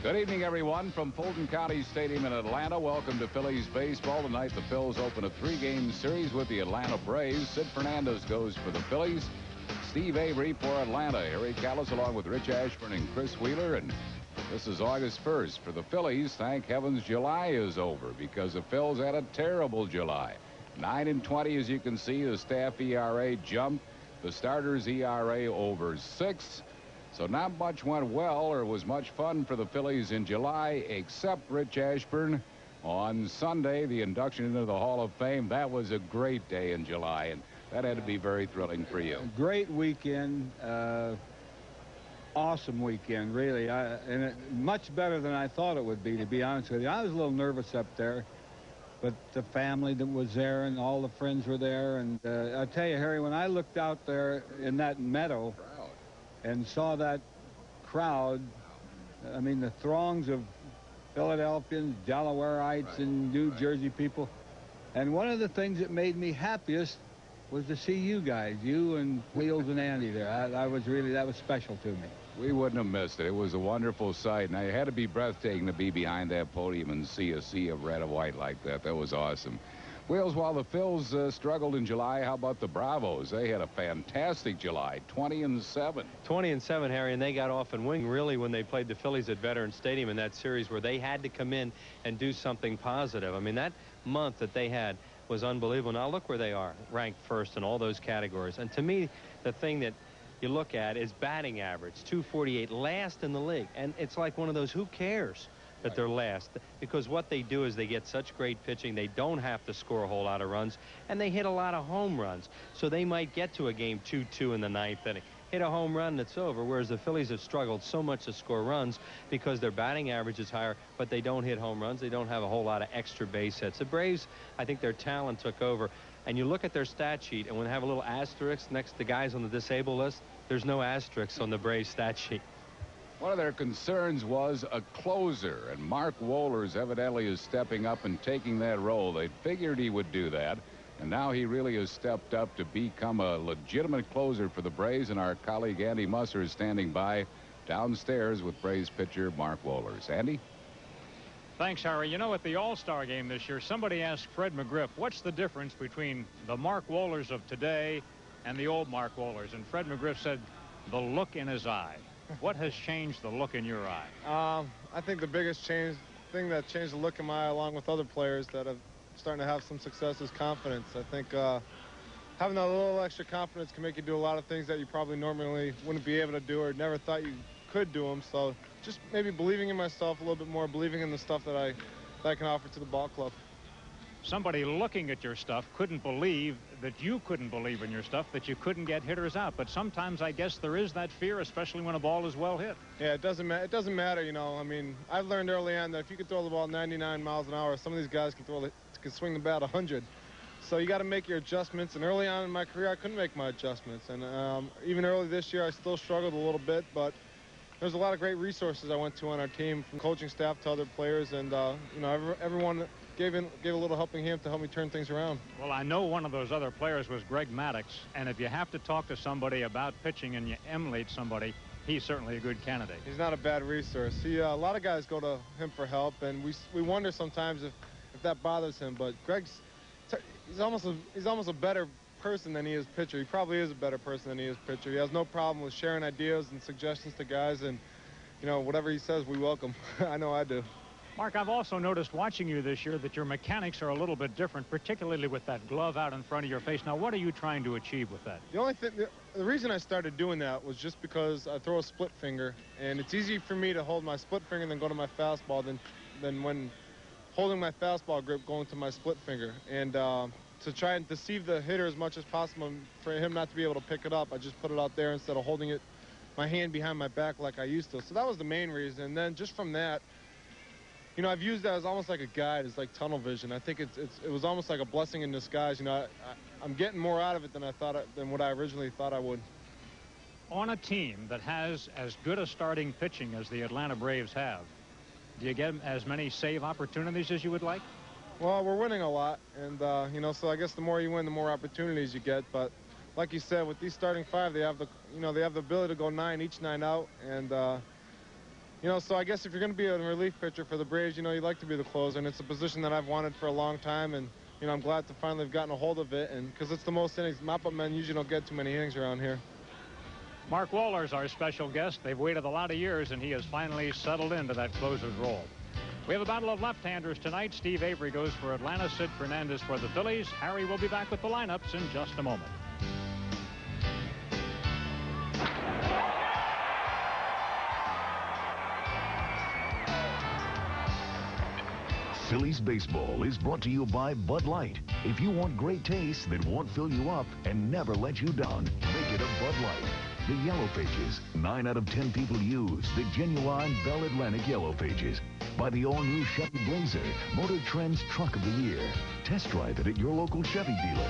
Good evening, everyone, from Fulton County Stadium in Atlanta. Welcome to Phillies baseball. Tonight, the Phils open a 3-game series with the Atlanta Braves. Sid Fernandez goes for the Phillies. Steve Avery for Atlanta. Harry Callis along with Rich Ashburn and Chris Wheeler. And this is August 1st. For the Phillies, thank heavens July is over because the Phils had a terrible July. 9-20, as you can see. The staff ERA jumped. The starters ERA over 6. So not much went well or was much fun for the Phillies in July, except Rich Ashburn on Sunday, the induction into the Hall of Fame. That was a great day in July, and that had to be very thrilling for you. Great weekend. Awesome weekend, really. Much better than I thought it would be, to be honest with you. I was a little nervous up there, but the family that was there and all the friends were there. And I'll tell you, Harry, when I looked out there in that meadow and saw that crowd, I mean, the throngs of Philadelphians, Delawareites, and New Jersey people. And one of the things that made me happiest was to see you guys, you and Wheels and Andy there. That was special to me. We wouldn't have missed it. It was a wonderful sight. Now, it had to be breathtaking to be behind that podium and see a sea of red and white like that. That was awesome. Wheels, while the Phils struggled in July, how about the Bravos? They had a fantastic July, 20-7. 20-7, Harry, and they got off and wing really when they played the Phillies at Veterans Stadium in that series where they had to come in and do something positive. I mean, that month that they had was unbelievable. Now look where they are, ranked first in all those categories. And to me, the thing that you look at is batting average, 248, last in the league. And it's like one of those, who cares that they're last? Because what they do is they get such great pitching. They don't have to score a whole lot of runs, and they hit a lot of home runs. So they might get to a game 2-2 in the 9th inning, hit a home run and it's over, whereas the Phillies have struggled so much to score runs because their batting average is higher, but they don't hit home runs. They don't have a whole lot of extra base hits. The Braves, I think their talent took over. And you look at their stat sheet, and when they have a little asterisk next to guys on the disabled list, there's no asterisks on the Braves stat sheet. One of their concerns was a closer, and Mark Wohlers evidently is stepping up and taking that role. They figured he would do that, and now he really has stepped up to become a legitimate closer for the Braves, and our colleague Andy Musser is standing by downstairs with Braves pitcher Mark Wohlers. Andy? Thanks, Harry. You know, at the All-Star game this year, somebody asked Fred McGriff, what's the difference between the Mark Wohlers of today and the old Mark Wohlers? And Fred McGriff said, the look in his eye. What has changed the look in your eye? I think the biggest thing that changed the look in my eye, along with other players that are starting to have some success, is confidence. I think having a little extra confidence can make you do a lot of things that you probably normally wouldn't be able to do or never thought you could do them. So just maybe believing in myself a little bit more, believing in the stuff that I can offer to the ball club. Somebody looking at your stuff couldn't believe that you couldn't believe in your stuff, that you couldn't get hitters out. But sometimes I guess there is that fear, especially when a ball is well hit. Yeah, it doesn't matter, you know. I mean, I've learned early on that if you can throw the ball 99 miles an hour, some of these guys can swing the bat 100. So you got to make your adjustments. And early on in my career, I couldn't make my adjustments. And even early this year, I still struggled a little bit. But there's a lot of great resources I went to on our team, from coaching staff to other players. And, you know, everyone gave a little helping hand to help me turn things around. Well, I know one of those other players was Greg Maddux, and if you have to talk to somebody about pitching and you emulate somebody, he's certainly a good candidate. He's not a bad resource. A lot of guys go to him for help, and we wonder sometimes if that bothers him. But he's almost a better person than he is pitcher. He probably is a better person than he is pitcher. He has no problem with sharing ideas and suggestions to guys, and you know, whatever he says, we welcome. I know I do. Mark, I've also noticed watching you this year that your mechanics are a little bit different, particularly with that glove out in front of your face. Now, what are you trying to achieve with that? The reason I started doing that was just because I throw a split finger, and it's easy for me to hold my split finger and then go to my fastball than when holding my fastball grip going to my split finger. And to try and deceive the hitter as much as possible, for him not to be able to pick it up, I just put it out there instead of holding my hand behind my back like I used to. So that was the main reason. And then just from that, you know, I've used that as almost like a guide, as like tunnel vision. I think it was almost like a blessing in disguise. You know, I'm getting more out of it than what I originally thought I would. On a team that has as good a starting pitching as the Atlanta Braves have, do you get as many save opportunities as you would like? Well, we're winning a lot, and you know, so I guess the more you win, the more opportunities you get. But like you said, with these starting five, they have the ability to go 9 each night out, and You know, so I guess if you're going to be a relief pitcher for the Braves, you know, you like to be the closer, and it's a position that I've wanted for a long time, and, you know, I'm glad to finally have gotten a hold of it, and because it's the most innings. Mop-up men usually don't get too many innings around here. Mark Wohlers, our special guest. They've waited a lot of years, and he has finally settled into that closer's role. We have a battle of left-handers tonight. Steve Avery goes for Atlanta, Sid Fernandez for the Phillies. Harry will be back with the lineups in just a moment. Phillies baseball is brought to you by Bud Light. If you want great taste that won't fill you up and never let you down, make it a Bud Light. The Yellow Pages. 9 out of 10 people use the genuine Bell Atlantic Yellow Pages. By the all-new Chevy Blazer, Motor Trend's Truck of the Year. Test drive it at your local Chevy dealer.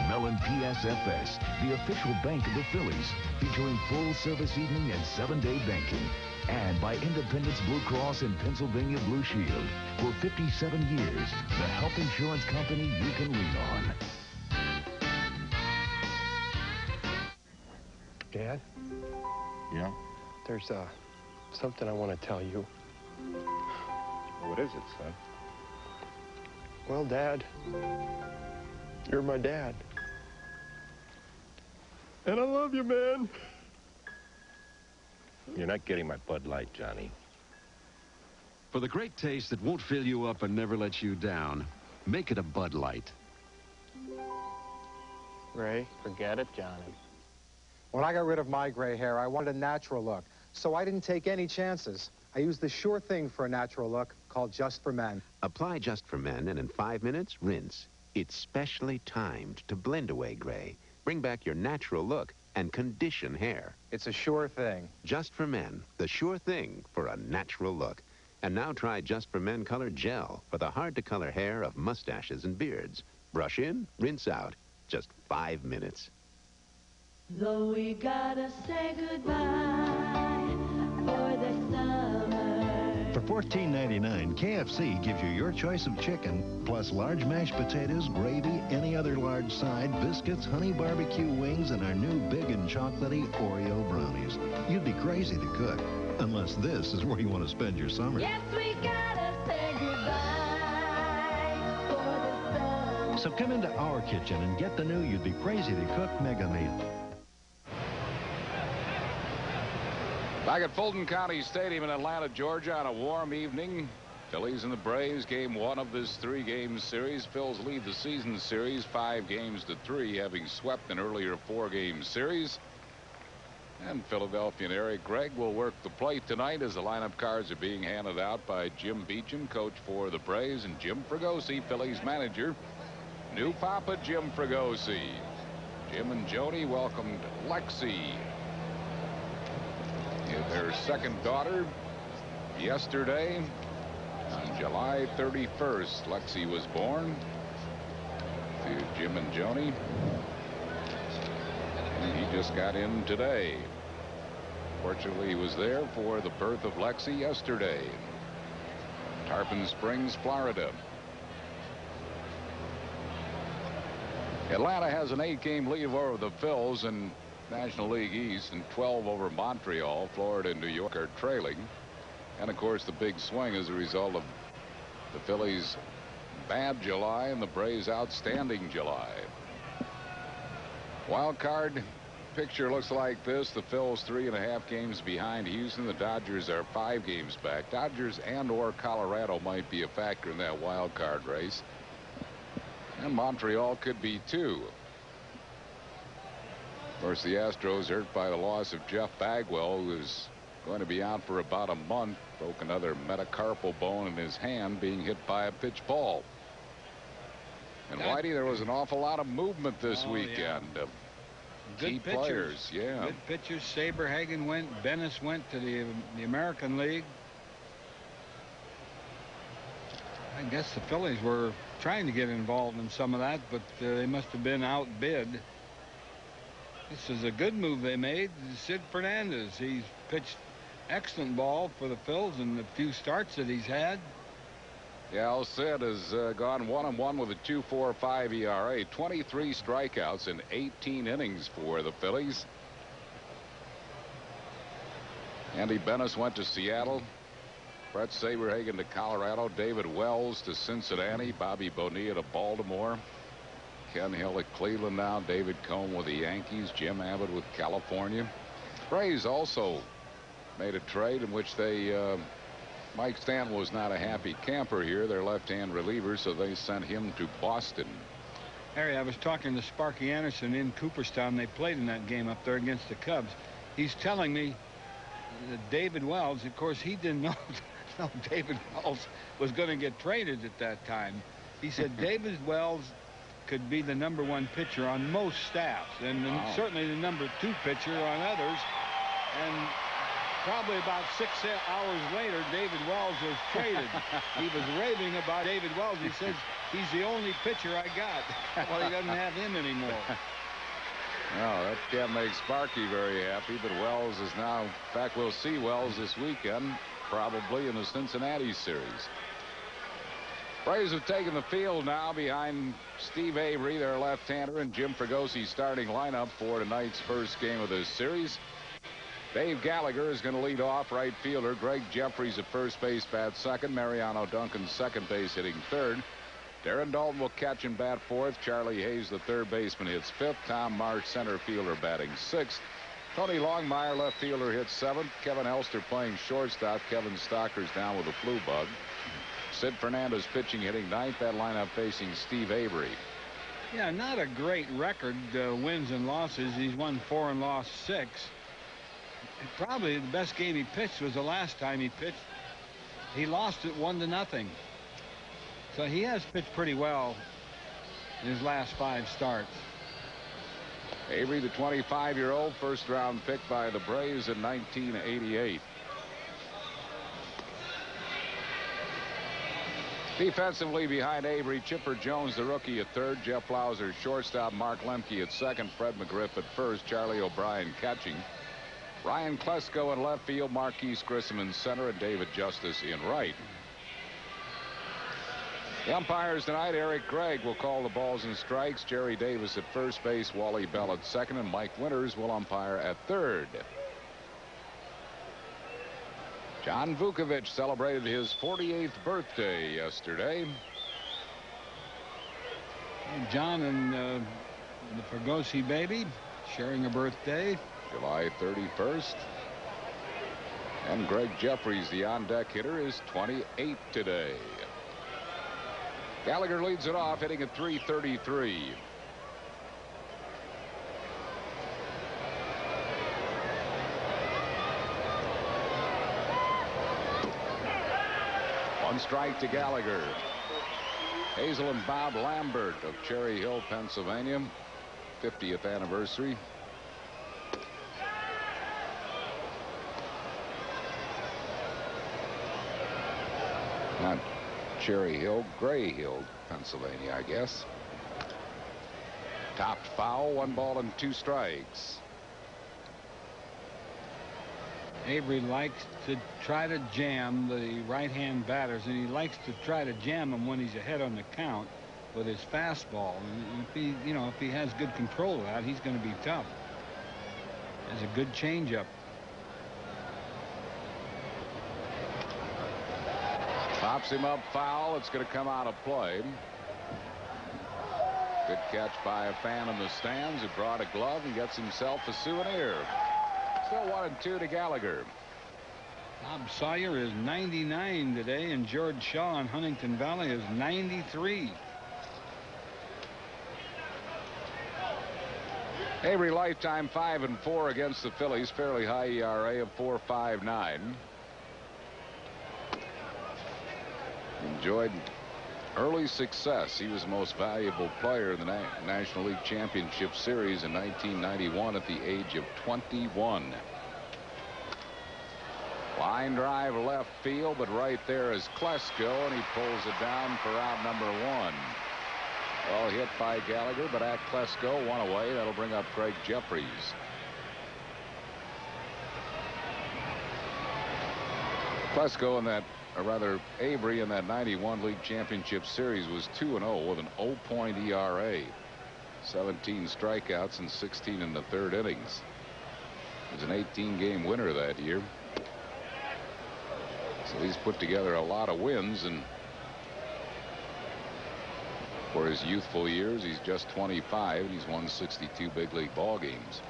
Mellon PSFS, the official bank of the Phillies, featuring full-service evening and 7-day banking. And by Independence Blue Cross and Pennsylvania Blue Shield. For 57 years, the health insurance company you can lean on. Dad? Yeah? There's something I want to tell you. What is it, son? Well, Dad, you're my dad. And I love you, man. You're not getting my Bud Light, Johnny. For the great taste that won't fill you up and never let you down, make it a Bud Light. Ray, forget it, Johnny. When I got rid of my gray hair, I wanted a natural look, so I didn't take any chances. I used the sure thing for a natural look called Just for Men. Apply Just for Men, and in 5 minutes, rinse. It's specially timed to blend away gray, bring back your natural look, and condition hair. It's a sure thing. Just for Men, the sure thing for a natural look. And now try Just for Men Color Gel for the hard-to-color hair of mustaches and beards. Brush in, rinse out. Just 5 minutes. Though we gotta say goodbye for the summer. For $14.99, KFC gives you your choice of chicken, plus large mashed potatoes, gravy, any other large side, biscuits, honey barbecue wings, and our new big and chocolatey Oreo brownies. You'd be crazy to cook, unless this is where you want to spend your summer. Yes, we gotta say goodbye for the summer. So come into our kitchen and get the new You'd Be Crazy to Cook Mega Meal. Back at Fulton County Stadium in Atlanta, Georgia, on a warm evening. Phillies and the Braves, game 1 of this 3-game series. Phils lead the season series 5-3, having swept an earlier 4-game series. And Philadelphia and Eric Gregg will work the plate tonight as the lineup cards are being handed out by Jim Beecham, coach for the Braves, and Jim Fregosi, Phillies manager. New Papa Jim Fregosi. Jim and Jody welcomed Lexi, their second daughter, yesterday. On July 31st, Lexi was born to Jim and Joni. And he just got in today. Fortunately, he was there for the birth of Lexi yesterday. Tarpon Springs, Florida. Atlanta has an 8-game lead over the Phils in National League East and 12 over Montreal. Florida and New York are trailing. And of course the big swing is a result of the Phillies' bad July and the Braves' outstanding July. Wild card picture looks like this. The Phils 3.5 games behind Houston. The Dodgers are 5 games back. Dodgers and or Colorado might be a factor in that wild card race. And Montreal could be too. Of course, the Astros hurt by the loss of Jeff Bagwell, who is going to be out for about a month. Broke another metacarpal bone in his hand being hit by a pitch ball. And Whitey, there was an awful lot of movement this weekend. Yeah. Key Good pitchers. players, yeah. Good pitchers. Saberhagen went. Bennis went to the American League. I guess the Phillies were trying to get involved in some of that, but they must have been outbid. This is a good move they made. Sid Fernandez, he's pitched excellent ball for the Phils in the few starts that he's had. Yeah, Sid has gone 1-1 with a 2.45 ERA, 23 strikeouts in 18 innings for the Phillies. Andy Bennis went to Seattle. Brett Saberhagen to Colorado. David Wells to Cincinnati. Bobby Bonilla to Baltimore. Ken Hill at Cleveland now. David Cohn with the Yankees. Jim Abbott with California. Braves also made a trade in which they Mike Stanton was not a happy camper here, their left-hand reliever, so they sent him to Boston. Harry, I was talking to Sparky Anderson in Cooperstown. They played in that game up there against the Cubs. He's telling me that David Wells, of course, he didn't know David Wells was going to get traded at that time. He said David Wells could be the #1 pitcher on most staffs, and certainly the #2 pitcher on others. And probably about 6 hours later, David Wells was traded. He was raving about David Wells. He says, he's the only pitcher I got. Well, he doesn't have him anymore. No, that can't make Sparky very happy, but Wells is now, in fact, we'll see Wells this weekend, probably in the Cincinnati series. Braves have taken the field now behind Steve Avery, their left-hander, and Jim Fragosi's starting lineup for tonight's first game of this series. Dave Gallagher is going to lead off, right fielder. Greg Jeffries at first base, bats second. Mariano Duncan second base, hitting third. Darren Dalton will catch and bat fourth. Charlie Hayes, the third baseman, hits fifth. Tom Marsh, center fielder, batting sixth. Tony Longmire, left fielder, hits seventh. Kevin Elster playing shortstop. Kevin Stocker's down with a flu bug. Sid Fernandez pitching, hitting ninth. That lineup facing Steve Avery. Yeah, not a great record, wins and losses. He's won 4 and lost 6. Probably the best game he pitched was the last time he pitched. He lost it 1-0. So he has pitched pretty well in his last 5 starts. Avery, the 25-year-old, first-round pick by the Braves in 1988. Defensively behind Avery, Chipper Jones, the rookie, at third. Jeff Lauser, shortstop. Mark Lemke at second. Fred McGriff at first. Charlie O'Brien catching. Ryan Klesko in left field. Marquise Grissom in center, and David Justice in right. The umpires tonight, Eric Gregg will call the balls and strikes. Jerry Davis at first base. Wally Bell at second, and Mike Winters will umpire at third. John Vukovich celebrated his 48th birthday yesterday. John and the Fregosi baby sharing a birthday. July 31st. And Greg Jeffries, the on-deck hitter, is 28 today. Gallagher leads it off, hitting at .333. One strike to Gallagher. Hazel and Bob Lambert of Cherry Hill, Pennsylvania, 50th anniversary. Not Cherry Hill, Gray Hill, Pennsylvania, I guess. Topped foul, 1 ball and 2 strikes. Avery likes to try to jam the right-hand batters, and he likes to try to jam them when he's ahead on the count with his fastball. And if he has good control of that, he's going to be tough. Has a good changeup. Pops him up foul. It's going to come out of play. Good catch by a fan in the stands who brought a glove and gets himself a souvenir. Still 1-2 to Gallagher. Bob Sawyer is 99 today, and George Shaw in Huntington Valley is 93. Avery lifetime 5-4 against the Phillies. Fairly high ERA of 4.59. Enjoyed early success. He was the most valuable player in the National League Championship Series in 1991 at the age of 21. Line drive left field, but right there is Klesko, and he pulls it down for out number 1. Well hit by Gallagher, but at Klesko, 1 away. That'll bring up Greg Jeffries. Klesko in that, or rather Avery in that 91 League Championship Series was 2-0 with an 0-point ERA. 17 strikeouts and 16 in the third innings. was an 18-game winner that year. So he's put together a lot of wins, and for his youthful years, he's just 25, and he's won 62 big league ball games.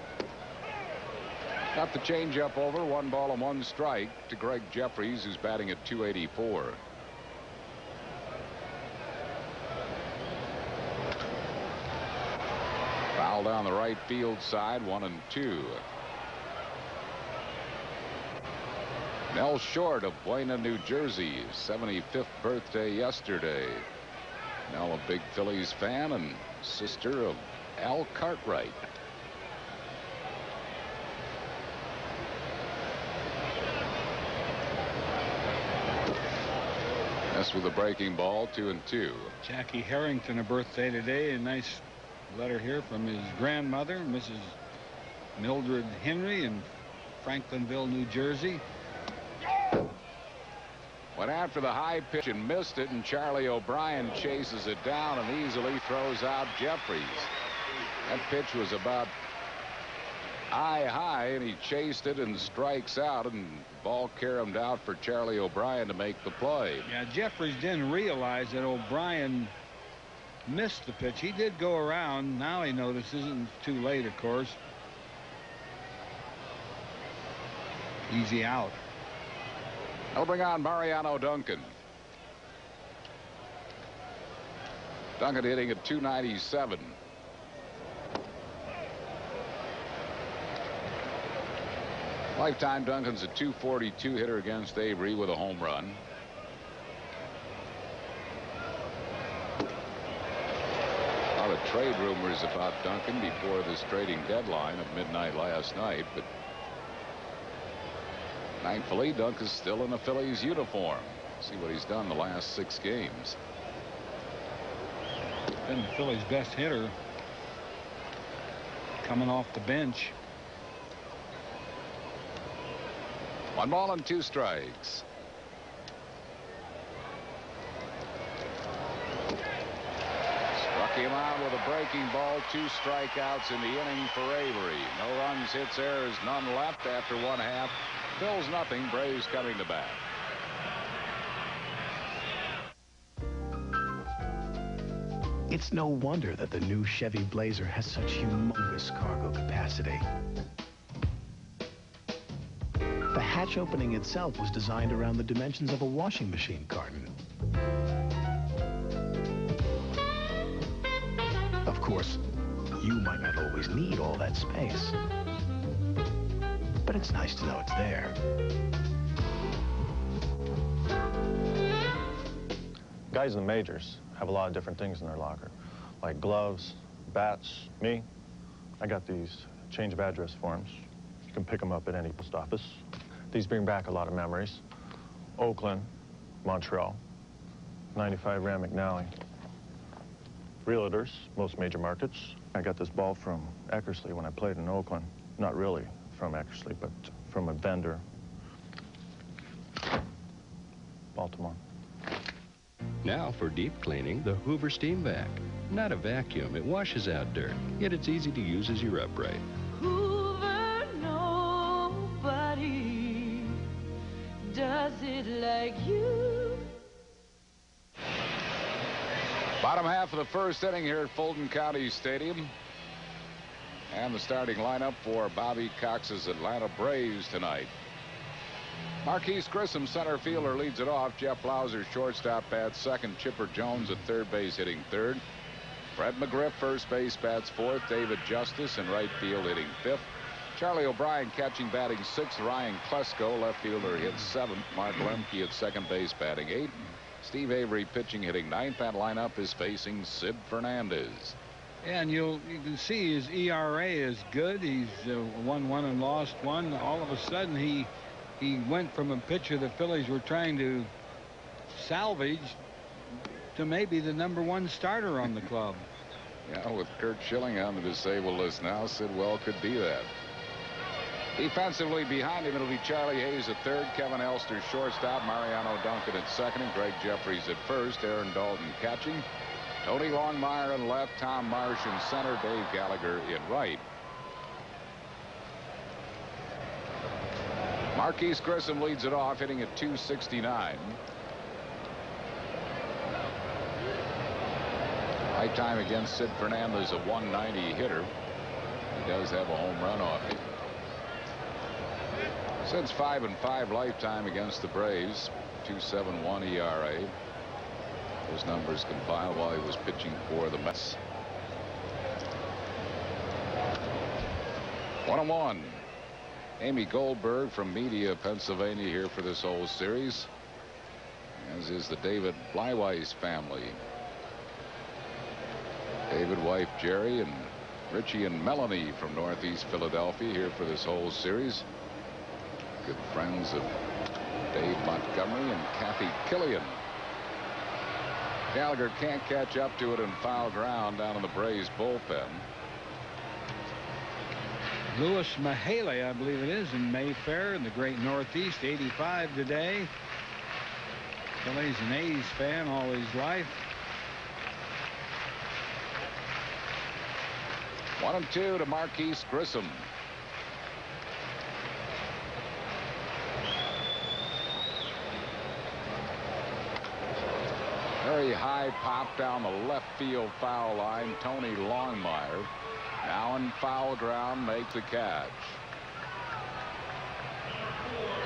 Got the changeup over, 1 ball and 1 strike to Greg Jeffries, who's batting at .284. Foul down the right field side, 1-2. Mel Short of Buena, New Jersey, 75th birthday yesterday. Now a big Phillies fan and sister of Al Cartwright. That's with a breaking ball, 2-2. Jackie Harrington, a birthday today. A nice letter here from his grandmother, Mrs. Mildred Henry in Franklinville, New Jersey. Went after the high pitch and missed it, and Charlie O'Brien chases it down and easily throws out Jeffries. That pitch was about eye high, and he chased it and strikes out, and the ball caromed out for Charlie O'Brien to make the play. Yeah, Jeffries didn't realize that O'Brien missed the pitch. He did go around. Now he notices, and it's too late, of course. Easy out. They'll bring on Mariano Duncan. Duncan hitting at .297. Lifetime Duncan's a .242 hitter against Avery with a home run. A lot of trade rumors about Duncan before this trading deadline at midnight last night, but thankfully Duncan's still in a Phillies uniform. See what he's done the last 6 games. Been the Phillies' best hitter coming off the bench. 1 ball and 2 strikes. Struck him out with a breaking ball. 2 strikeouts in the inning for Avery. No runs, hits, errors, none left after 1/2. Phil's nothing. Braves coming to bat. It's no wonder that the new Chevy Blazer has such humongous cargo capacity. The hatch opening itself was designed around the dimensions of a washing machine carton. Of course, you might not always need all that space, but it's nice to know it's there. Guys in the majors have a lot of different things in their locker, like gloves, bats. Me, I got these change of address forms. You can pick them up at any post office. These bring back a lot of memories. Oakland, Montreal, 95 Ram McNally. Realtors, most major markets. I got this ball from Eckersley when I played in Oakland. Not really from Eckersley, but from a vendor. Baltimore. Now for deep cleaning, the Hoover Steam Vac. Not a vacuum, it washes out dirt, yet it's easy to use as you upright. Hoover, nobody does it like you. Bottom half of the first inning here at Fulton County Stadium. And the starting lineup for Bobby Cox's Atlanta Braves tonight. Marquise Grissom, center fielder, leads it off. Jeff Blauser, shortstop, bats second. Chipper Jones at third base, hitting third. Fred McGriff, first base, bats fourth. David Justice in right field, hitting fifth. Charlie O'Brien catching, batting sixth. Ryan Klesko, left fielder, hits seventh. Mark Lemke at second base, batting eighth. Steve Avery pitching, hitting ninth. That lineup is facing Sid Fernandez. And you can see his ERA is good. He's won 1 and lost 1. All of a sudden he went from a pitcher the Phillies were trying to salvage to maybe the #1 starter on the club. Yeah, with Kurt Schilling on the disabled list now, Sid well could be that. Defensively behind him, it'll be Charlie Hayes at third, Kevin Elster shortstop, Mariano Duncan at second, and Greg Jeffries at first. Aaron Dalton catching. Tony Longmire in left, Tom Marsh in center, Dave Gallagher in right. Marquise Grissom leads it off, hitting at .269. Lifetime against Sid Fernandez, a .190 hitter. He does have a home run off him. Sid's 5-5 lifetime against the Braves. .271 ERA. Those numbers compiled while he was pitching for the Mets. 1-1. Amy Goldberg from Media, Pennsylvania, here for this whole series, as is the David Bleiweiss family. David, wife Jerry, and Richie and Melanie from Northeast Philadelphia here for this whole series. Good friends of Dave Montgomery and Kathy Killian. Gallagher can't catch up to it in foul ground down in the Braves bullpen. Louis Mahaley, I believe it is, in Mayfair in the great Northeast, 85 today. Phillies and A's fan all his life. 1-2 to Marquise Grissom. Very high pop down the left field foul line. Tony Longmire now in foul ground, make the catch.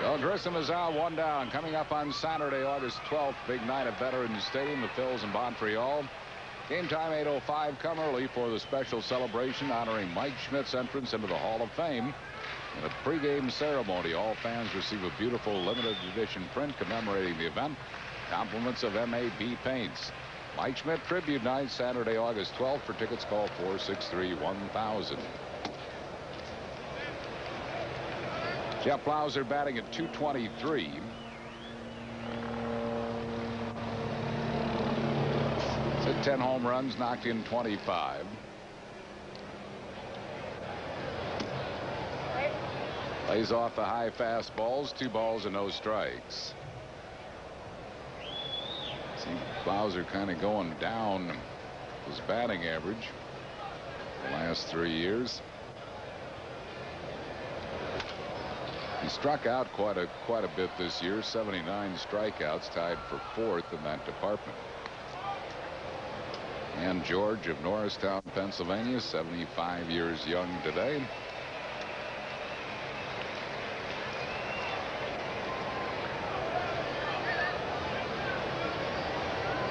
So Grissom is out, one down. Coming up on Saturday, August 12th, big night at Veterans Stadium, the Phils in Montreal. Game time 8:05. Come early for the special celebration honoring Mike Schmidt's entrance into the Hall of Fame. In a pregame ceremony, all fans receive a beautiful limited edition print commemorating the event. Compliments of MAP Paints. Mike Schmidt Tribute Night, Saturday, August 12th. For tickets, call 463-1000. Jeff Blauser batting at .223. Hit 10 home runs, knocked in 25. Lays off the high fastballs, 2 balls and no strikes. See Blauser kind of going down his batting average the last 3 years. He struck out quite a bit this year. 79 strikeouts, tied for 4th in that department. And George of Norristown, Pennsylvania, 75 years young today.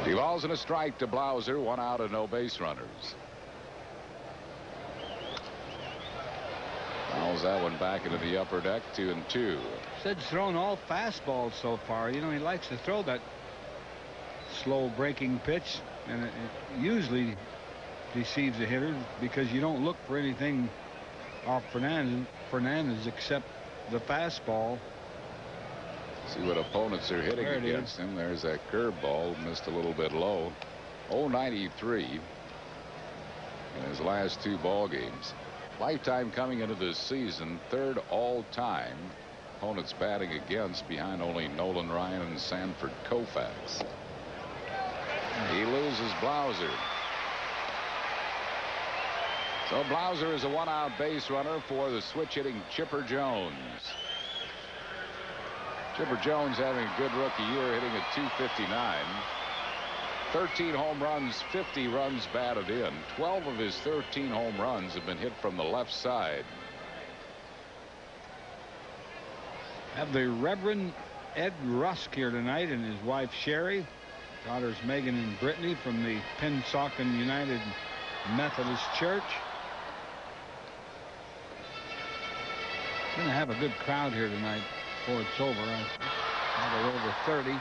He balls and a strike to Blauser, 1 out and no base runners. Fouls that one back into the upper deck, 2-2. Sid's thrown all fastballs so far. You know, he likes to throw that slow breaking pitch, and it usually deceives the hitter because you don't look for anything off Fernandez except the fastball. See what opponents are hitting against him. There's that curveball, missed a little bit low. 0.93 in his last 2 ball games. Lifetime coming into this season, 3rd all-time opponents batting against, behind only Nolan Ryan and Sanford Koufax. He loses Blauser. So Blauser is a 1-out base runner for the switch-hitting Chipper Jones. Chipper Jones having a good rookie year, hitting at .259. 13 home runs, 50 runs batted in. 12 of his 13 home runs have been hit from the left side. Have the Reverend Ed Rusk here tonight and his wife Sherry, daughters Megan and Brittany from the Pennsauken United Methodist Church. Going to have a good crowd here tonight before it's over. They're over 30.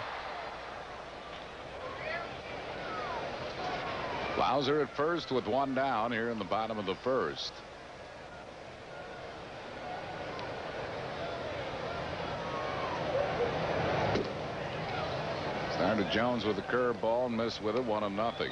Blauser at first with 1 down here in the bottom of the 1st. Started Jones with a curveball and missed with it, 1-0.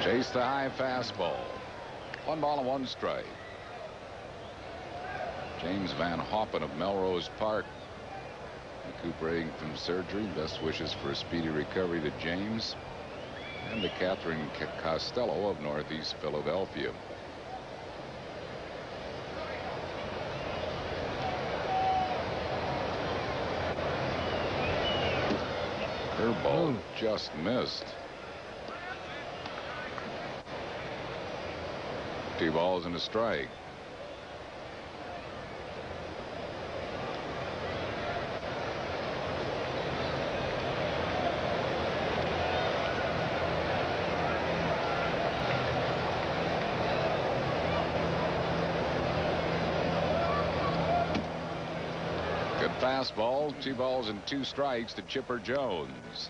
Chase the high fastball. 1 ball and 1 strike. James Van Hoppen of Melrose Park recuperating from surgery. Best wishes for a speedy recovery to James and to Catherine Costello of Northeast Philadelphia. Curveball just missed. 2 balls and a strike. Good fastball. 2 balls and 2 strikes to Chipper Jones.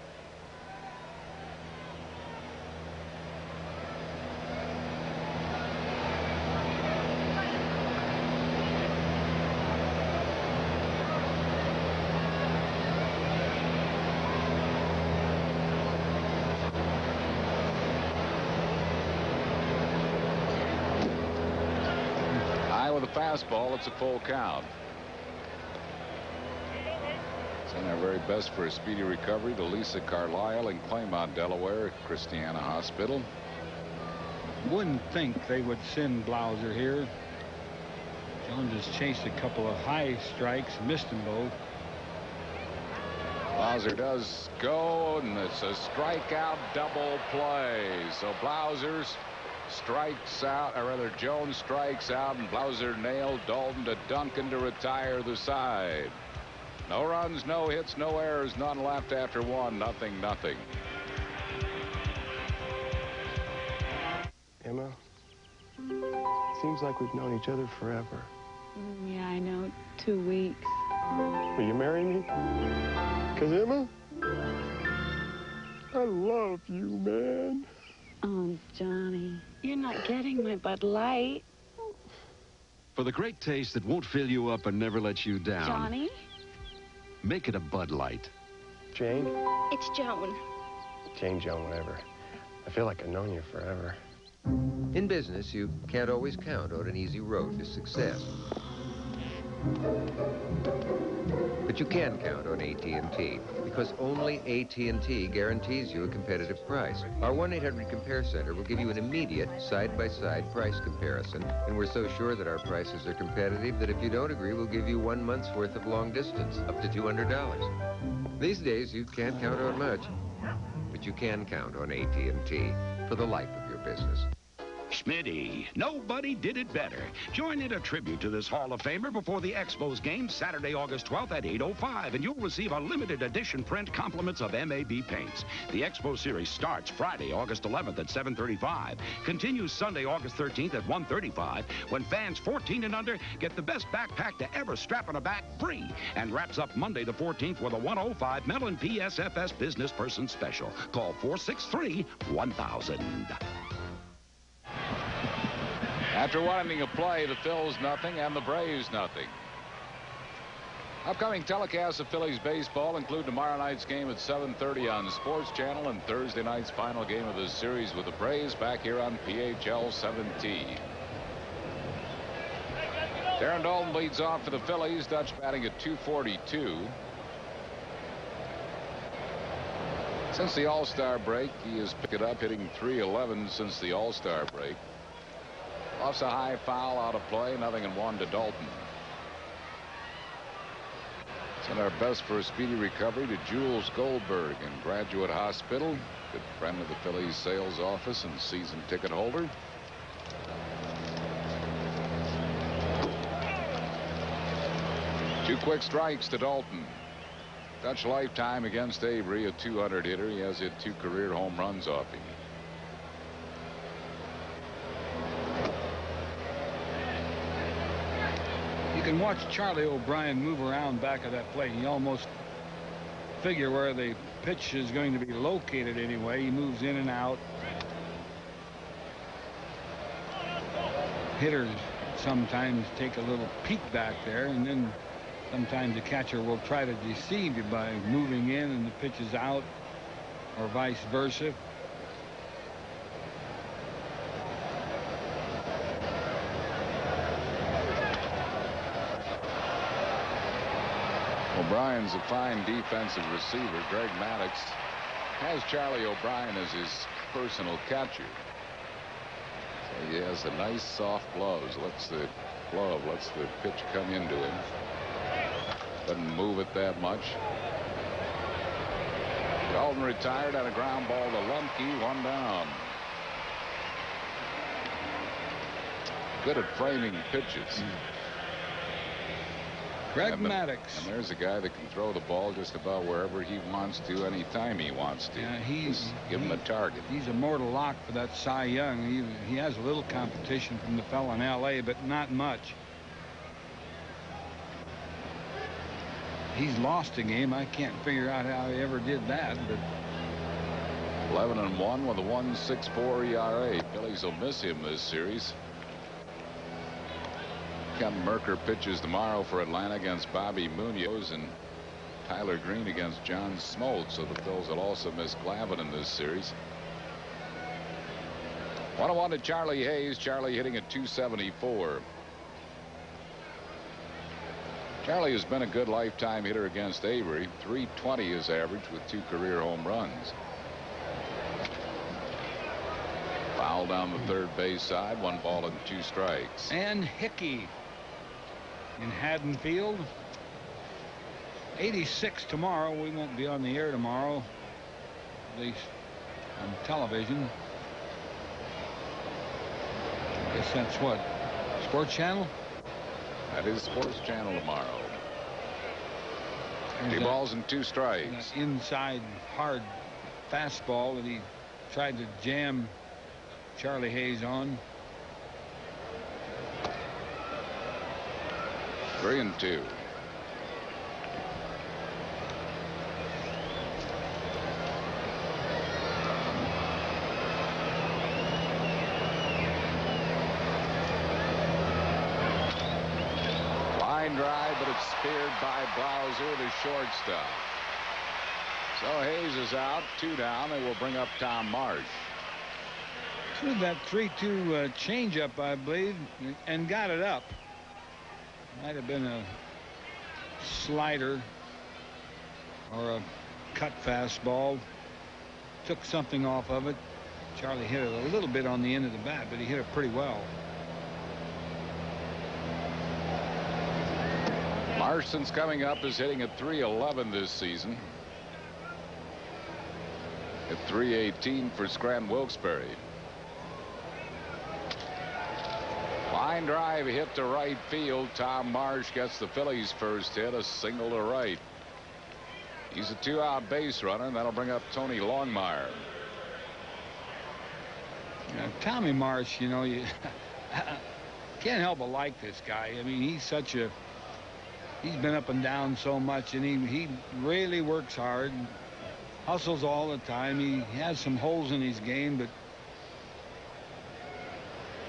High with a fastball. It's a full count. Send our very best for a speedy recovery to Lisa Carlisle in Claymont, Delaware, at Christiana Hospital. Wouldn't think they would send Blauser here. Jones has chased a couple of high strikes, missed them both. Blauser does go, and it's a strikeout double play. So Blauser strikes out, or rather Jones strikes out, and Blauser nailed Dalton to Duncan to retire the side. No runs, no hits, no errors, none left after 1. 0-0. Emma, seems like we've known each other forever. Yeah, I know. 2 weeks. Will you marry me? 'Cause Emma, I love you, man. Oh, Johnny, you're not getting my Bud Light. For the great taste that won't fill you up and never let you down. Johnny? Make it a Bud Light. Jane? It's Joan. Jane, Joan, whatever. I feel like I've known you forever. In business, you can't always count on an easy road to success. But you can count on AT&T, because only AT&T guarantees you a competitive price. Our 1-800-COMPARE Center will give you an immediate side-by-side price comparison, and we're so sure that our prices are competitive that if you don't agree, we'll give you 1 month's worth of long distance, up to $200. These days, you can't count on much, but you can count on AT&T for the life of your business. Schmitty, nobody did it better. Join in a tribute to this Hall of Famer before the Expos game Saturday, August 12th at 8:05, and you'll receive a limited edition print compliments of MAB paints. The Expo series starts Friday, August 11th at 7:35, continues Sunday, August 13th at 1:35, when fans 14 and under get the best backpack to ever strap on a back free, and wraps up Monday the 14th with a 105 Mellon PSFS Business Person Special. Call 463-1000. After 1 inning of play, the Phils nothing and the Braves nothing. Upcoming telecasts of Phillies baseball include tomorrow night's game at 7:30 on Sports Channel and Thursday night's final game of the series with the Braves back here on PHL 17. Darren Dalton leads off for the Phillies. Dutch batting at .242. Since the All-Star break, he has picked it up, hitting .311 since the All-Star break. Offs a high foul out of play, 0-1 to Dalton. Send our best for a speedy recovery to Jules Goldberg in Graduate Hospital. Good friend of the Phillies sales office and season ticket holder. Two quick strikes to Dalton. Dutch lifetime against Avery, a .200 hitter. He has hit 2 career home runs off him. You can watch Charlie O'Brien move around back of that plate. You almost figure where the pitch is going to be located anyway. He moves in and out. Hitters sometimes take a little peek back there, and then sometimes the catcher will try to deceive you by moving in and the pitch is out, or vice versa. O'Brien's a fine defensive receiver. Greg Maddox has Charlie O'Brien as his personal catcher. So he has the nice soft gloves. Lets the pitch come into him. Doesn't move it that much. Dalton retired on a ground ball to Lemke. 1 down. Good at framing pitches. Greg Maddox. And there's a guy that can throw the ball just about wherever he wants to, anytime he wants to. Yeah, just give him a target. He's a mortal lock for that Cy Young. He has a little competition from the fellow in L.A., but not much. He's lost a game. I can't figure out how he ever did that. But 11-1 with a 1.64 ERA. Phillies will miss him this series. Kevin Merker pitches tomorrow for Atlanta against Bobby Munoz, and Tyler Green against John Smoltz. So the Phils will also miss Glavine in this series. 1-1 to Charlie Hayes. Charlie hitting at .274. Charlie has been a good lifetime hitter against Avery. .320 is average with 2 career home runs. Foul down the third base side. 1 ball and 2 strikes. And Hickey in Haddonfield. 86 tomorrow. We won't be on the air tomorrow, at least on television. I guess that's what, Sports Channel? That is Sports Channel tomorrow. 2 balls and 2 strikes. Inside hard fastball that he tried to jam Charlie Hayes on. 3-2. Line drive, but it's speared by Blauser, the shortstop. So Hayes is out. 2 down. They will bring up Tom Marsh. Threw that 3-2 changeup, I believe, and got it up. Might have been a slider or a cut fastball. Took something off of it. Charlie hit it a little bit on the end of the bat, but he hit it pretty well. Marsh, since coming up, is hitting at .311 this season. At .318 for Scranton Wilkes-Barre. Line drive hit to right field. Tom Marsh gets the Phillies' first hit, a single to right. He's a 2-out base runner, and that'll bring up Tony Longmire. Tommy Marsh, you know, you can't help but like this guy. I mean, he's been up and down so much, and he really works hard, hustles all the time. He has some holes in his game, but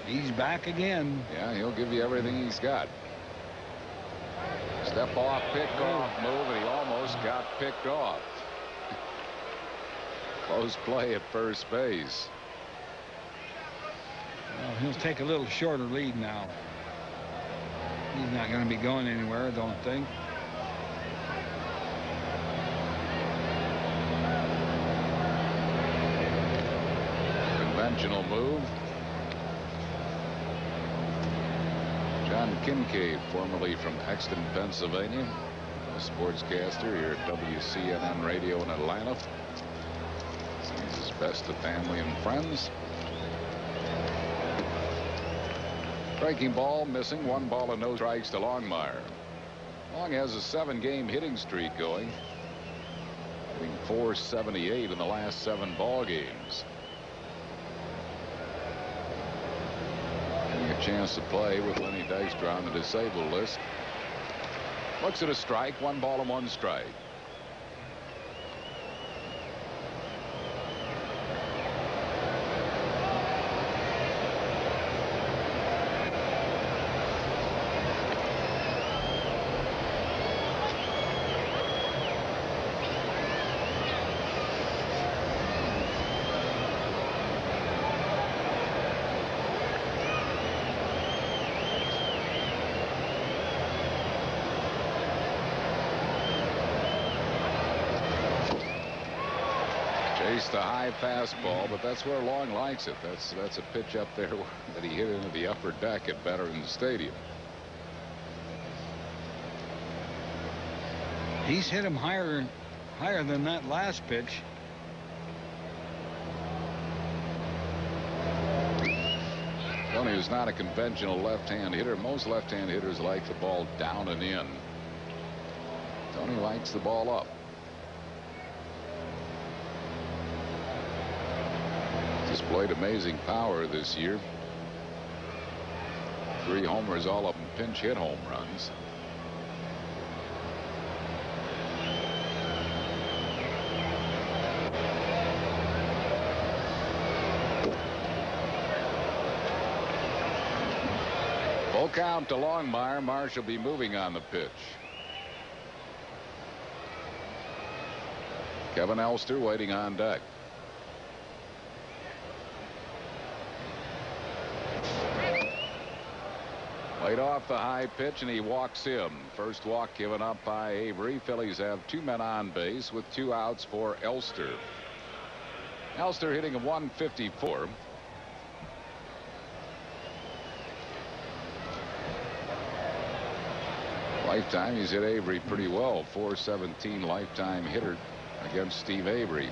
he's back again. Yeah, he'll give you everything he's got. Step off, pick off move, and he almost got picked off. Close play at first base. Well, he'll take a little shorter lead now. He's not going to be going anywhere, I don't think. Conventional move. John Kincaid, formerly from Exton, Pennsylvania, a sportscaster here at WCNN Radio in Atlanta. Sends his best to family and friends. Breaking ball, missing. 1 ball and no strikes to Longmire. Long has a 7-game hitting streak going, hitting .478 in the last 7 ball games. Getting a chance to play with Lenny Dykstra on the disabled list. Looks at a strike. 1 ball and 1 strike. faced a high fastball, but that's where Long likes it. That's a pitch up there that he hit into the upper deck at Veterans Stadium. He's hit him higher than that last pitch. Tony is not a conventional left-hand hitter. Most left-hand hitters like the ball down and in. Tony likes the ball up. Displayed amazing power this year. 3 homers, all of them pinch hit home runs. Full count to Longmire. Marsh will be moving on the pitch. Kevin Elster waiting on deck. Laid off the high pitch, and he walks him. First walk given up by Avery. Phillies have 2 men on base with 2 outs for Elster. Elster hitting a .154. Lifetime, he's hit Avery pretty well. .417 lifetime hitter against Steve Avery.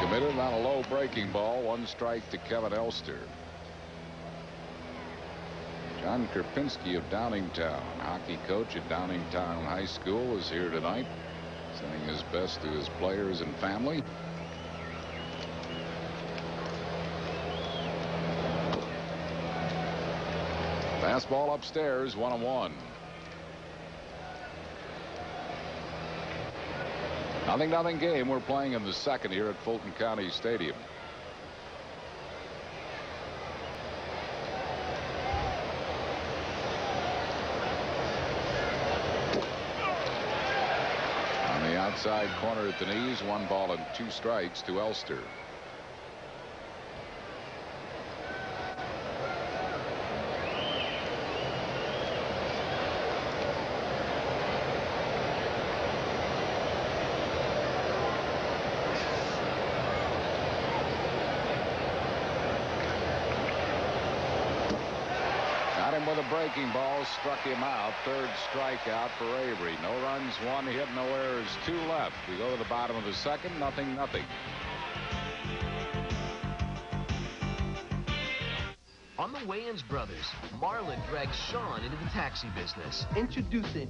Committed on a low breaking ball. 1 strike to Kevin Elster. John Kerpinski of Downingtown, hockey coach at Downingtown High School, is here tonight, sending his best to his players and family. Fastball upstairs, 1-1. 0-0 game. We're playing in the second here at Fulton County Stadium. Outside corner at the knees. 1 ball and 2 strikes to Elster. Got him with a breaking ball, struck him out. 3rd strikeout for Avery. No runs, 1 hit, no errors, 2 left. We go to the bottom of the second. 0-0. On the Wayans brothers, Marlon drags Sean into the taxi business. Introducing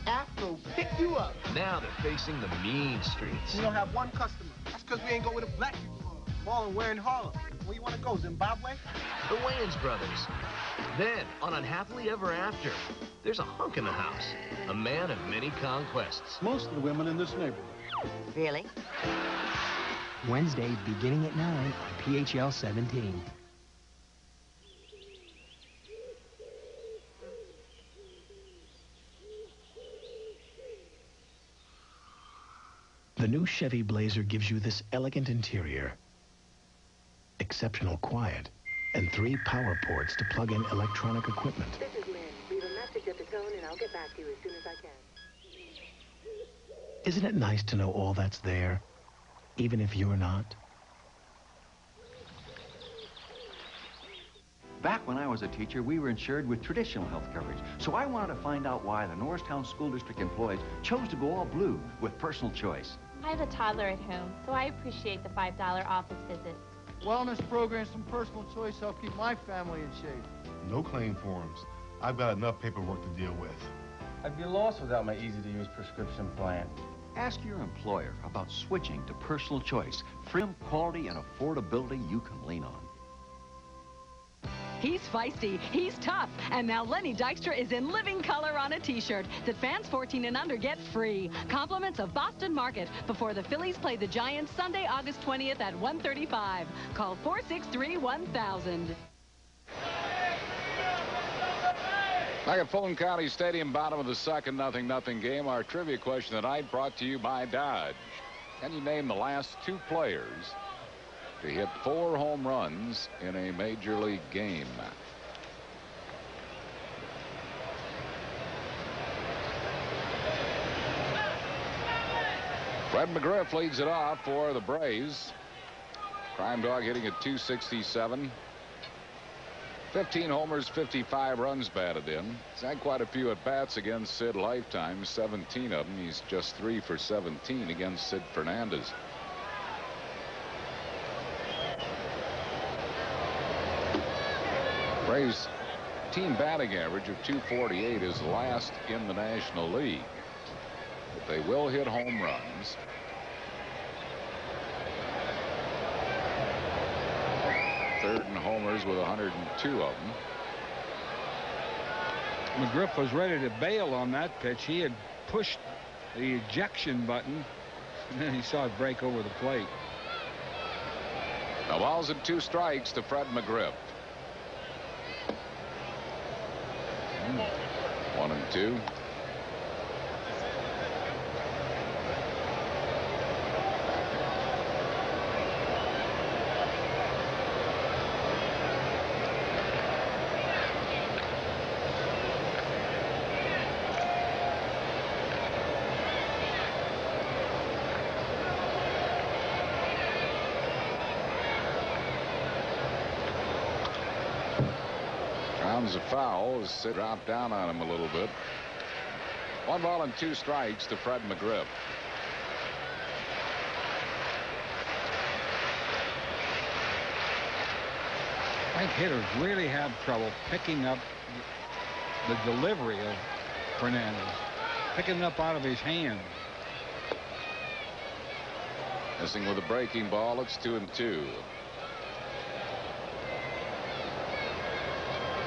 Afro Pick You Up. Now they're facing the mean streets. We don't have 1 customer. That's because we ain't go with the black people. Marlon, we're in Harlem. Where you want to go, Zimbabwe? The Wayans brothers. Then, on Unhappily Ever After, there's a hunk in the house. A man of many conquests. Most of the women in this neighborhood. Really? Wednesdays beginning at 9 on PHL 17. The new Chevy Blazer gives you this elegant interior, exceptional quiet, and 3 power ports to plug in electronic equipment. This is Lynn. Leave a message at the tone and I'll get back to you as soon as I can. Isn't it nice to know all that's there, even if you're not? Back when I was a teacher, we were insured with traditional health coverage. So I wanted to find out why the Norristown School District employees chose to go all blue with personal choice. I have a toddler at home, so I appreciate the $5 office visit. Wellness programs and personal choice help keep my family in shape. No claim forms. I've got enough paperwork to deal with. I'd be lost without my easy-to-use prescription plan. Ask your employer about switching to personal choice. Freedom, quality, and affordability you can lean on. He's feisty, he's tough, and now Lenny Dykstra is in living color on a T-shirt that fans 14 and under get free. Compliments of Boston Market before the Phillies play the Giants Sunday, August 20th at 1:35. Call 463-1000. Back at Fulton County Stadium, bottom of the second, 0-0 game. Our trivia question tonight brought to you by Dodge. Can you name the last two players to hit 4 home runs in a major league game? Fred McGriff leads it off for the Braves. Crime Dog hitting at .267. 15 homers, 55 runs batted in. He's had quite a few at-bats against Sid Lifetime, 17 of them. He's just 3 for 17 against Sid Fernandez. Braves' team batting average of .248 is last in the National League. But they will hit home runs. Third in homers with 102 of them. McGriff was ready to bail on that pitch. He had pushed the ejection button, and then he saw it break over the plate. The balls and 2 strikes to Fred McGriff. 1-2. A foul as Sid dropped down on him a little bit. 1 ball and 2 strikes to Fred McGriff. I think hitters really have trouble picking up the delivery of Fernandez, picking it up out of his hand. Missing with a breaking ball. It's 2-2.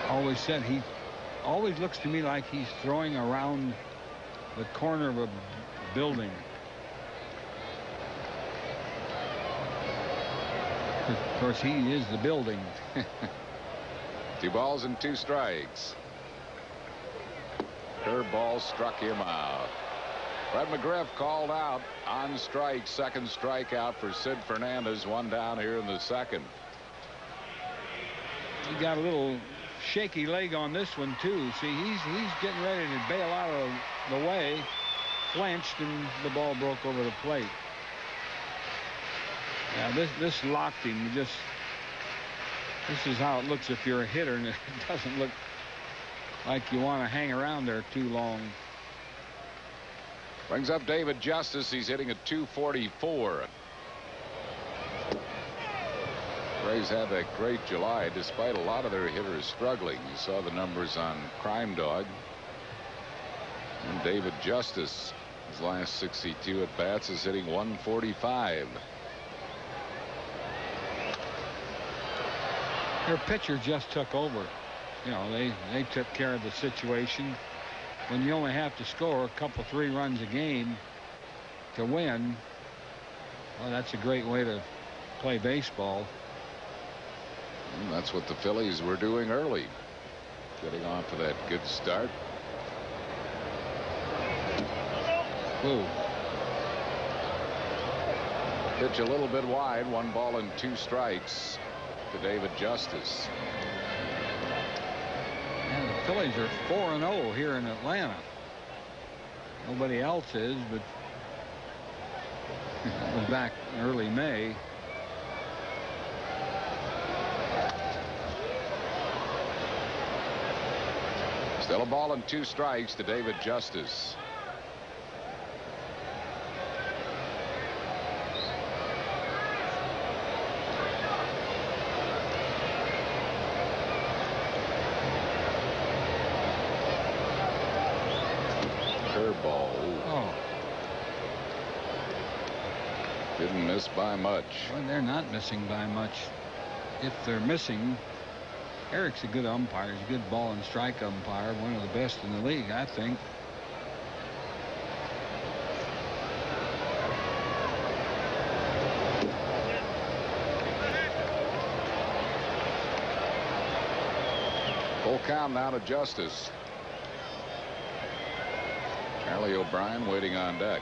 Always said he always looks to me like he's throwing around the corner of a building. Of course, he is the building. 2 balls and 2 strikes. Curveball struck him out. Fred McGriff called out on strike. Second strikeout for Sid Fernandez. 1 down here in the second. He got a little shaky leg on this one too. See, he's getting ready to bail out of the way, flinched, and the ball broke over the plate. Yeah, this locked him. This is how it looks if you're a hitter, and it doesn't look like you want to hang around there too long. Brings up David Justice. He's hitting at .244. Braves had that great July despite a lot of their hitters struggling. You saw the numbers on Crime Dog. And David Justice, his last 62 at bats, is hitting .145. Their pitcher just took over. You know, they took care of the situation. When you only have to score a couple 3 runs a game to win, well, that's a great way to play baseball. And that's what the Phillies were doing early, getting off to that good start. Ooh. Pitch a little bit wide. 1 ball and 2 strikes to David Justice. And the Phillies are 4-0 here in Atlanta. Nobody else is, but it was back in early May. Still a ball and 2 strikes to David Justice. Curveball. Oh. Didn't miss by much. Well, they're not missing by much. If they're missing, Eric's a good umpire. He's a good ball and strike umpire. One of the best in the league, I think. Full count now to Justice. Charlie O'Brien waiting on deck.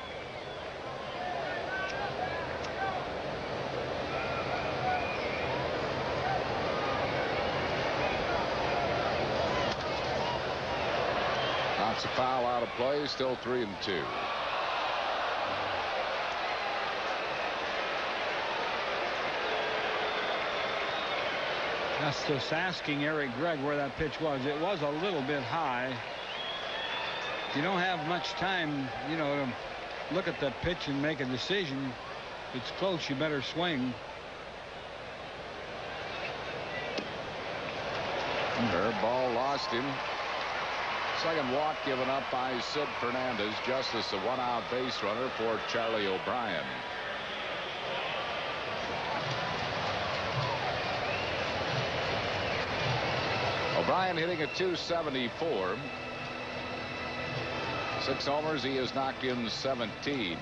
Knocks a foul out of play. Still 3-2. Just asking Eric Gregg where that pitch was. It was a little bit high. You don't have much time, you know, to look at the pitch and make a decision. If it's close, you better swing. Curveball lost him. Second walk given up by Sid Fernandez. Justice a one-out base runner for Charlie O'Brien. O'Brien hitting at .274. 6 homers. He has knocked in 17.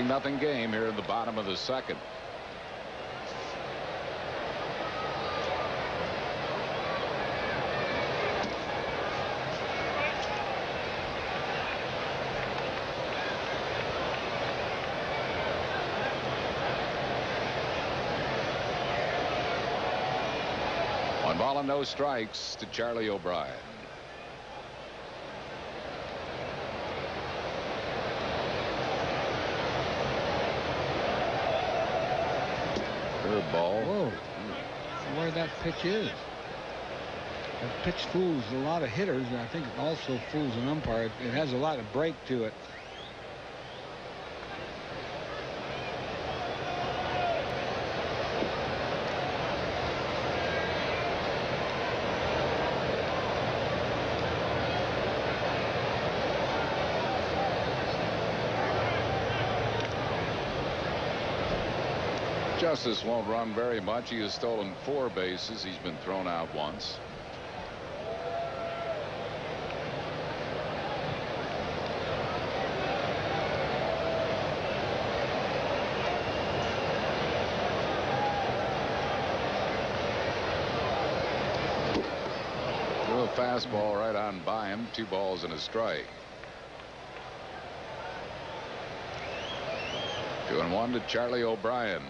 Nothing game here in the bottom of the second. One ball and no strikes to Charlie O'Brien. Curveball. Whoa. Where that pitch is. That pitch fools a lot of hitters, and I think it also fools an umpire. It has a lot of break to it. Justice won't run very much. He has stolen 4 bases. He's been thrown out once. Threw a fastball right on by him. 2 balls and a strike. 2-1 to Charlie O'Brien.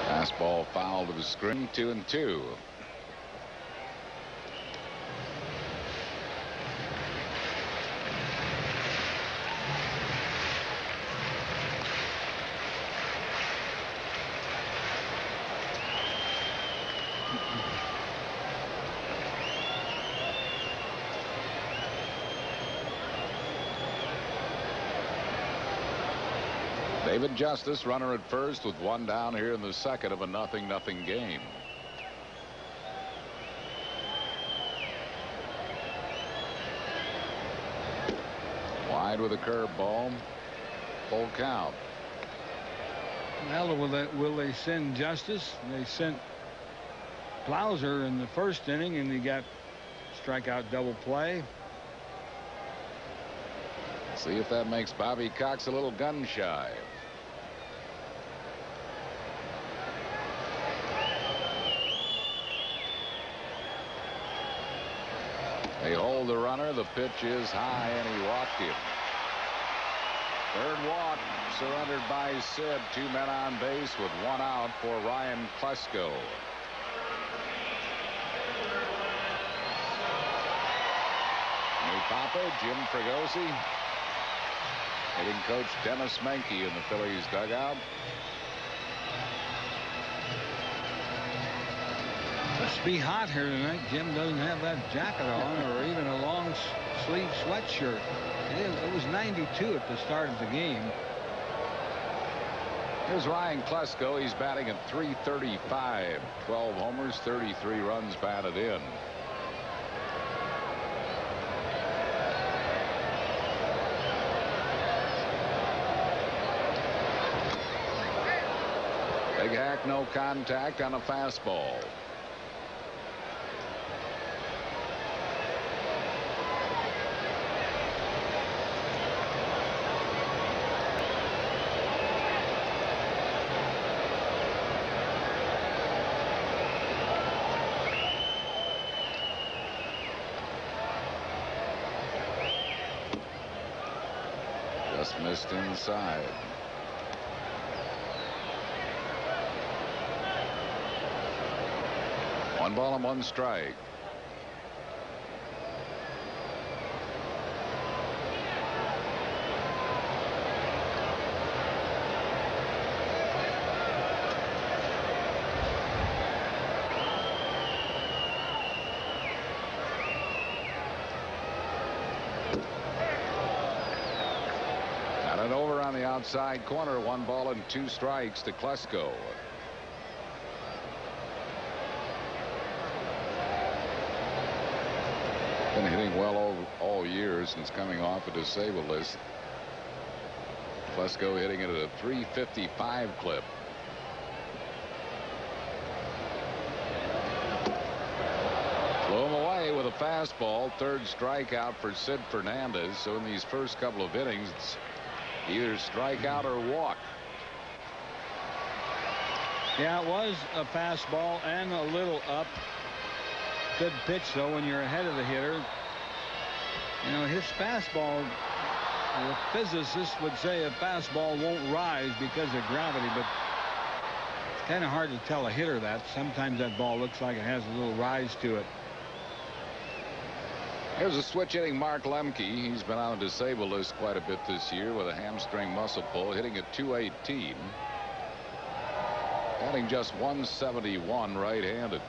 Fastball foul to the screen. 2-2. David Justice, runner at first with 1 down here in the second of a 0-0 game. Wide with a curveball. Full count. Well, will they send Justice? They sent Blauser in the first inning, and he got strikeout double play. See if that makes Bobby Cox a little gun shy. They hold the runner. The pitch is high, and he walked him. Third walk surrendered by Sid. 2 men on base with 1 out for Ryan Klesko. New Papa, Jim Fregosi. Hitting coach Dennis Menke in the Phillies dugout. Must be hot here tonight. Jim doesn't have that jacket on or even a long sleeve sweatshirt. It was 92 at the start of the game. Here's Ryan Klesko. He's batting at .335. 12 homers, 33 runs batted in. strike, no contact on a fastball. Just missed inside. One ball and one strike. And over on the outside corner, 1 ball and 2 strikes to Klesko. Been hitting well all year since coming off a disabled list. Klesko hitting it at a .355 clip. Blew him away with a fastball. 3rd strikeout for Sid Fernandez. So in these first couple of innings, it's either strikeout or walk. Yeah, it was a fastball and a little up. Good pitch, though, when you're ahead of the hitter. You know, his fastball, the physicists would say a fastball won't rise because of gravity, but it's kind of hard to tell a hitter that. Sometimes that ball looks like it has a little rise to it. Here's a switch hitting Mark Lemke. He's been on a disabled list quite a bit this year with a hamstring muscle pull, hitting at .218. Batting just .171 right-handed.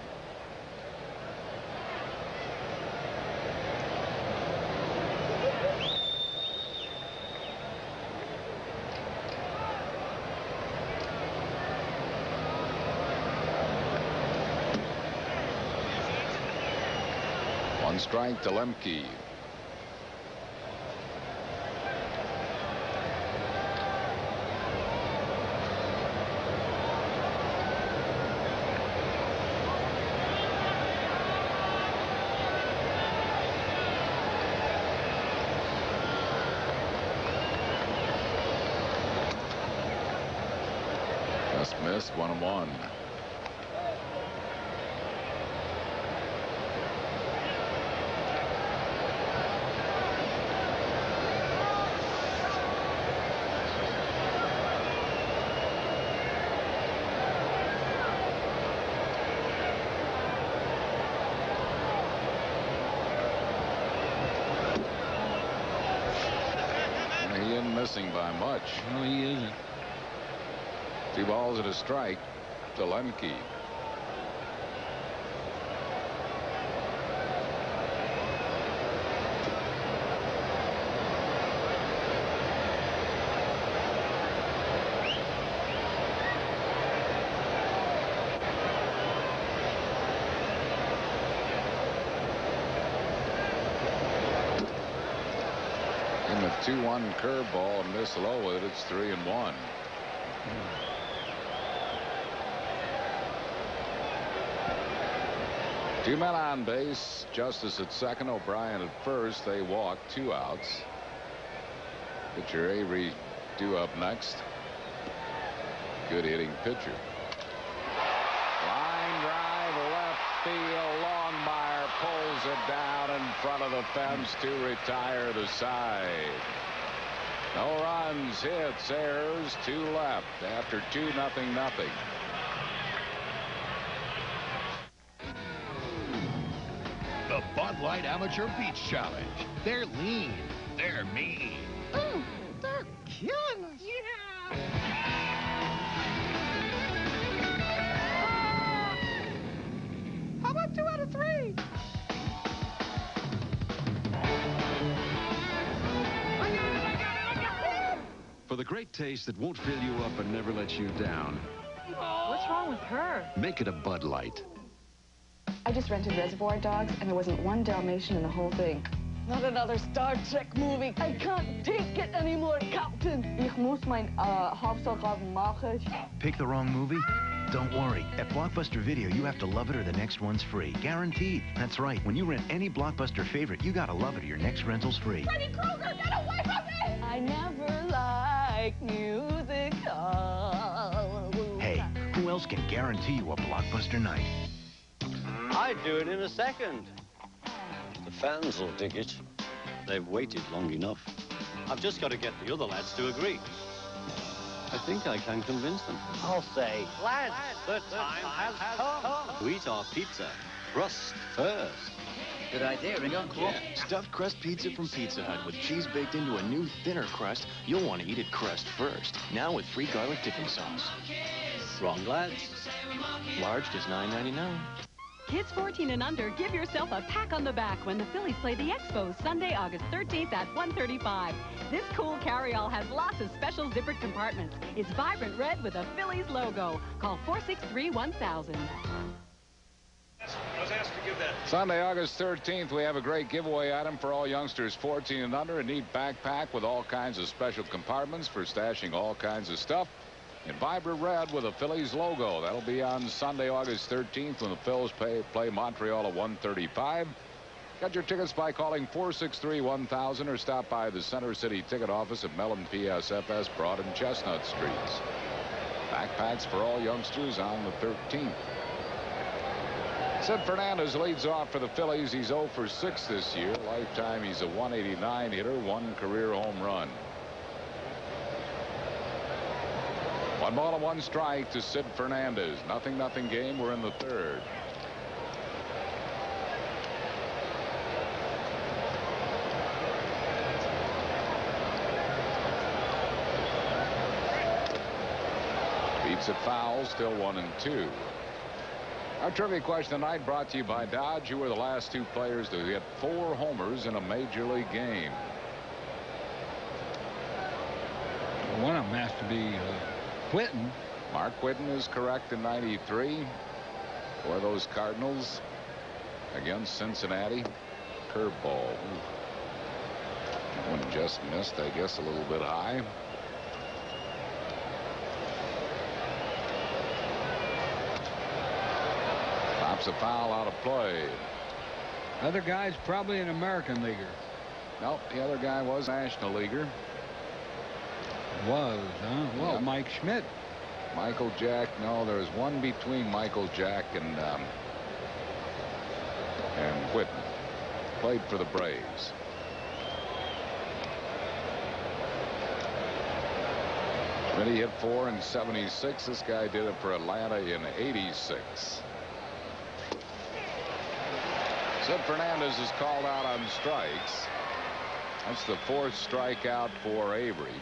One strike to Lemke. Just missed. 1-1. Missing by much. No, he isn't. 2 balls and a strike to Lemke. A 2-1 curveball and miss low with it. It's 3-1. Two men on base. Justice at second, O'Brien at first. They walk. 2 outs. Pitcher Avery due up next. Good hitting pitcher. Line drive left field. Longmire pulls it down in front of the fence to retire the side. No runs, hits, errors, 2 left after 2-0. The Bud Light Amateur Beach Challenge. They're lean. They're mean. They're killing us. Yeah. How about 2 out of 3? For the great taste that won't fill you up and never lets you down, What's wrong with her? make it a Bud Light. I just rented Reservoir Dogs, and there wasn't one Dalmatian in the whole thing. Not another Star Trek movie. I can't take it anymore, Captain. Ich muss mein Hauptsache machen. Pick the wrong movie? Don't worry. At Blockbuster Video, you have to love it or the next one's free. Guaranteed. That's right. When you rent any Blockbuster favorite, you gotta love it or your next rental's free. Freddy Krueger, get away from me! I never liked musicals. Hey, who else can guarantee you a Blockbuster night? I'd do it in a second. The fans will dig it. They've waited long enough. I've just got to get the other lads to agree. I think I can convince them. I'll say, lads, the time has come. We eat our pizza crust first. Good idea, Ringo. Cool. Yeah. Stuffed crust pizza from Pizza Hut with cheese baked into a new, thinner crust. You'll want to eat it crust first. Now with free garlic dipping sauce. Wrong, lads. Large is $9.99. Kids 14 and under, give yourself a pack on the back when the Phillies play the Expos Sunday, August 13th at 1:35. This cool carry-all has lots of special zippered compartments. It's vibrant red with a Phillies logo. Call 463-1000. I was asked to give that. Sunday, August 13th, we have a great giveaway item for all youngsters 14 and under. A neat backpack with all kinds of special compartments for stashing all kinds of stuff. In vibrant red with a Phillies logo. That'll be on Sunday, August 13th when the Phils play Montreal at 1:35. Get your tickets by calling 463-1000 or stop by the Center City ticket office at Mellon PSFS, Broad and Chestnut Streets. Backpacks for all youngsters on the 13th. Sid Fernandez leads off for the Phillies. He's 0 for 6 this year. Lifetime, he's a 189 hitter, 1 career home run. 1 ball and 1 strike to Sid Fernandez. Nothing game. We're in the third. Beats it foul. Still 1-2. Our trivia question tonight brought to you by Dodge, who were the last 2 players to hit 4 homers in a major league game. One of them has to be Quinton. Mark Quinton is correct in 93 for those Cardinals against Cincinnati. Curveball. That one just missed, I guess, a little bit high. Pops a foul out of play. Other guy's probably an American leaguer. Nope, the other guy was National Leaguer. Was, huh? Well, yep. Mike Schmidt. Michael Jack. No, there's one between Michael Jack and Whitten. Played for the Braves. Schmidt hit 4 in 76. This guy did it for Atlanta in 86. Sid Fernandez is called out on strikes. That's the 4th strikeout for Avery.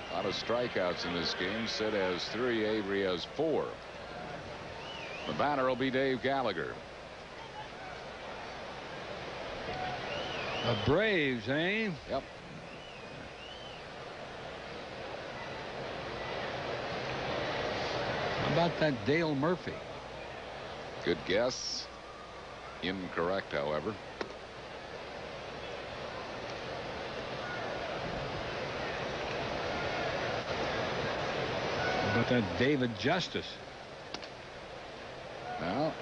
A lot of strikeouts in this game. Sid has 3. Avery has 4. The batter will be Dave Gallagher. The Braves, eh? Yep. How about that Dale Murphy? Good guess. Incorrect, however. But that David Justice. No.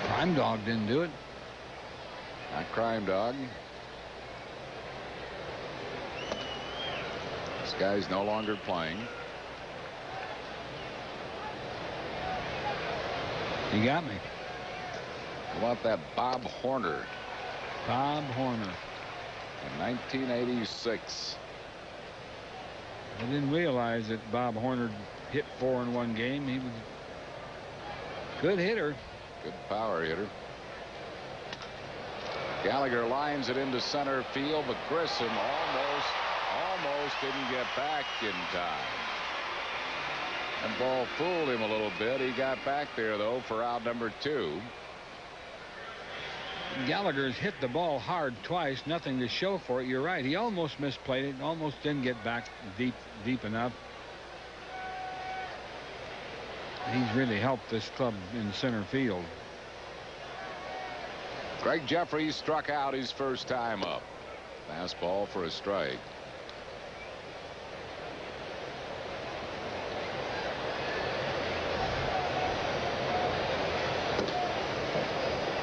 Crime Dog didn't do it. Not Crime Dog. This guy's no longer playing. You got me. How about that Bob Horner? Bob Horner. In 1986. I didn't realize that Bob Horner hit 4 in one game. He was a good hitter. Good power hitter. Gallagher lines it into center field, but Grissom almost didn't get back in time. That ball fooled him a little bit. He got back there, though, for out number 2. Gallagher's hit the ball hard twice. Nothing to show for it. You're right. He almost misplayed it. Almost didn't get back deep enough. He's really helped this club in center field. Greg Jeffries struck out his first time up. Fastball for a strike.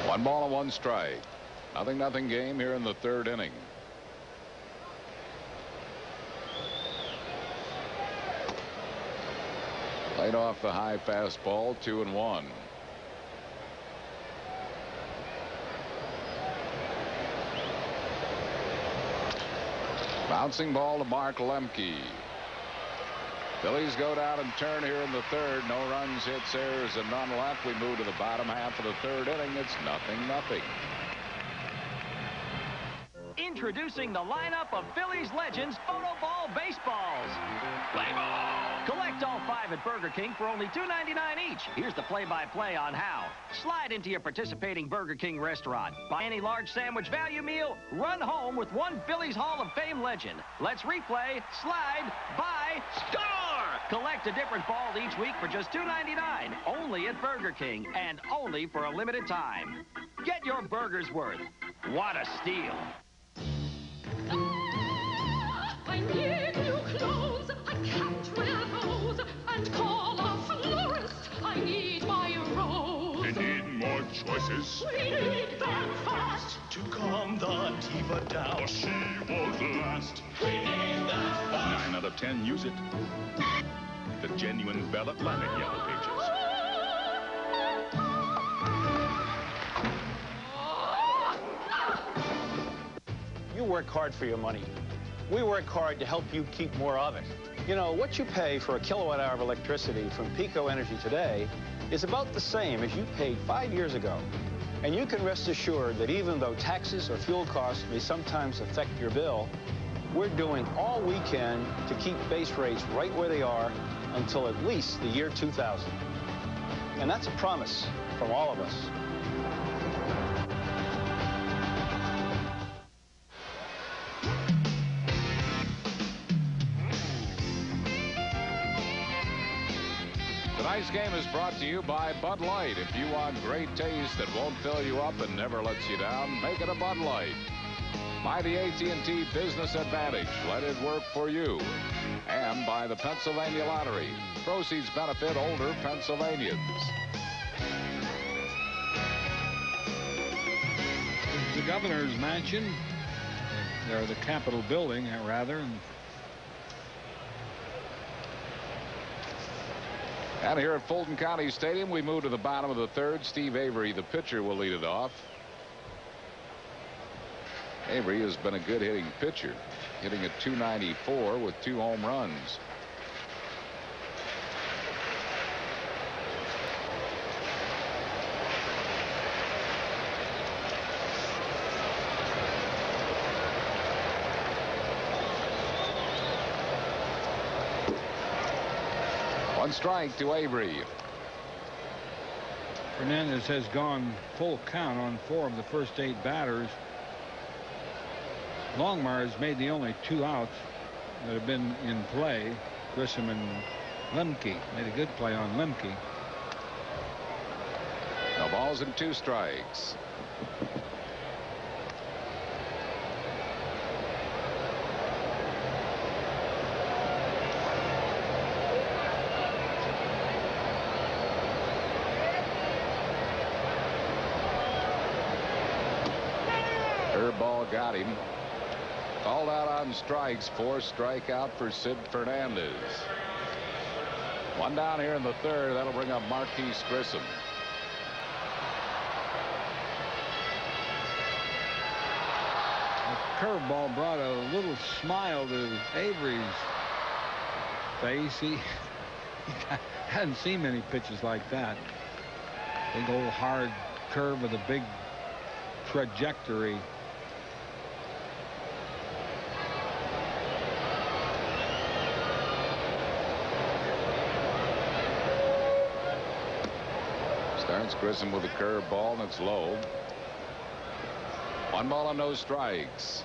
1 ball and 1 strike. 0-0 game here in the 3rd inning. Played off the high fastball, 2-1. Bouncing ball to Mark Lemke. Phillies go down and turn here in the 3rd. No runs, hits, errors, and none left. We move to the bottom half of the 3rd inning. It's 0-0. Introducing the lineup of Phillies legends photo ball baseballs. Play ball! Collect all 5 at Burger King for only $2.99 each. Here's the play-by-play on how. Slide into your participating Burger King restaurant. Buy any large sandwich value meal. Run home with 1 Phillies Hall of Fame legend. Let's replay, slide, buy, score! Collect a different ball each week for just $2.99. Only at Burger King and only for a limited time. Get your burger's worth. What a steal. I need new clothes. I can't wear those. And call a florist. I need my rose. You need more choices. We need them fast. To calm the diva down. Or she won't last. We need them fast. 9 out of 10 use it. The genuine Bella Planet Yellow Pages. You work hard for your money. We work hard to help you keep more of it. You know, what you pay for a kilowatt hour of electricity from Pico Energy today is about the same as you paid 5 years ago. And you can rest assured that even though taxes or fuel costs may sometimes affect your bill, we're doing all we can to keep base rates right where they are until at least the year 2000. And that's a promise from all of us. Tonight's game is brought to you by Bud Light. If you want great taste that won't fill you up and never lets you down, make it a Bud Light. By the AT&T Business Advantage. Let it work for you. And by the Pennsylvania Lottery. Proceeds benefit older Pennsylvanians. The governor's mansion, or the Capitol building, rather. And here at Fulton County Stadium, we move to the bottom of the 3rd. Steve Avery, the pitcher, will lead it off. Avery has been a good hitting pitcher, hitting at .294 with 2 home runs. One strike to Avery. Fernandez has gone full count on 4 of the first 8 batters. Longmire's made the only 2 outs that have been in play. Grissom and Lemke made a good play on Lemke. No balls and 2 strikes. Curveball got him. Called out on strikes. 4 strikeout for Sid Fernandez. 1 down here in the 3rd. That'll bring up Marquise Grissom. The curveball brought a little smile to Avery's face. He hadn't seen many pitches like that. Big old hard curve with a big trajectory. Starts Grissom with a curveball, and it's low. 1 ball and no strikes.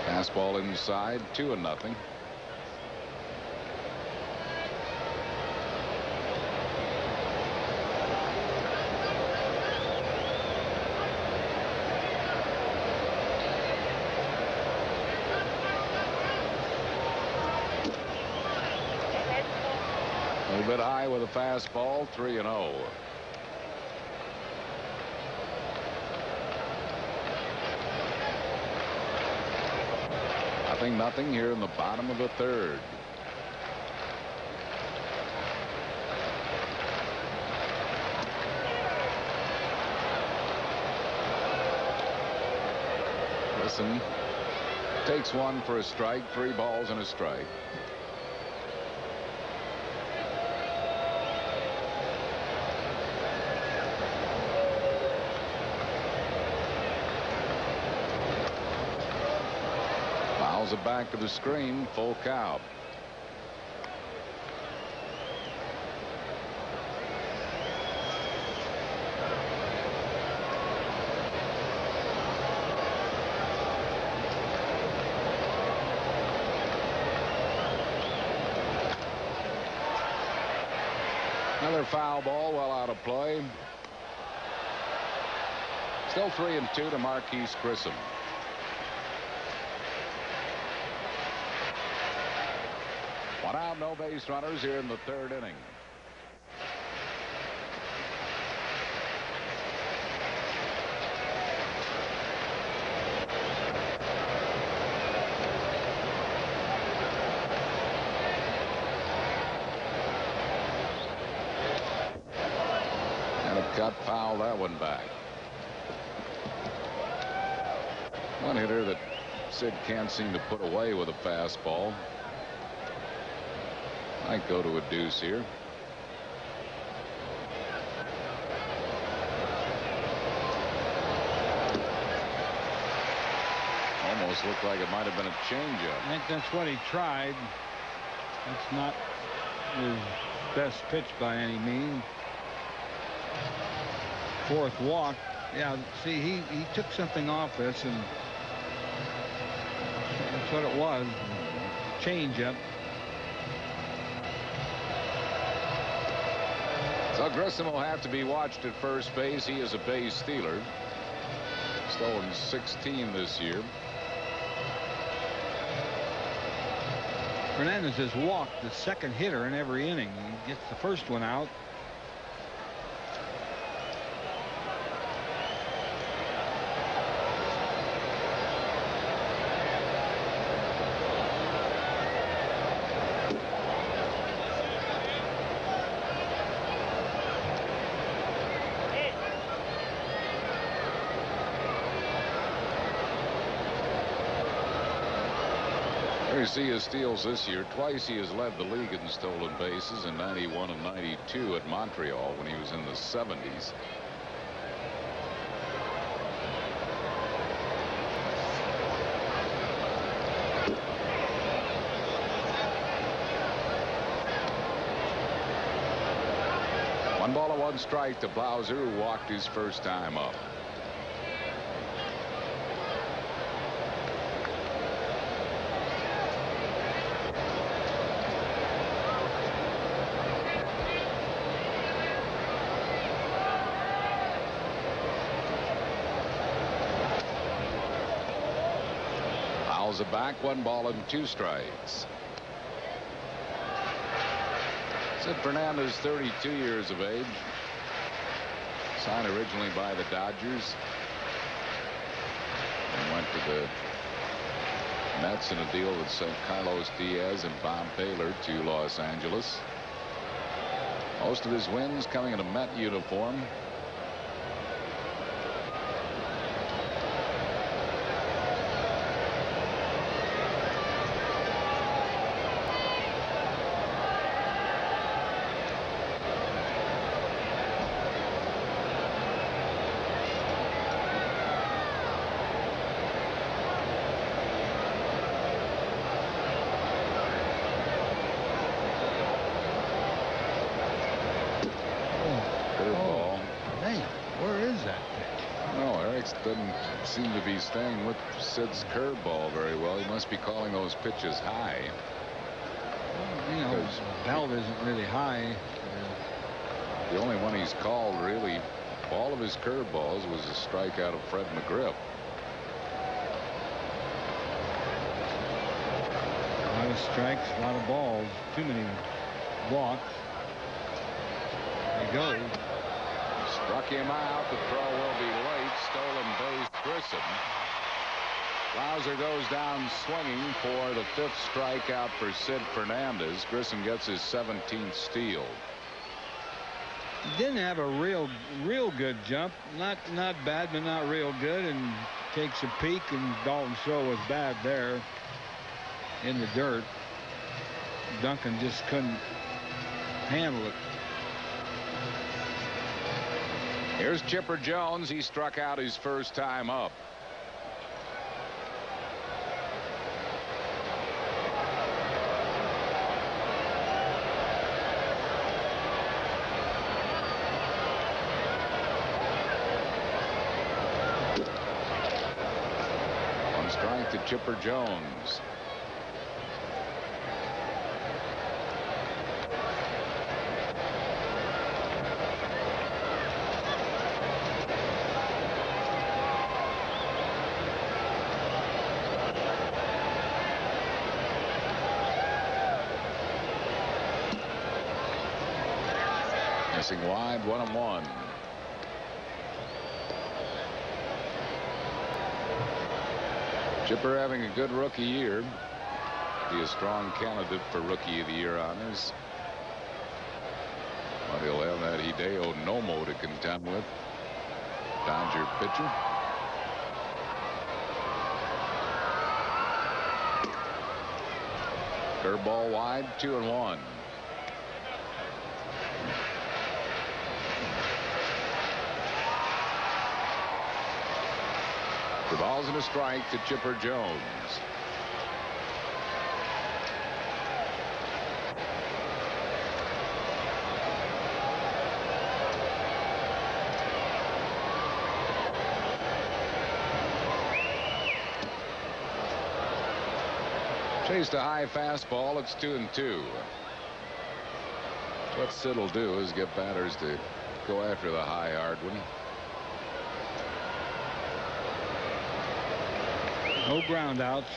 Fastball inside, 2-0. bit high with a fastball, 3-0. Nothing here in the bottom of the third. Grissom takes one for a strike, 3 balls and a strike. Fouls it back to the screen, full count. Another foul ball, well out of play. Still 3-2 to Marquise Grissom. One out, no base runners here in the third inning. And a cut foul, that one back. One hitter that Sid can't seem to put away with a fastball. Might go to a deuce here. Almost looked like it might have been a changeup. I think that's what he tried. That's not his best pitch by any means. 4th walk. Yeah, see, he took something off this, and that's what it was. Changeup. So Grissom will have to be watched at first base. He is a base stealer. Stolen 16 this year. Fernandez has walked the second hitter in every inning. He gets the first one out. You see his steals this year. Twice he has led the league in stolen bases in 91 and 92 at Montreal when he was in the 70s. One ball and one strike to Blauser, who walked his first time up. It back, 1 ball and 2 strikes. Sid Fernandez, 32 years of age. Signed originally by the Dodgers. And went to the Mets in a deal that sent Carlos Diaz and Bob Baylor to Los Angeles. Most of his wins coming in a Met uniform. Doesn't seem to be staying with Sid's curveball very well. He must be calling those pitches high. Well, you know, his belt isn't really high. The only one he's called, really, all of his curveballs was a strikeout of Fred McGriff. A lot of strikes, a lot of balls, too many walks. he goes. Struck him out. The throw will be late. Stolen base. Grissom. Lauser goes down swinging for the 5th strikeout for Sid Fernandez. Grissom gets his 17th steal. Didn't have a real good jump. Not bad, but not real good. And takes a peek, and Dalton's throw was bad there in the dirt. Duncan just couldn't handle it. Here's Chipper Jones. He struck out his first time up. One strike to Chipper Jones. Missing wide, 1-1. Chipper having a good rookie year. Be a strong candidate for Rookie of the Year honors. But he'll have that Hideo Nomo to contend with. Dodger pitcher. Curveball wide, 2-1. The ball's in a strike to Chipper Jones. Chased a high fastball. It's 2-2. What Sid will do is get batters to go after the high hard one. No ground outs.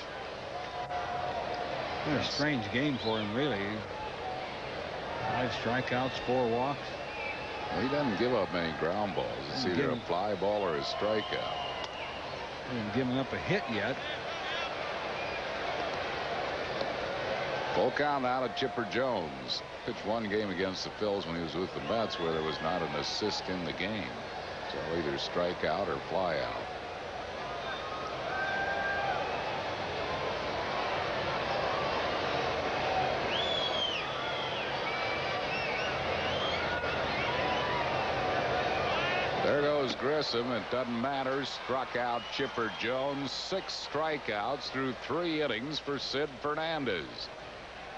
A strange game for him, really. 5 strikeouts, 4 walks. He doesn't give up many ground balls. It's either a fly ball or a strikeout. He hasn't given up a hit yet. Full count out of Chipper Jones. Pitched one game against the Phillies when he was with the Mets where there was not an assist in the game. So either strikeout or fly out. There goes Grissom. It doesn't matter. Struck out Chipper Jones. 6 strikeouts through 3 innings for Sid Fernandez.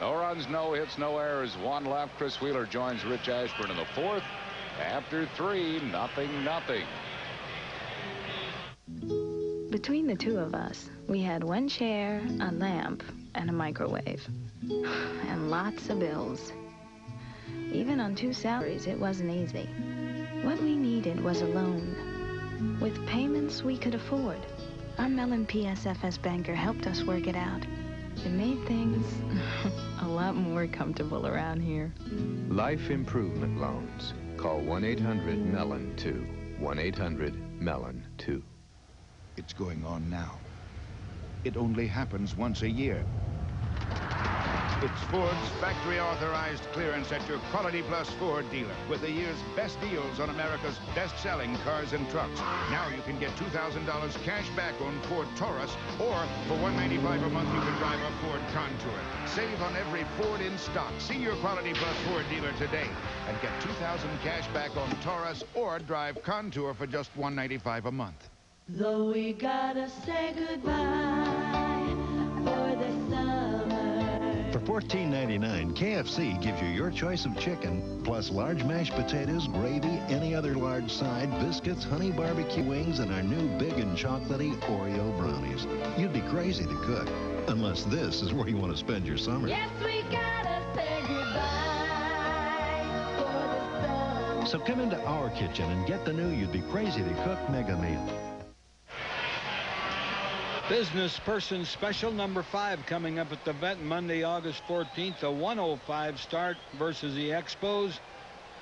No runs, no hits, no errors. 1 left. Chris Wheeler joins Rich Ashburn in the 4th. After 3, 0-0. Between the two of us, we had 1 chair, a lamp, and a microwave. And lots of bills. Even on 2 salaries, it wasn't easy. What we needed was a loan. With payments we could afford. Our Mellon PSFS banker helped us work it out. It made things a lot more comfortable around here. Life Improvement Loans. Call 1-800-MELON-2. 1-800-MELON-2. It's going on now. It only happens once a year. It's Ford's factory-authorized clearance at your Quality Plus Ford dealer with the year's best deals on America's best-selling cars and trucks. Now you can get $2,000 cash back on Ford Taurus, or for $195 a month you can drive a Ford Contour. Save on every Ford in stock. See your Quality Plus Ford dealer today and get $2,000 cash back on Taurus or drive Contour for just $195 a month. Though we gotta say goodbye for the summer. For $14.99, KFC gives you your choice of chicken, plus large mashed potatoes, gravy, any other large side, biscuits, honey barbecue wings, and our new big and chocolatey Oreo brownies. You'd be crazy to cook, unless this is where you want to spend your summer. Yes, we gotta say goodbye for the summer. So come into our kitchen and get the new you'd be crazy to cook mega meal. Business Person Special number 5 coming up at the Vet Monday, August 14th. A 1:05 start versus the Expos.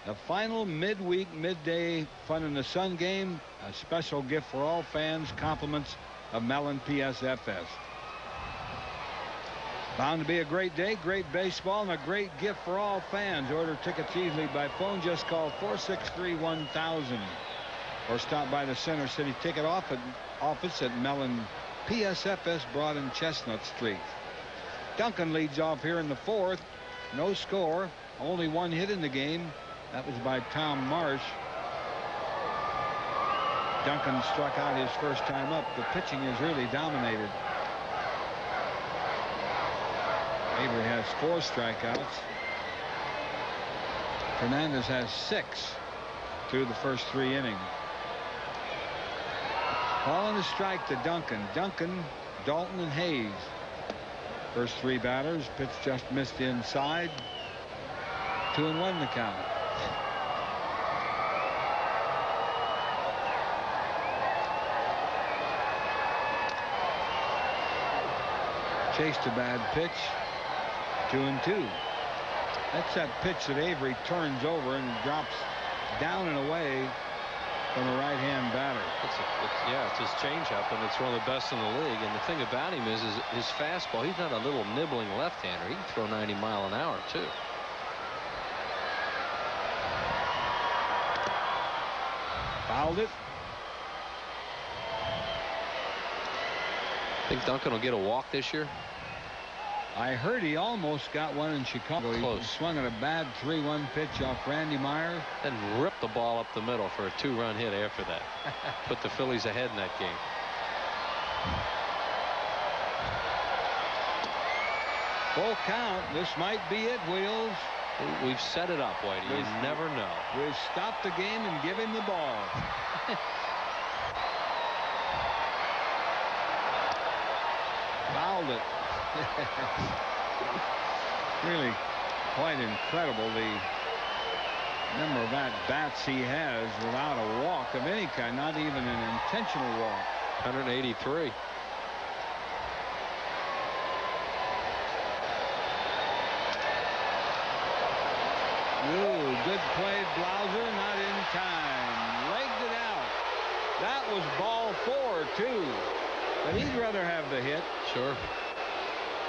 The final midweek, midday Fun in the Sun game. A special gift for all fans. Compliments of Mellon PSFS. Bound to be a great day, great baseball, and a great gift for all fans. Order tickets easily by phone. Just call 463-1000 or stop by the Center City Ticket office at Mellon PSFS Broad and Chestnut Street. Duncan leads off here in the fourth. No score. Only one hit in the game. That was by Tom Marsh. Duncan struck out his first time up. The pitching is really dominated. Avery has 4 strikeouts. Fernandez has 6 through the first 3 innings. Calling a strike to Duncan. Duncan, Dalton, and Hayes. First 3 batters. Pitch just missed inside. 2-1 the count. Chased a bad pitch. 2-2. That's that pitch that Avery turns over and drops down and away from a right-hand batter. It's his changeup, and it's one of the best in the league. And the thing about him is his fastball. He's not a little nibbling left-hander. He can throw 90 mile an hour too. Fouled it. Think Duncan will get a walk this year? I heard he almost got one in Chicago. Close. He swung at a bad 3-1 pitch off Randy Myers. Then ripped the ball up the middle for a 2-run hit after that. Put the Phillies ahead in that game. Full count. This might be it, Wheels. We've set it up, Whitey. You never know. We've stopped the game and give him the ball. Fouled it. Really quite incredible the number of at-bats he has without a walk of any kind, not even an intentional walk. 183. Ooh, good play, Blauser, not in time. Legged it out. That was ball 4, too. But he'd rather have the hit. Sure.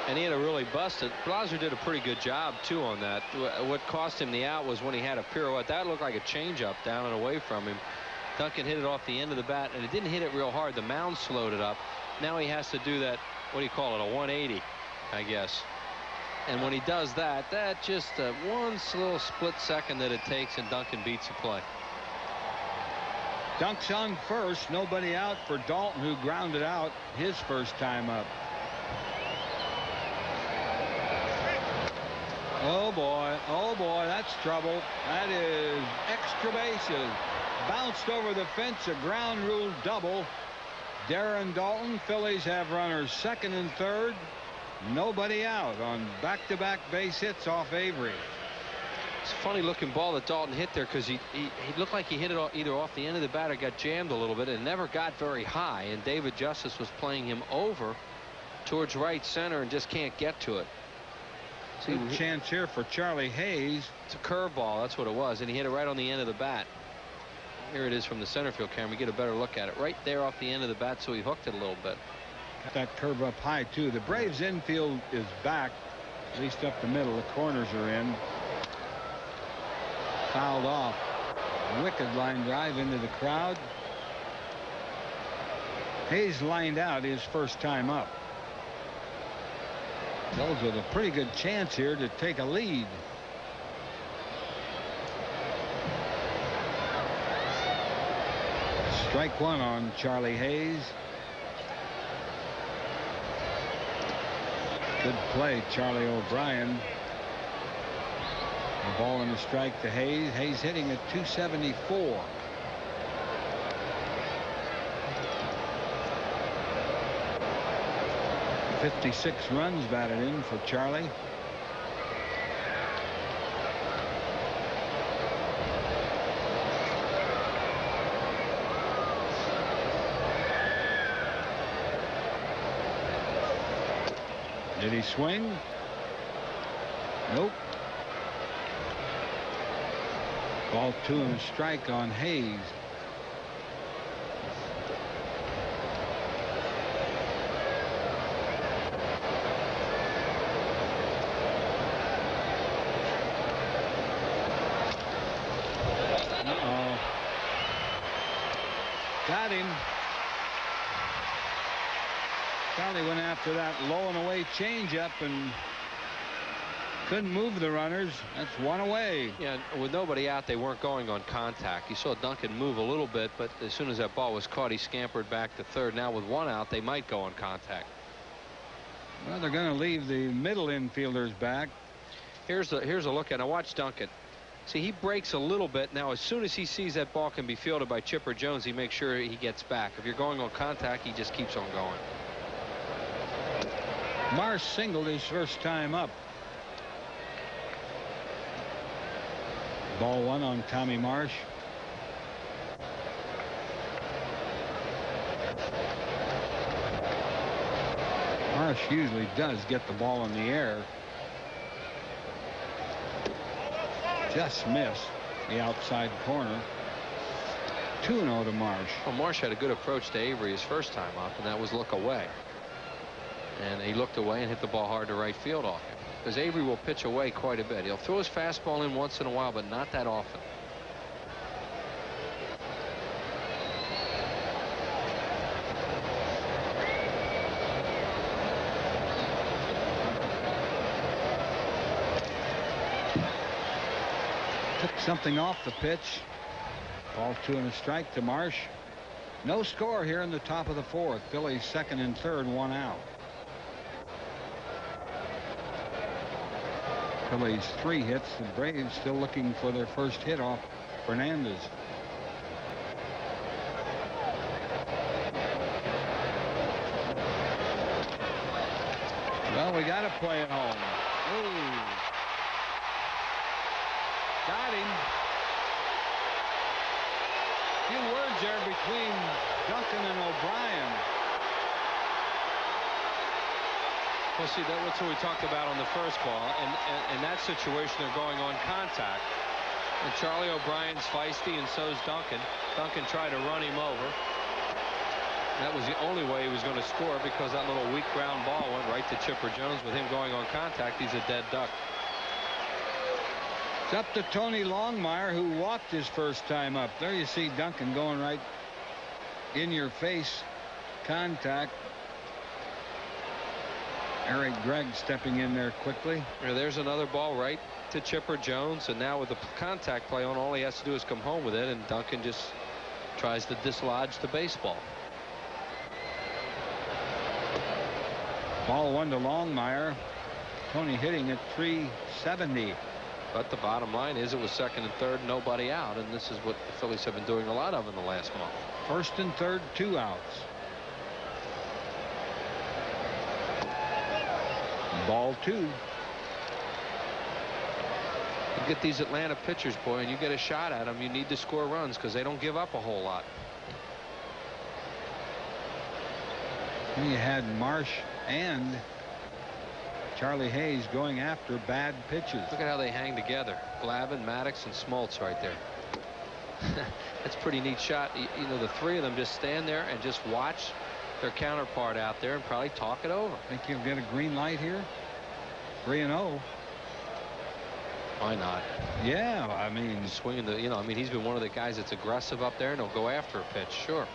And he had to really bust it. Blauser did a pretty good job, too, on that. What cost him the out was when he had a pirouette. That looked like a changeup down and away from him. Duncan hit it off the end of the bat, and it didn't hit it real hard. The mound slowed it up. Now he has to do that, what do you call it, a 180, I guess. And when he does that, that just one little split second that it takes, and Duncan beats the play. Dunk's on first. Nobody out for Dalton, who grounded out his first time up. Oh boy, that's trouble. That is extra bases. Bounced over the fence, a ground rule double. Darren Dalton. Phillies have runners second and third. Nobody out on back-to-back base hits off Avery. It's a funny looking ball that Dalton hit there, because he looked like he hit it either off the end of the bat or got jammed a little bit, and never got very high, and David Justice was playing him over towards right center and just can't get to it. See, good chance here for Charlie Hayes. It's a curveball, that's what it was, and he hit it right on the end of the bat. Here it is from the center field camera. You get a better look at it right there off the end of the bat, so he hooked it a little bit. Got that curve up high too. The Braves infield is back, at least up the middle. The corners are in. Fouled off. Wicked line drive into the crowd. Hayes lined out his first time up. Those with a pretty good chance here to take a lead. Strike one on Charlie Hayes. Good play, Charlie O'Brien. A ball and a strike to Hayes. Hayes hitting at 274. .56 runs batted in for Charlie. Did he swing? Nope. Ball 2 and a strike on Hayes. Got him. Charlie went after that low and away changeup and couldn't move the runners. That's one away. Yeah, with nobody out, they weren't going on contact. You saw Duncan move a little bit, but as soon as that ball was caught, he scampered back to third. Now with one out, they might go on contact. Well, they're going to leave the middle infielders back. Here's a look at it. Now watch Duncan. See, he breaks a little bit. Now, as soon as he sees that ball can be fielded by Chipper Jones, he makes sure he gets back. If you're going on contact, he just keeps on going. Marsh singled his first time up. Ball 1 on Tommy Marsh. Marsh usually does get the ball in the air. Just missed the outside corner. 2-0 to Marsh. Well, Marsh had a good approach to Avery his first time up, and that was look away. And he looked away and hit the ball hard to right field off him. Because Avery will pitch away quite a bit. He'll throw his fastball in once in a while, but not that often. Took something off the pitch. Ball 2 and a strike to Marsh. No score here in the top of the 4th. Phillies second and third, 1 out. Phillies 3 hits. The Braves still looking for their first hit off Fernandez. Well, we got to play at home. Ooh. Got him. A few words there between Duncan and O'Brien. Well, see, that's what we talked about on the first ball. And in that situation, they're going on contact. And Charlie O'Brien's feisty, and so's Duncan. Duncan tried to run him over. That was the only way he was going to score, because that little weak ground ball went right to Chipper Jones. With him going on contact, he's a dead duck. It's up to Tony Longmire, who walked his first time up. There you see Duncan going right in your face contact. Eric Gregg stepping in there quickly. Yeah, there's another ball right to Chipper Jones, and now with the contact play on, all he has to do is come home with it, and Duncan just tries to dislodge the baseball. Ball 1 to Longmire. Tony hitting at .370. But the bottom line is it was second and third, nobody out, and this is what the Phillies have been doing a lot of in the last month. First and third, 2 outs. Ball 2. You get these Atlanta pitchers, boy, and you get a shot at them, you need to score runs, because they don't give up a whole lot. And you had Marsh and Charlie Hayes going after bad pitches. Look at how they hang together. Glavine, Maddox, and Smoltz right there. That's a pretty neat shot. You know, the 3 of them just stand there and just watch their counterpart out there and probably talk it over. Think you'll get a green light here? 3-0. Why not? Yeah, I mean, swinging the, I mean, he's been one of the guys that's aggressive up there, and he'll go after a pitch, sure.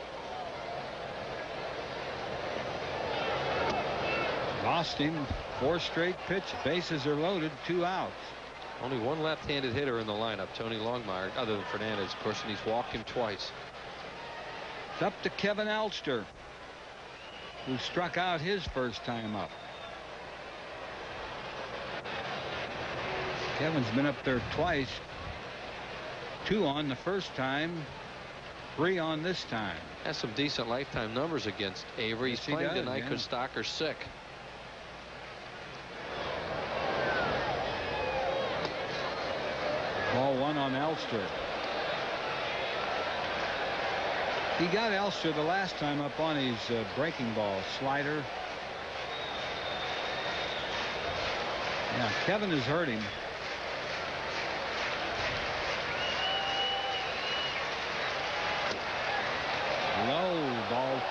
Lost him. 4 straight pitch. Bases are loaded. 2 outs. Only one left-handed hitter in the lineup, Tony Longmire, other than Fernandez, of course, and he's walked him twice. It's up to Kevin Elster, who struck out his first time up. Kevin's been up there twice. 2 on the first time. 3 on this time. Has some decent lifetime numbers against Avery. He's playing tonight because Stocker's sick. Ball 1 on Elster. He got Elster the last time up on his breaking ball slider. Yeah, Kevin has hurt him.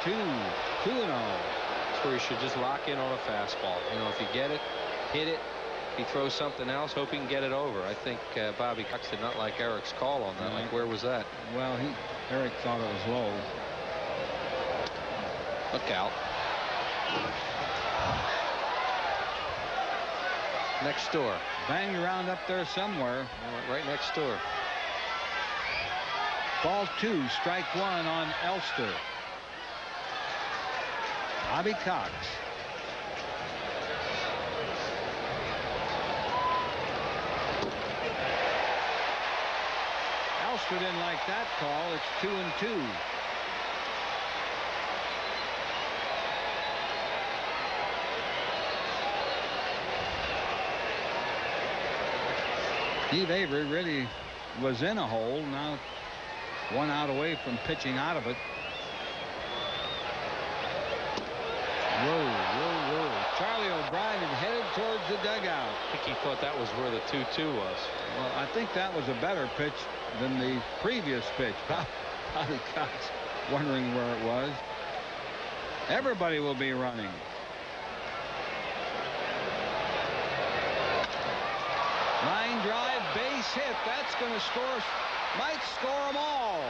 2, 2-0. That's where he should just lock in on a fastball. You know, if you get it, hit it. If he throws something else, hope he can get it over. I think Bobby Cox did not like Eric's call on that. Like, where was that? Well, Eric thought it was low. Look out. Next door. Banged around up there somewhere. Right next door. Ball 2, strike 1 on Elster. Bobby Cox. Elster didn't like that call. It's 2-2. Steve Avery really was in a hole. Now 1 out away from pitching out of it. Whoa. Charlie O'Brien had headed towards the dugout. I think he thought that was where the 2-2 was. Well, I think that was a better pitch than the previous pitch. Bobby Cox wondering where it was. Everybody will be running. Line drive, base hit. That's going to score. Might score them all.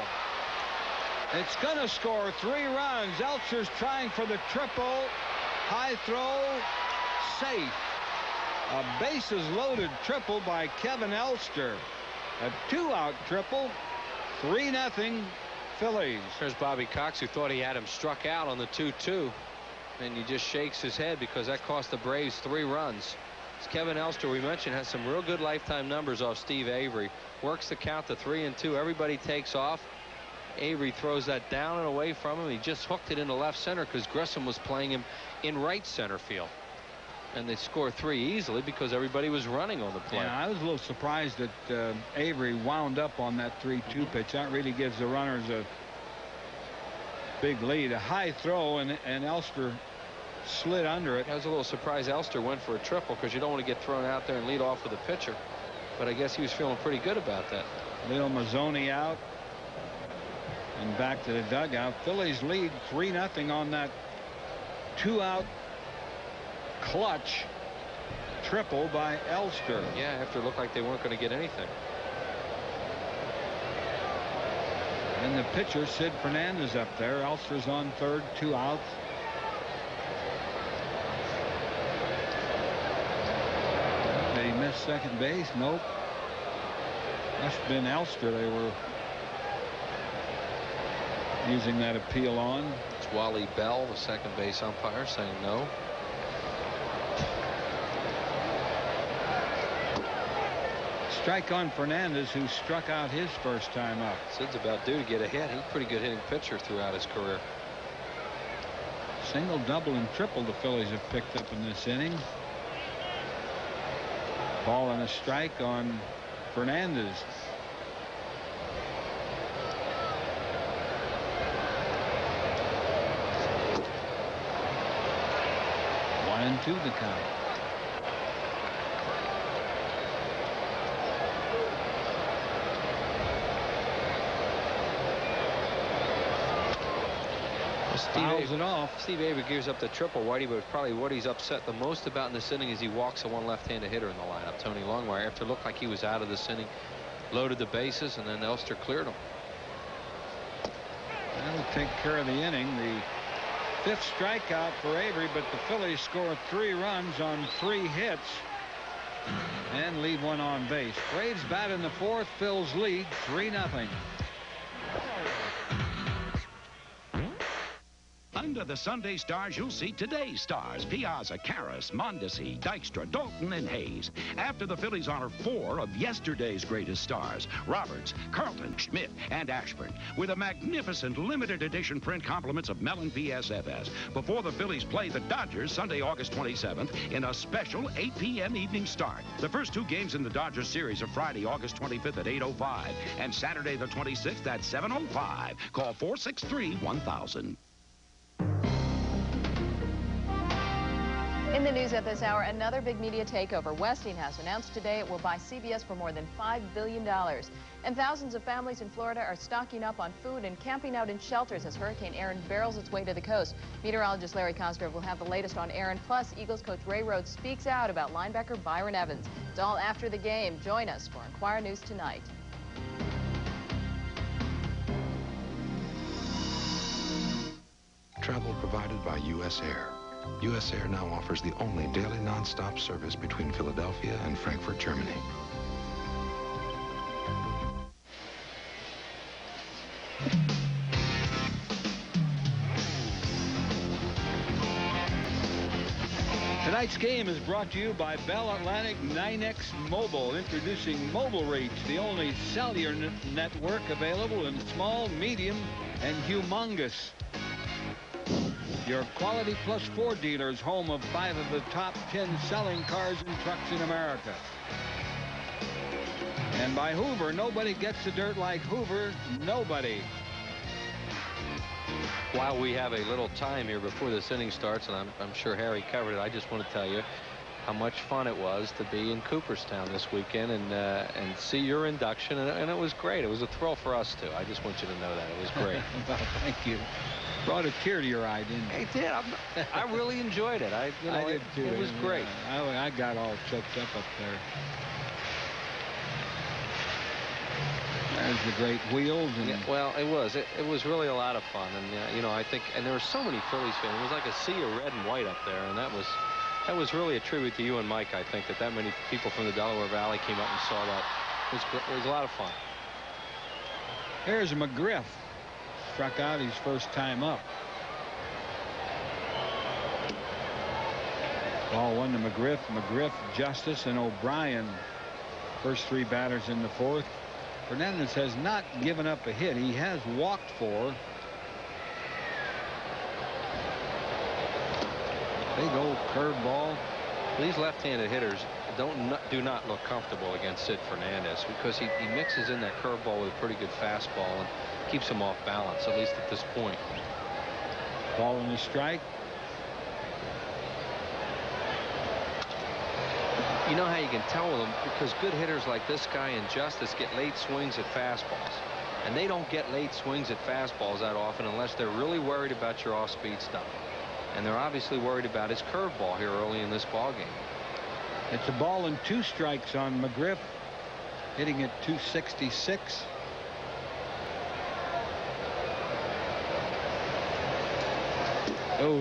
It's going to score 3 runs. Elster's trying for the triple. High throw. Safe. A bases loaded triple by Kevin Elster. A 2-out triple. 3-0 Phillies. There's Bobby Cox, who thought he had him struck out on the 2-2. And he just shakes his head because that cost the Braves 3 runs. Kevin Elster, we mentioned, has some real good lifetime numbers off Steve Avery. Works the count to 3-2. Everybody takes off. Avery throws that down and away from him. He just hooked it into left center because Grissom was playing him in right center field. And they score 3 easily because everybody was running on the play. Yeah, I was a little surprised that Avery wound up on that 3-2 pitch. That really gives the runners a big lead. A high throw, and Elster slid under it. I was a little surprised Elster went for a triple because you don't want to get thrown out there and lead off with a pitcher. But I guess he was feeling pretty good about that. Leo Mazzoni out. And back to the dugout. Phillies lead 3-0 on that 2-out clutch triple by Elster. Yeah, after it looked like they weren't going to get anything. And the pitcher, Sid Fernandez, up there. Elster's on third, 2 outs. They missed second base. Nope. Must have been Elster they were using that appeal on. It's Wally Bell, the second base umpire, saying no. Strike on Fernandez, who struck out his first time up. Sid's about due to get a hit. He's a pretty good hitting pitcher throughout his career. Single, double, and triple the Phillies have picked up in this inning. Ball and a strike on Fernandez. One and 2 the count. Fouls it off. Steve Avery gives up the triple, Whitey, but probably what he's upset the most about in this inning is he walks the one left-handed hitter in the lineup, Tony Longmire, after it looked like he was out of this inning, loaded the bases, and then Elster cleared him. That'll take care of the inning. The 5th strikeout for Avery, but the Phillies score 3 runs on 3 hits and leave 1 on base. Braves bat in the 4th. Phil's lead 3-0. Under the Sunday stars, you'll see today's stars: Piazza, Karras, Mondesi, Dykstra, Dalton, and Hayes. After the Phillies honor 4 of yesterday's greatest stars: Roberts, Carlton, Schmidt, and Ashburn, with a magnificent limited edition print compliments of Mellon PSFS, before the Phillies play the Dodgers Sunday, August 27th, in a special 8 p.m. evening start. The first 2 games in the Dodgers series are Friday, August 25th at 8:05, and Saturday the 26th at 7:05. Call 463-1000. In the news at this hour, another big media takeover. Westinghouse announced today it will buy CBS for more than $5 billion. And thousands of families in Florida are stocking up on food and camping out in shelters as Hurricane Aaron barrels its way to the coast. Meteorologist Larry Cosgrove will have the latest on Aaron. Plus, Eagles coach Ray Rhodes speaks out about linebacker Byron Evans. It's all after the game. Join us for Enquire News Tonight. Travel provided by U.S. Air. U.S. Air now offers the only daily non-stop service between Philadelphia and Frankfurt, Germany. Tonight's game is brought to you by Bell Atlantic 9X Mobile, introducing Mobile Reach, the only cellular network available in small, medium, and humongous. Your Quality Plus 4 dealers, home of 5 of the top 10 selling cars and trucks in America. And by Hoover, nobody gets the dirt like Hoover, nobody. While we have a little time here before this inning starts, and I'm sure Harry covered it, I just want to tell you how much fun it was to be in Cooperstown this weekend and see your induction, and it was great. It was a thrill for us too. I just want you to know that it was great. Well, thank you. Brought a tear to your eye, didn't you? It did. I really enjoyed it. I did too. It was great. I got all choked up there. There's the great wheels. And yeah, well, it was really a lot of fun, and you know, I think, and there were so many Phillies fans. It was like a sea of red and white up there, and that was really a tribute to you and Mike. I think that many people from the Delaware Valley came up and saw that. It was a lot of fun. Here's McGriff. Struck out his first time up. Ball 1 to McGriff. McGriff, Justice, and O'Brien. First 3 batters in the 4th. Fernandez has not given up a hit. He has walked 4. Big old curveball. These left-handed hitters do not look comfortable against Sid Fernandez because he mixes in that curveball with a pretty good fastball and keeps him off balance, at least at this point. Ball and a strike. You know how you can tell with them, because good hitters like this guy and Justice get late swings at fastballs, and they don't get late swings at fastballs that often unless they're really worried about your off-speed stuff, and they're obviously worried about his curveball here early in this ball game. It's a ball and 2 strikes on McGriff, hitting at 266. Oh.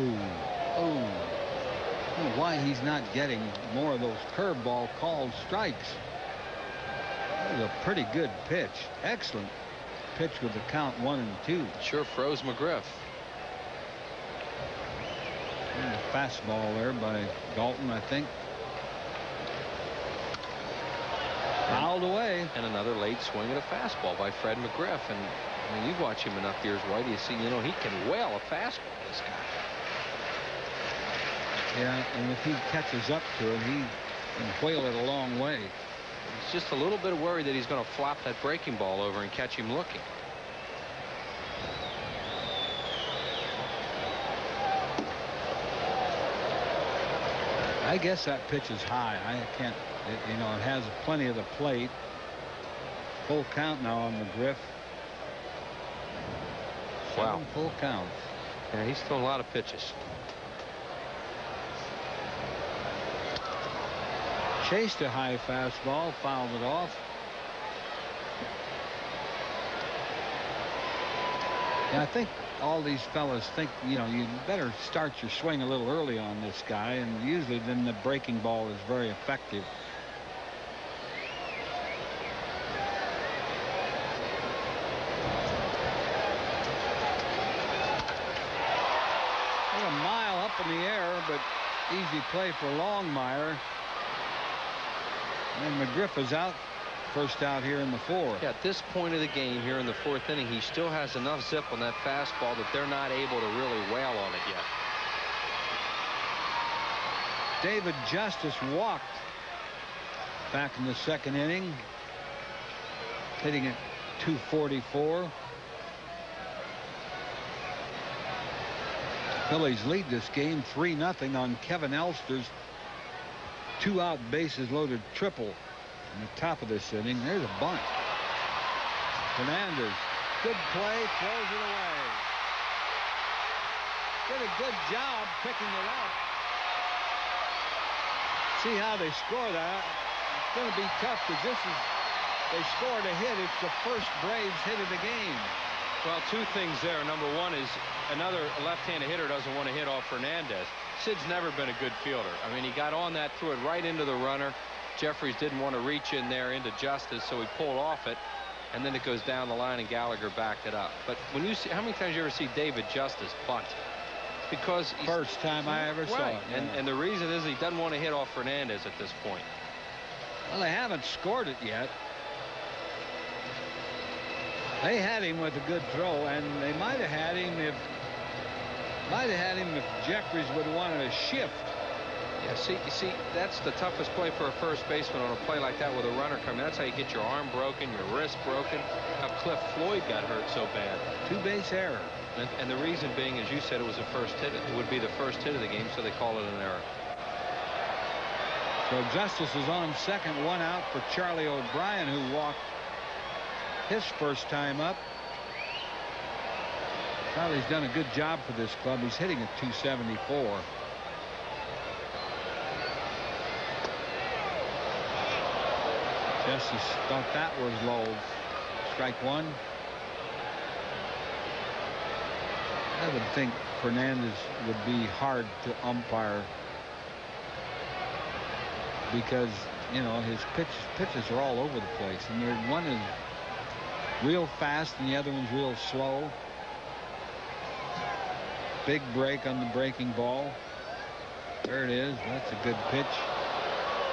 I don't know why he's not getting more of those curveball called strikes. That was a pretty good pitch. Excellent pitch with the count 1 and 2. Sure froze McGriff. And a fastball there by Dalton, I think. Fouled away. And another late swing at a fastball by Fred McGriff. And I mean, you watch him enough years, White, you see, you know, he can whale a fastball, this guy. Yeah, and if he catches up to it, he can whale it a long way. He's just a little bit worried that he's going to flop that breaking ball over and catch him looking. I guess that pitch is high. I can't, you know, it has plenty of the plate. Full count now on McGriff. Wow. 7 full counts. Yeah, he's throwing a lot of pitches. Chased a high fastball, fouled it off. And I think all these fellas think, you know, you better start your swing a little early on this guy, and usually then the breaking ball is very effective. A mile up in the air, but easy play for Longmire. And McGriff is out. First out here in the 4th. Yeah, at this point of the game here in the 4th inning, he still has enough zip on that fastball that they're not able to really wail on it yet. David Justice walked back in the 2nd inning, hitting at 244. Phillies lead this game 3-0 on Kevin Elster's 2-out bases loaded triple in the top of this inning. There's a bunt. Fernandez, good play, throws it away. Did a good job picking it up. See how they score that. It's going to be tough because they scored a hit. It's the first Braves hit of the game. Well, two things there. Number one is another left-handed hitter doesn't want to hit off Fernandez. Sid's never been a good fielder. I mean, he got on that, threw it right into the runner. Jeffries didn't want to reach in there into Justice, so he pulled off it, and then it goes down the line, and Gallagher backed it up. But when you see, how many times you ever see David Justice bunt? Because he's, first time I ever saw it. Yeah. And the reason is he doesn't want to hit off Fernandez at this point. Well, they haven't scored it yet. They had him with a good throw, and they might have had him if Jeffries would have wanted a shift. Yeah, see, that's the toughest play for a first baseman on a play like that with a runner coming. That's how you get your arm broken, your wrist broken. How Cliff Floyd got hurt so bad. Two-base error. And the reason being, as you said, it was the first hit. It would be the first hit of the game, so they call it an error. So Justice is on second, 1 out for Charlie O'Brien, who walked his first time up. Charlie's done a good job for this club. He's hitting at .274. Justice thought that was low. Strike one. I would think Fernandez would be hard to umpire because, you know, his pitches are all over the place, and one is real fast and the other one's real slow. Big break on the breaking ball. There it is. That's a good pitch.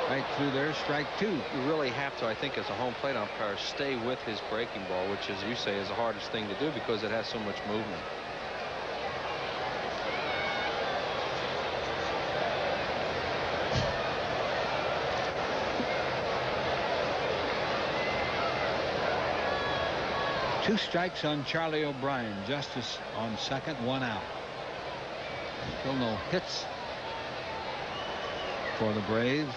Right through there, strike two. You really have to, I think, as a home plate umpire, stay with his breaking ball, which, as you say, is the hardest thing to do because it has so much movement. Two strikes on Charlie O'Brien. Justice on second, 1 out. Still no hits for the Braves.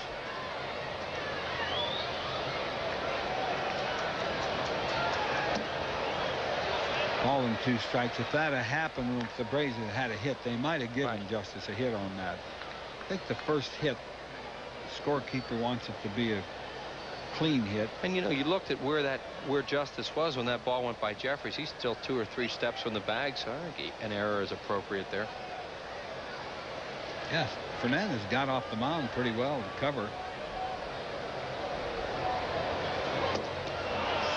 Ball and 2 strikes. If that had happened, if the Braves had a hit, they might have given Justice a hit on that. I think the first hit, the scorekeeper wants it to be a clean hit. And you know, you looked at where Justice was when that ball went by Jeffries. He's still 2 or 3 steps from the bag, so I think an error is appropriate there. Yes, Fernandez got off the mound pretty well to cover.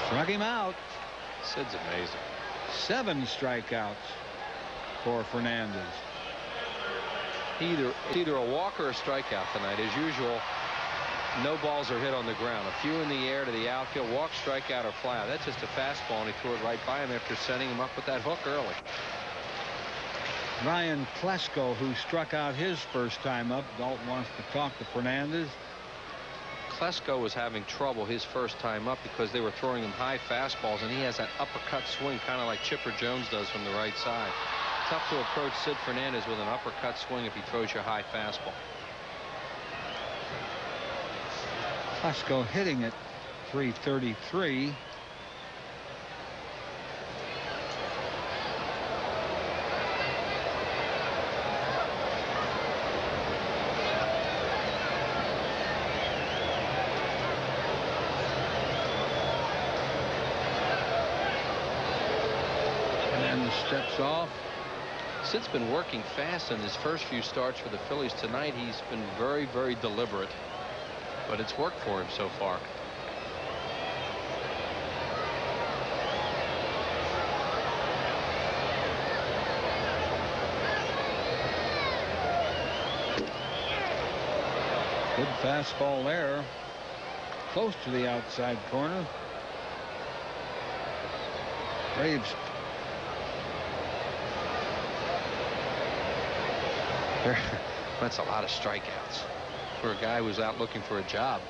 Struck him out. Sid's amazing. 7 strikeouts for Fernandez. Either a walk or a strikeout tonight. As usual, no balls are hit on the ground. A few in the air to the outfield. Walk, strikeout, or fly out. That's just a fastball, and he threw it right by him after setting him up with that hook early. Ryan Klesko, who struck out his first time up. Dalton wants to talk to Fernandez. Klesko was having trouble his first time up because they were throwing him high fastballs, and he has that uppercut swing kind of like Chipper Jones does from the right side. Tough to approach Sid Fernandez with an uppercut swing if he throws you a high fastball. Klesko hitting at .333. Steps off. Sid's been working fast in his first few starts for the Phillies. Tonight he's been very, very deliberate, but it's worked for him so far. Good fastball there, close to the outside corner. Braves That's a lot of strikeouts for a guy who's out looking for a job.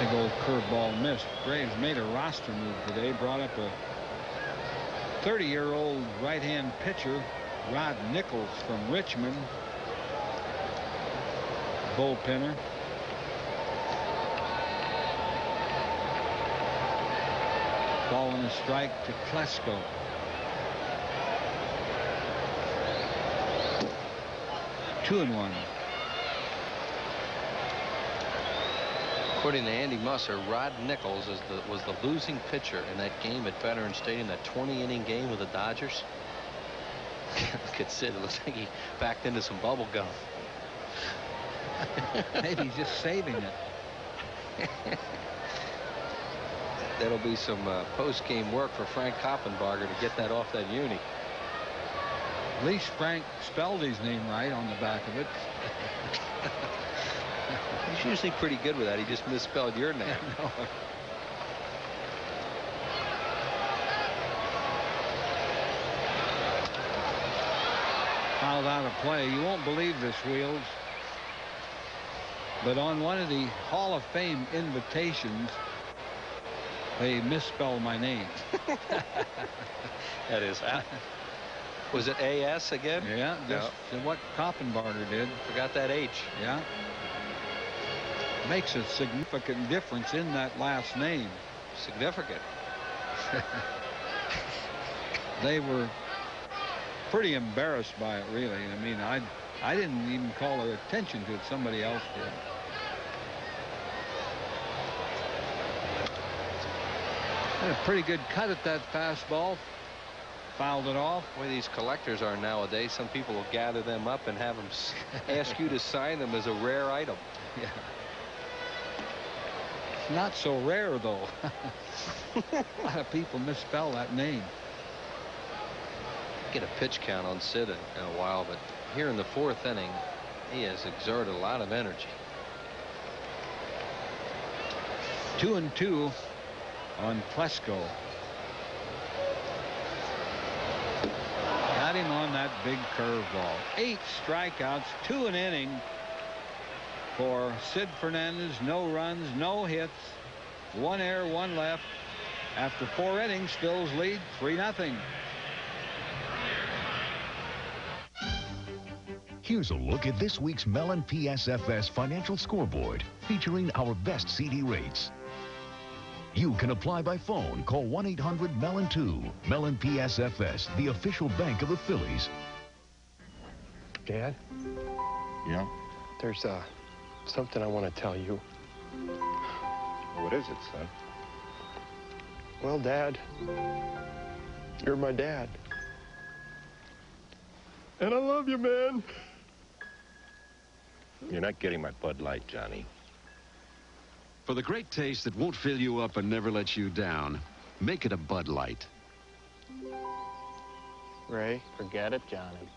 Big old curveball missed. Braves made a roster move today. Brought up a 30-year-old right-hand pitcher, Rod Nichols from Richmond. Bullpenner. Ball and a strike to Klesko. Two and one. According to Andy Musser, Rod Nichols was the losing pitcher in that game at Veterans Stadium, that 20-inning game with the Dodgers. Look at Sid. It looks like he backed into some bubble gum. Maybe he's just saving it. That'll be some post-game work for Frank Koppenbarger to get that off that uni. At least Frank spelled his name right on the back of it. He's usually pretty good with that. He just misspelled your name. No. Fouled out of play. You won't believe this, Wheels, but on one of the Hall of Fame invitations, they misspelled my name. That is. Was it A.S. again? Yeah, just what Koppenbarger did. Forgot that H. Yeah. Makes a significant difference in that last name. Significant. They were pretty embarrassed by it, really. I mean, I didn't even call their attention to it. Somebody else did. Had a pretty good cut at that fastball. Fouled it off. The way these collectors are nowadays, some people will gather them up and have them ask you to sign them as a rare item. Yeah. Not so rare, though. A lot of people misspell that name. Get a pitch count on Sid in a while, but here in the fourth inning, he has exerted a lot of energy. 2-2 on Klesko. Got him on that big curveball. 8 strikeouts, 2 an inning for Sid Fernandez. No runs, no hits, 1 error, 1 left. After 4 innings, Phil's lead 3-0. Here's a look at this week's Mellon PSFS Financial Scoreboard, featuring our best CD rates. You can apply by phone. Call 1-800-MELLON-2. Mellon PSFS, the official bank of the Phillies. Dad? Yeah? There's something I want to tell you. What is it, son? Well, Dad, you're my dad. And I love you, man. You're not getting my Bud Light, Johnny. For the great taste that won't fill you up and never let you down, make it a Bud Light. Ray, forget it, Johnny.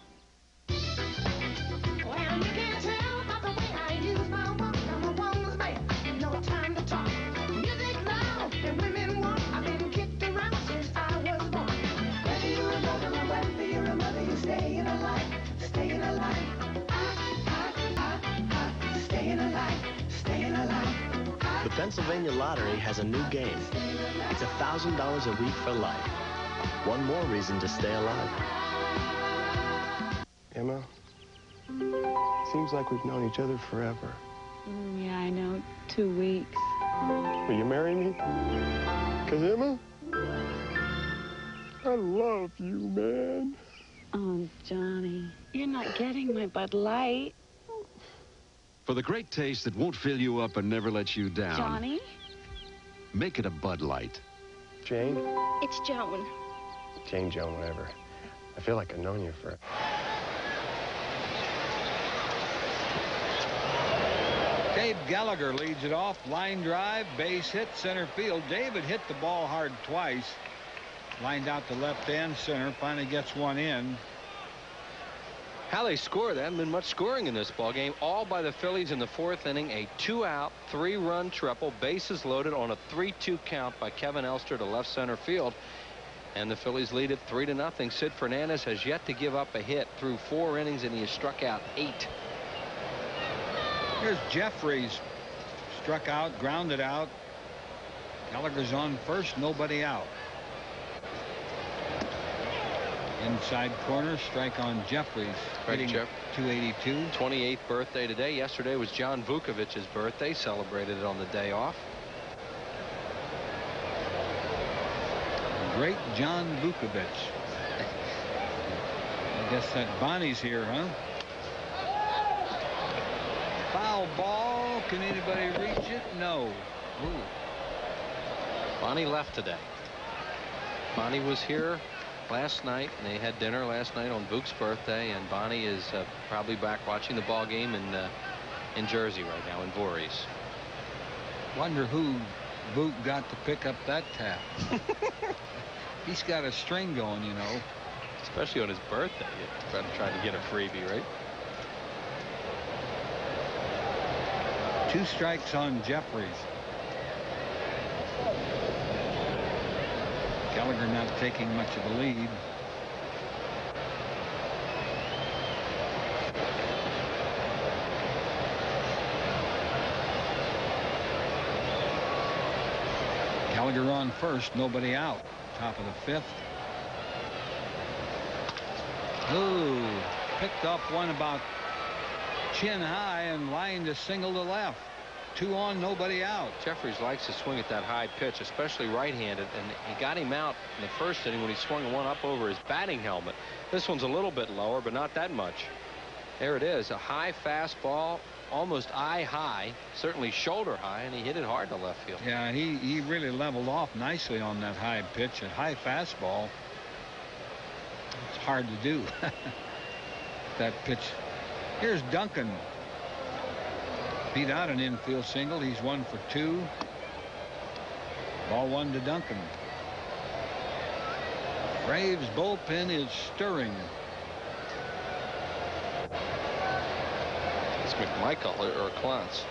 Well, you can't tell by the way I use my walk. I'm a woman's man. No time to talk. Music loud and women walk. I've been kicked around since I was born. Whether you're a brother or whether you're a mother, you're staying alive. Staying alive. Staying alive. Staying alive. The Pennsylvania Lottery has a new game. It's $1,000 a week for life. One more reason to stay alive. Emma, seems like we've known each other forever. Yeah, I know. 2 weeks. Will you marry me? 'Cause Emma, I love you, man. Oh, Johnny, you're not getting my Bud Light. For the great taste that won't fill you up and never let you down, Johnny? make it a Bud Light. Jane? It's Joan. Jane, Joan, whatever. I feel like I've known you for... Dave Gallagher leads it off. Line drive, base hit, center field. David hit the ball hard twice. Lined out to left and center. Finally gets one in. How they score, there hasn't been much scoring in this ball game. All by the Phillies in the fourth inning. A 2-out, 3-run triple, bases loaded on a 3-2 count by Kevin Elster to left center field. And the Phillies lead it 3-0. Sid Fernandez has yet to give up a hit through 4 innings, and he has struck out 8. Here's Jeffries struck out, grounded out. Gallagher's on first, nobody out. Inside corner, strike on Jeffries. Hitting 282. 28th birthday today. Yesterday was John Vukovic's birthday. Celebrated it on the day off. Great John Vukovic. I guess that Bonnie's here, huh? Foul ball. Can anybody reach it? No. Ooh. Bonnie left today. Bonnie was here last night, and they had dinner last night on Vuk's birthday, and Bonnie is probably back watching the ball game in Jersey right now, in Voorhees. Wonder who Vuk got to pick up that tap. He's got a string going, you know. Especially on his birthday. You try to get a freebie, right? 2 strikes on Jeffries. Gallagher not taking much of a lead. Gallagher on first, nobody out. Top of the 5th. Ooh, picked up one about chin high and lined a single to left. 2 on, nobody out. Jeffries likes to swing at that high pitch, especially right-handed, and he got him out in the first inning when he swung one up over his batting helmet. This one's a little bit lower, but not that much. There it is, a high fastball, almost eye high, certainly shoulder high, and he hit it hard to left field. Yeah, he really leveled off nicely on that high pitch. A high fastball, it's hard to do. That pitch. Here's Duncan. Beat out an infield single. He's 1 for 2. Ball 1 to Duncan. Braves bullpen is stirring. It's McMichael or Klantz.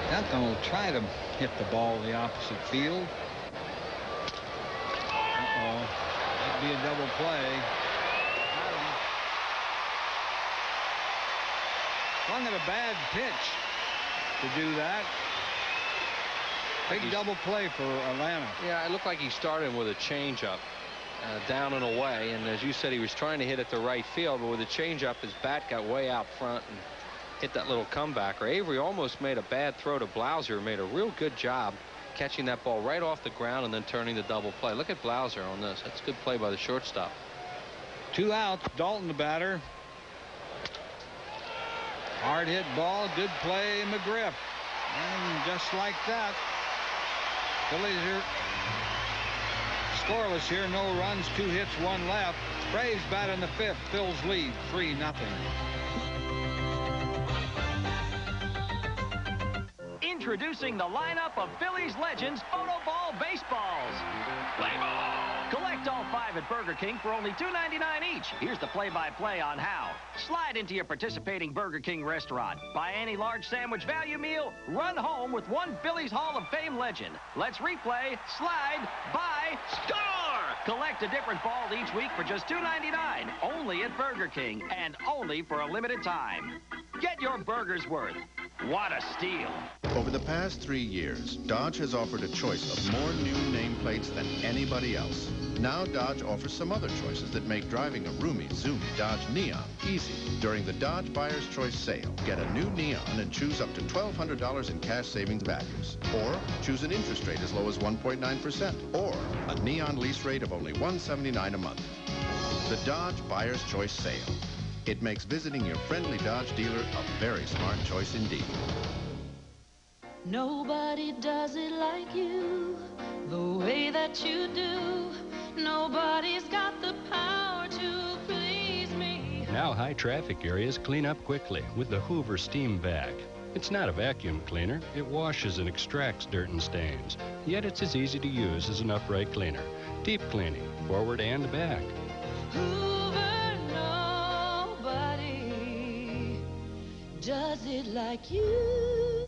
Duncan will try to hit the ball the opposite field. Uh-oh. That'd be a double play. Swung at a bad pitch to do that. Big double play for Atlanta. Yeah, it looked like he started with a changeup down and away, and as you said, he was trying to hit it to right field, but with a changeup, his bat got way out front and hit that little comebacker. Avery almost made a bad throw to Blauser, made a real good job catching that ball right off the ground and then turning the double play. Look at Blauser on this. That's a good play by the shortstop. 2 outs. Dalton the batter. Hard hit ball, good play, McGriff. And just like that, Phillies are scoreless here. No runs, 2 hits, 1 left. Braves bat in the 5th. Phil's lead 3-0. Introducing the lineup of Phillies legends photo ball baseballs. Play ball! Collect all 5 at Burger King for only $2.99 each. Here's the play-by-play on how. Slide into your participating Burger King restaurant. Buy any large sandwich value meal. Run home with 1 Phillies Hall of Fame legend. Let's replay, slide, buy, score! Collect a different ball each week for just $2.99. Only at Burger King and only for a limited time. Get your burger's worth. What a steal. Over the past 3 years, Dodge has offered a choice of more new nameplates than anybody else. Now Dodge offers some other choices that make driving a roomy, zoomy Dodge Neon easy. During the Dodge Buyer's Choice sale, get a new Neon and choose up to $1,200 in cash savings values. Or choose an interest rate as low as 1.9%. Or a Neon lease rate of only $179 a month. The Dodge Buyer's Choice sale. It makes visiting your friendly Dodge dealer a very smart choice indeed. Nobody does it like you, the way that you do. Nobody's got the power to please me. Now high traffic areas clean up quickly with the Hoover Steam Vac. It's not a vacuum cleaner. It washes and extracts dirt and stains. Yet it's as easy to use as an upright cleaner. Deep cleaning, forward and back. Hoover, nobody does it like you.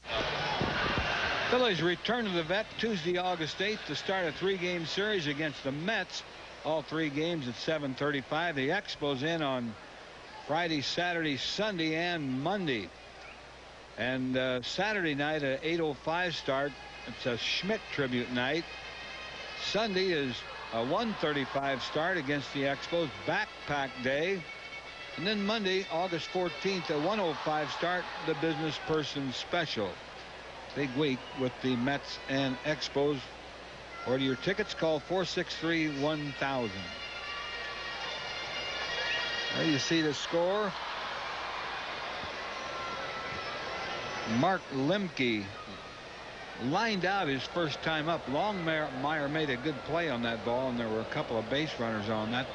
Phillies return to the vet Tuesday, August 8th to start a 3-game series against the Mets. All 3 games at 7:35. The Expos in on Friday, Saturday, Sunday, and Monday. And Saturday night at 8:05 start. It's a Schmidt tribute night. Sunday is a 1:35 start against the Expos, backpack day. And then Monday, August 14th, a 1:05 start, the business person special. Big week with the Mets and Expos. Order your tickets, call 463-1000. There you see the score. Mark Lemke lined out his first time up. Longmire made a good play on that ball, and there were a couple of base runners on. That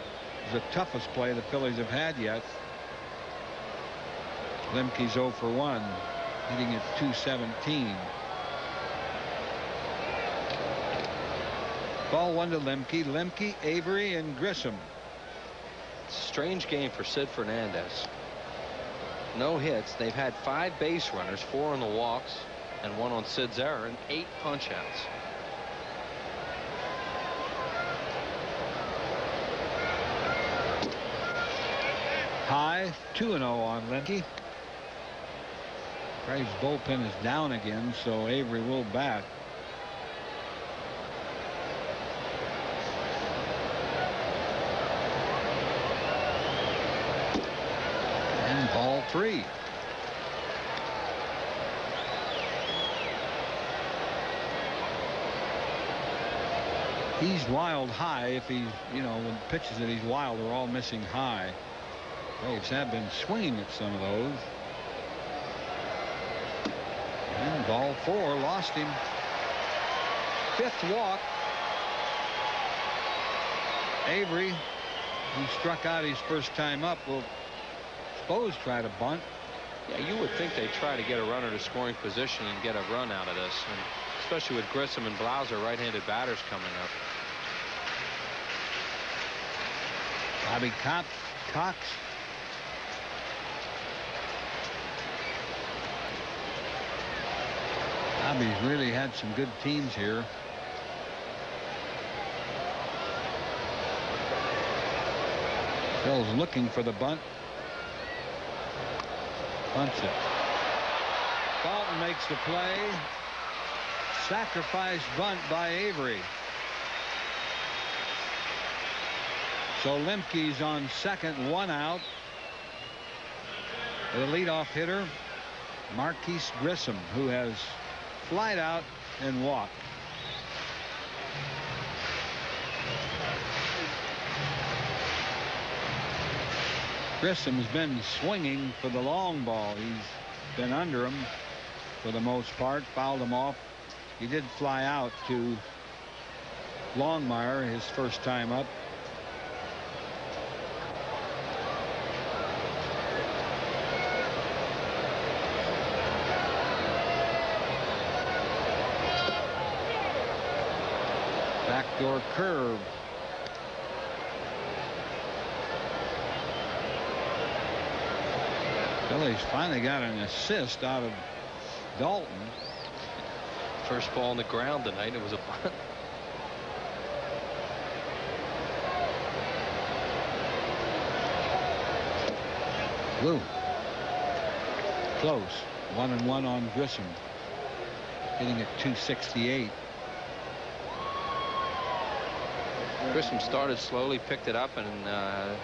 was the toughest play the Phillies have had yet. Lemke's 0 for 1, hitting at .217. Ball 1 to Lemke. Lemke, Avery, and Grissom. Strange game for Sid Fernandez. No hits. They've had 5 base runners, 4 on the walks, and 1 on Sid's error, and 8 punch-outs. High, 2-0 on Lemke. Braves bullpen is down again, so Avery will bat. And ball 3. He's wild high. If he's, when pitches that he's wild, they're all missing high. Braves have been swinging at some of those. And ball 4, lost him. 5th walk. Avery, who struck out his first time up, will suppose try to bunt. Yeah, you would think they'd try to get a runner to scoring position and get a run out of this, and especially with Grissom and Blauser, right-handed batters coming up. Bobby Cox. Bobby's really had some good teams here. Bill's looking for the bunt. Bunts it. Dalton makes the play. Sacrifice bunt by Avery. So Lemke's on second, 1 out. The leadoff hitter, Marquise Grissom, who has flied out and walked. Grissom's been swinging for the long ball. He's been under him for the most part, fouled him off. He did fly out to Longmire his first time up. Backdoor curve. Phillies finally got an assist out of Dalton. First ball on the ground tonight. It was a bunt. Blue. Close. 1-1 on Grissom. Hitting at .268. Grissom started slowly, picked it up, and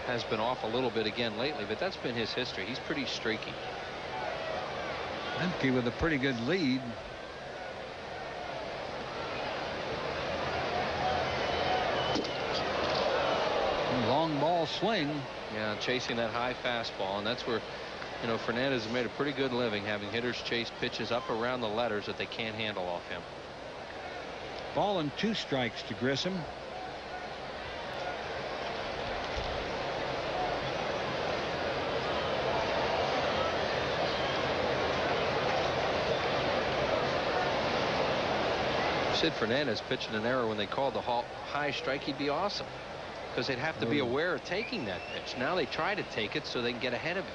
has been off a little bit again lately, but that's been his history. He's pretty streaky. Lemke with a pretty good lead. Long ball swing. Yeah, chasing that high fastball, and that's where, Fernandez has made a pretty good living, having hitters chase pitches up around the letters that they can't handle off him. Ball and 2 strikes to Grissom. Sid Fernandez pitching an error when they called the high strike, he'd be awesome, because they'd have to be aware of taking that pitch. Now they try to take it so they can get ahead of it.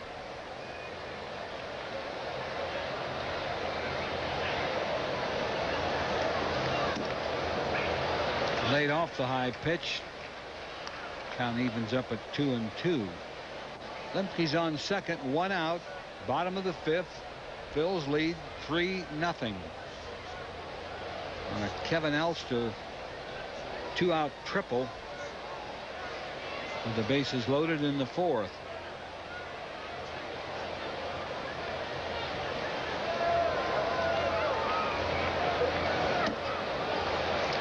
Laid off the high pitch. Count evens up at 2-2. Lemke's on second, 1 out, bottom of the 5th. Phil's lead 3-0 on a Kevin Elster 2-out triple with the bases loaded in the 4th.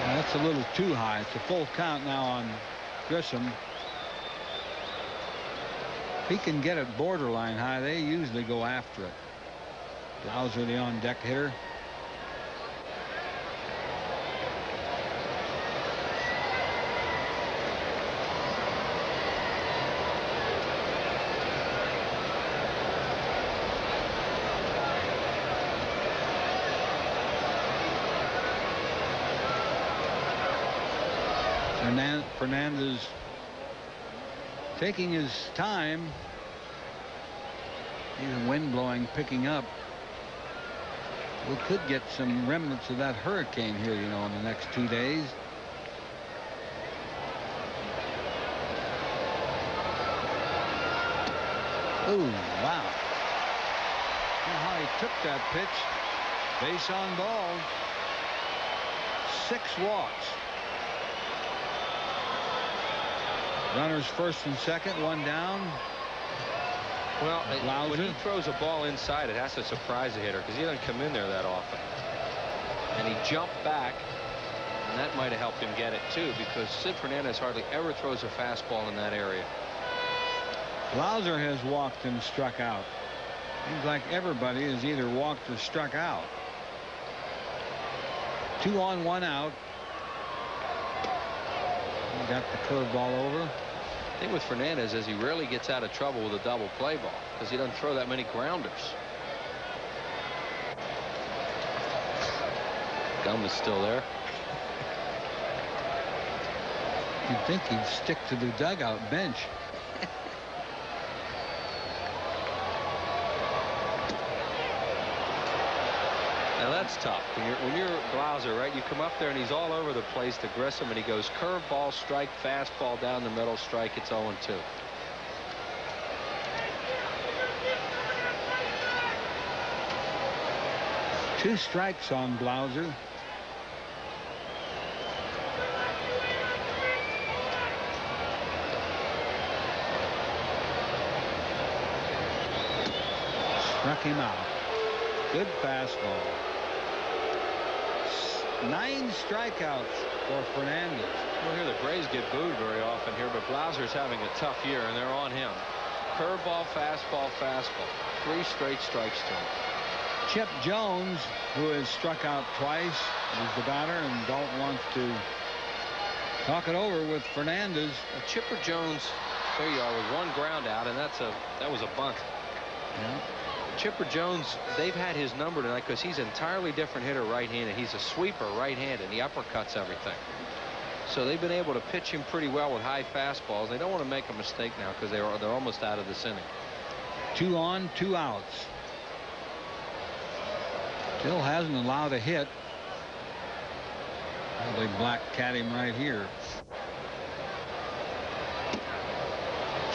That's a little too high. It's a full count now on Grissom. If he can get it borderline high, they usually go after it. Blauser, the on-deck hitter. Fernandez taking his time. Even wind blowing, picking up. We could get some remnants of that hurricane here, you know, in the next 2 days. Ooh, wow. You know how he took that pitch. Base on ball. 6 walks. Runners first and second, 1 down. Well, when he throws a ball inside, it has to surprise the hitter because he doesn't come in there that often. And he jumped back, and that might have helped him get it too, because Sid Fernandez hardly ever throws a fastball in that area. Blauser has walked and struck out. Seems like everybody has either walked or struck out. 2 on, 1 out. He got the curveball over. The thing with Fernandez is he rarely gets out of trouble with a double play ball because he doesn't throw that many grounders. Gum is still there. You'd think he'd stick to the dugout bench. Now that's tough. When you're Blauser, right? You come up there and he's all over the place to Grissom, and he goes curveball, strike, fastball down the middle, strike. It's 0-2. Two strikes on Blauser. Struck him out. Good fastball. 9 strikeouts for Fernandez. Well, here the Braves get booed very often here, but Blauser's having a tough year, and they're on him. Curveball, fastball, fastball. 3 straight strikes to him. Chip Jones, who has struck out twice, is the batter, and Dalton wants to talk it over with Fernandez. Well, Chipper Jones, there you are, with 1 ground out, and that was a bunt. Yeah. Chipper Jones, they've had his number tonight because he's an entirely different hitter right-handed. He's a sweeper right-handed, and he uppercuts everything. So they've been able to pitch him pretty well with high fastballs. They don't want to make a mistake now because they're almost out of this inning. 2 on, 2 outs. Still hasn't allowed a hit. Well, they black cat him right here.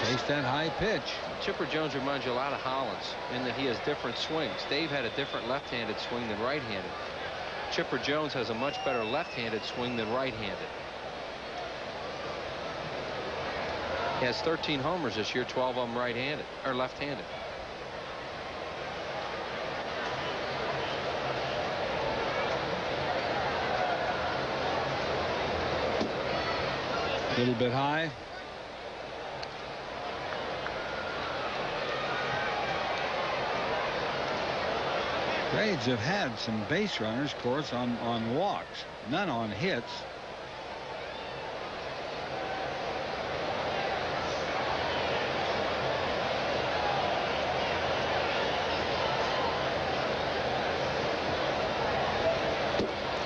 Chase that high pitch. Chipper Jones reminds you a lot of Hollins in that he has different swings. Dave had a different left-handed swing than right-handed. Chipper Jones has a much better left-handed swing than right-handed. He has 13 homers this year, 12 of them right-handed or left-handed. A little bit high. Braves have had some base runners, of course, on walks, none on hits.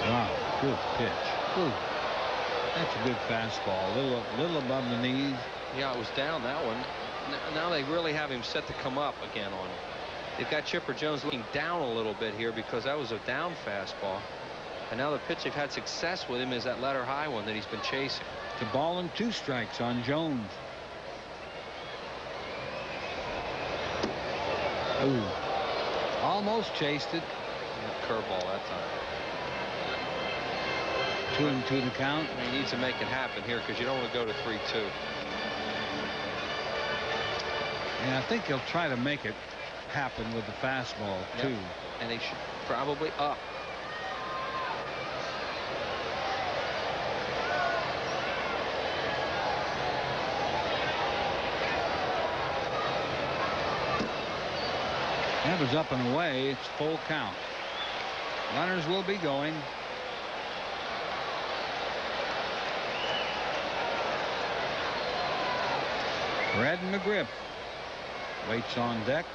Wow, good pitch. Ooh, that's a good fastball. A little above the knees. Yeah, it was down that one. Now they really have him set to come up again on him. They've got Chipper Jones looking down a little bit here because that was a down fastball. And now the pitch they've had success with him is that letter high one that he's been chasing. The ball and 2 strikes on Jones. Ooh. Almost chased it. Curveball that time. 2-2 the count. He needs to make it happen here because you don't want to go to 3-2. And I think he'll try to make it happen with the fastball, too. And he should probably up. That was up and away. It's full count. Runners will be going. Red McGriff waits on deck.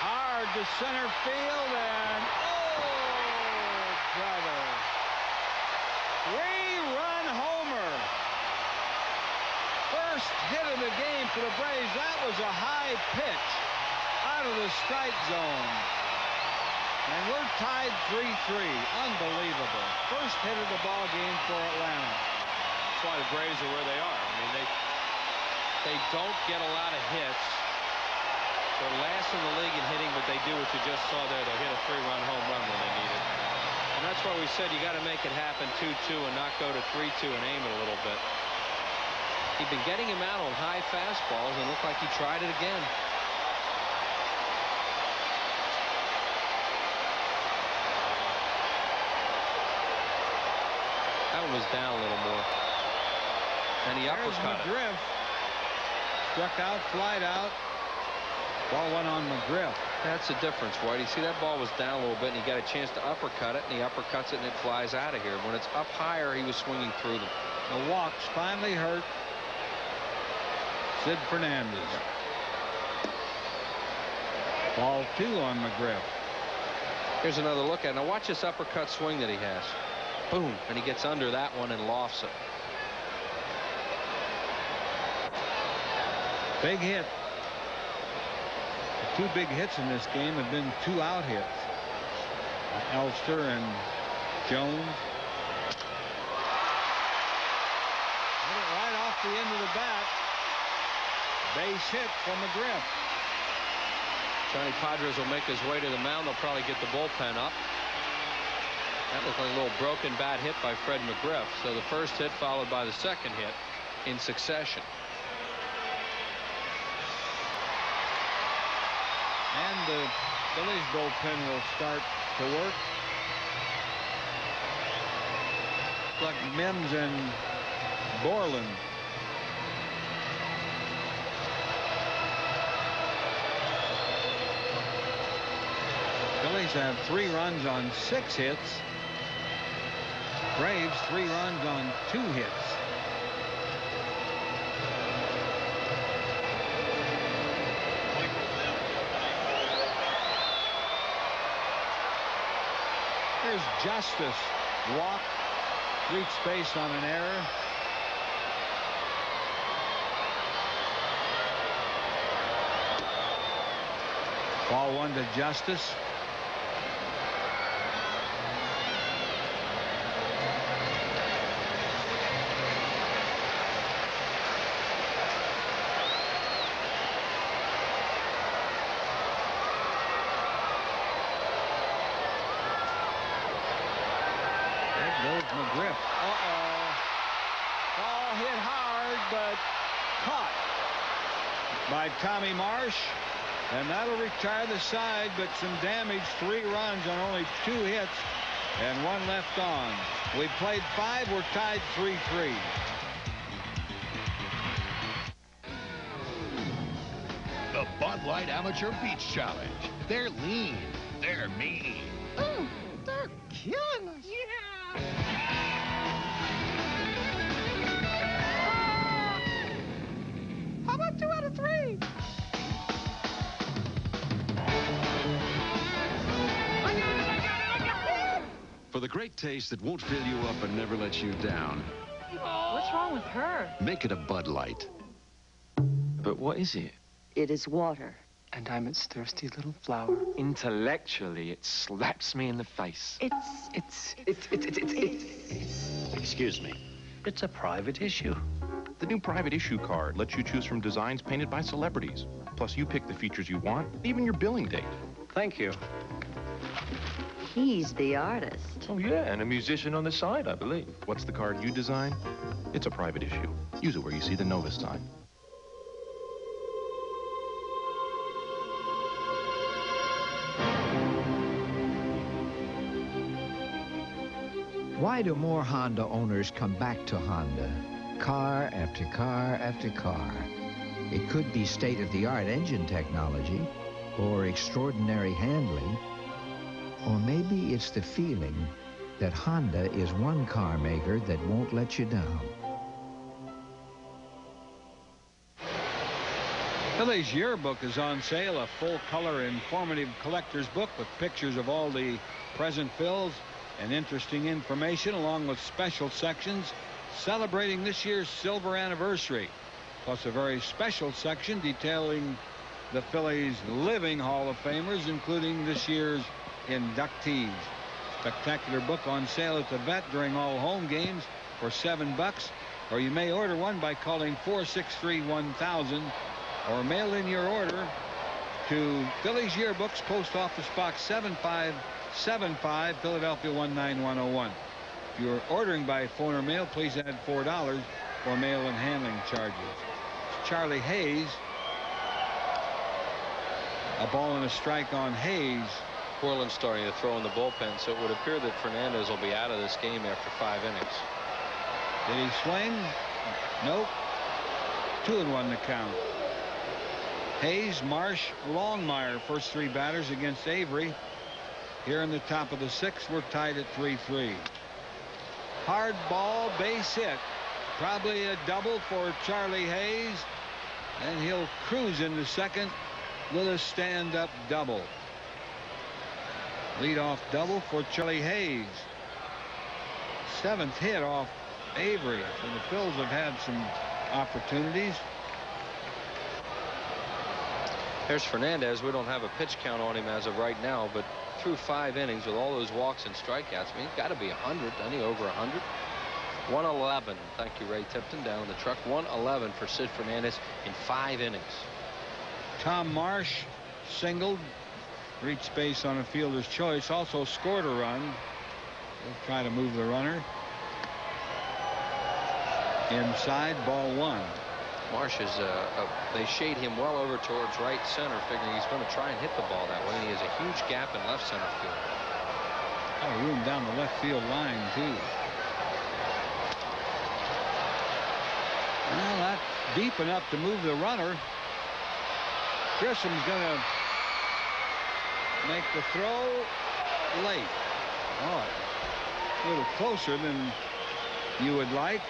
Hard to center field, and oh, brother. 3-run homer. First hit of the game for the Braves. That was a high pitch out of the strike zone. And we're tied 3-3. Unbelievable. First hit of the ball game for Atlanta. That's why the Braves are where they are. I mean, they don't get a lot of hits. They're last in the league in hitting, but they do what you just saw there. They'll hit a 3-run home run when they need it. And that's why we said you got to make it happen 2-2 and not go to 3-2 and aim it a little bit. He'd been getting him out on high fastballs and looked like he tried it again. That one was down a little more. And he uppercut it. McGriff struck out, flied out. Ball went on McGriff. That's the difference, Whitey. See, that ball was down a little bit, and he got a chance to uppercut it, and he uppercuts it, and it flies out of here. When it's up higher, he was swinging through them. The walks finally hurt Sid Fernandez. Ball 2 on McGriff. Here's another look at it. Now watch this uppercut swing that he has. Boom. And he gets under that one and lofts it. Big hit. The 2 big hits in this game have been 2 out hits. Elster and Jones. Hit it right off the end of the bat. Base hit from McGriff. Johnny Padres will make his way to the mound. They'll probably get the bullpen up. That looked like a little broken bat hit by Fred McGriff. So the first hit followed by the second hit in succession. And the Phillies bullpen will start to work. Like Mims and Borland. Phillies have 3 runs on 6 hits. Braves 3 runs on 2 hits. Here's Justice. Walk. Reach base on an error. Ball 1 to Justice. McGriff. Ball hit hard, but caught by Tommy Marsh. And that'll retire the side, but some damage. 3 runs on only 2 hits and 1 left on. We played 5. We're tied 3-3. The Bud Light Amateur Beach Challenge. They're lean. They're mean. They're killing us. How about 2 out of 3? For the great taste that won't fill you up and never let you down, What's wrong with her? make it a Bud Light. But what is it? It is water. And I'm its thirsty little flower. Intellectually, it slaps me in the face. Excuse me. It's a private issue. The new private issue card lets you choose from designs painted by celebrities. Plus, you pick the features you want, even your billing date. Thank you. He's the artist. Oh, yeah, and a musician on the side, I believe. What's the card you design? It's a private issue. Use it where you see the Novus sign. Why do more Honda owners come back to Honda? Car after car after car. It could be state-of-the-art engine technology, or extraordinary handling, or maybe it's the feeling that Honda is one car maker that won't let you down. Phillies Yearbook is on sale, a full-color informative collector's book with pictures of all the present Phils and interesting information, along with special sections celebrating this year's silver anniversary, plus a very special section detailing the Phillies' living Hall of Famers, including this year's inductees. Spectacular book on sale at the Vet during all home games for $7, or you may order one by calling 463-1000 or mail in your order to Phillies Yearbooks, Post Office Box 7575, Philadelphia 19101. If you're ordering by phone or mail, please add $4 for mail and handling charges. It's Charlie Hayes. A ball and a strike on Hayes. Portland starting to throw in the bullpen, so it would appear that Fernandez will be out of this game after 5 innings. Did he swing? Nope. 2-1 the count. Hayes, Marsh, Longmire, first three batters against Avery. Here in the top of the sixth, we're tied at 3-3. Hard ball, base hit. Probably a double for Charlie Hayes, and he'll cruise into second with a stand-up double. Leadoff double for Charlie Hayes. Seventh hit off Avery. So the Phils have had some opportunities. There's Fernandez. We don't have a pitch count on him as of right now, but through 5 innings with all those walks and strikeouts, I mean, he's got to be 100, doesn't he? Over 100. 111. Thank you, Ray Tipton, down in the truck. 111 for Sid Fernandez in 5 innings. Tom Marsh singled, reached base on a fielder's choice, also scored a run. They'll try to move the runner. Inside, ball one. Marsh is, they shade him well over towards right center, figuring he's going to try and hit the ball that way, and he has a huge gap in left center field. Oh, room down the left field line, too. Well, not deep enough to move the runner. Grissom's going to make the throw late. Oh, a little closer than you would like.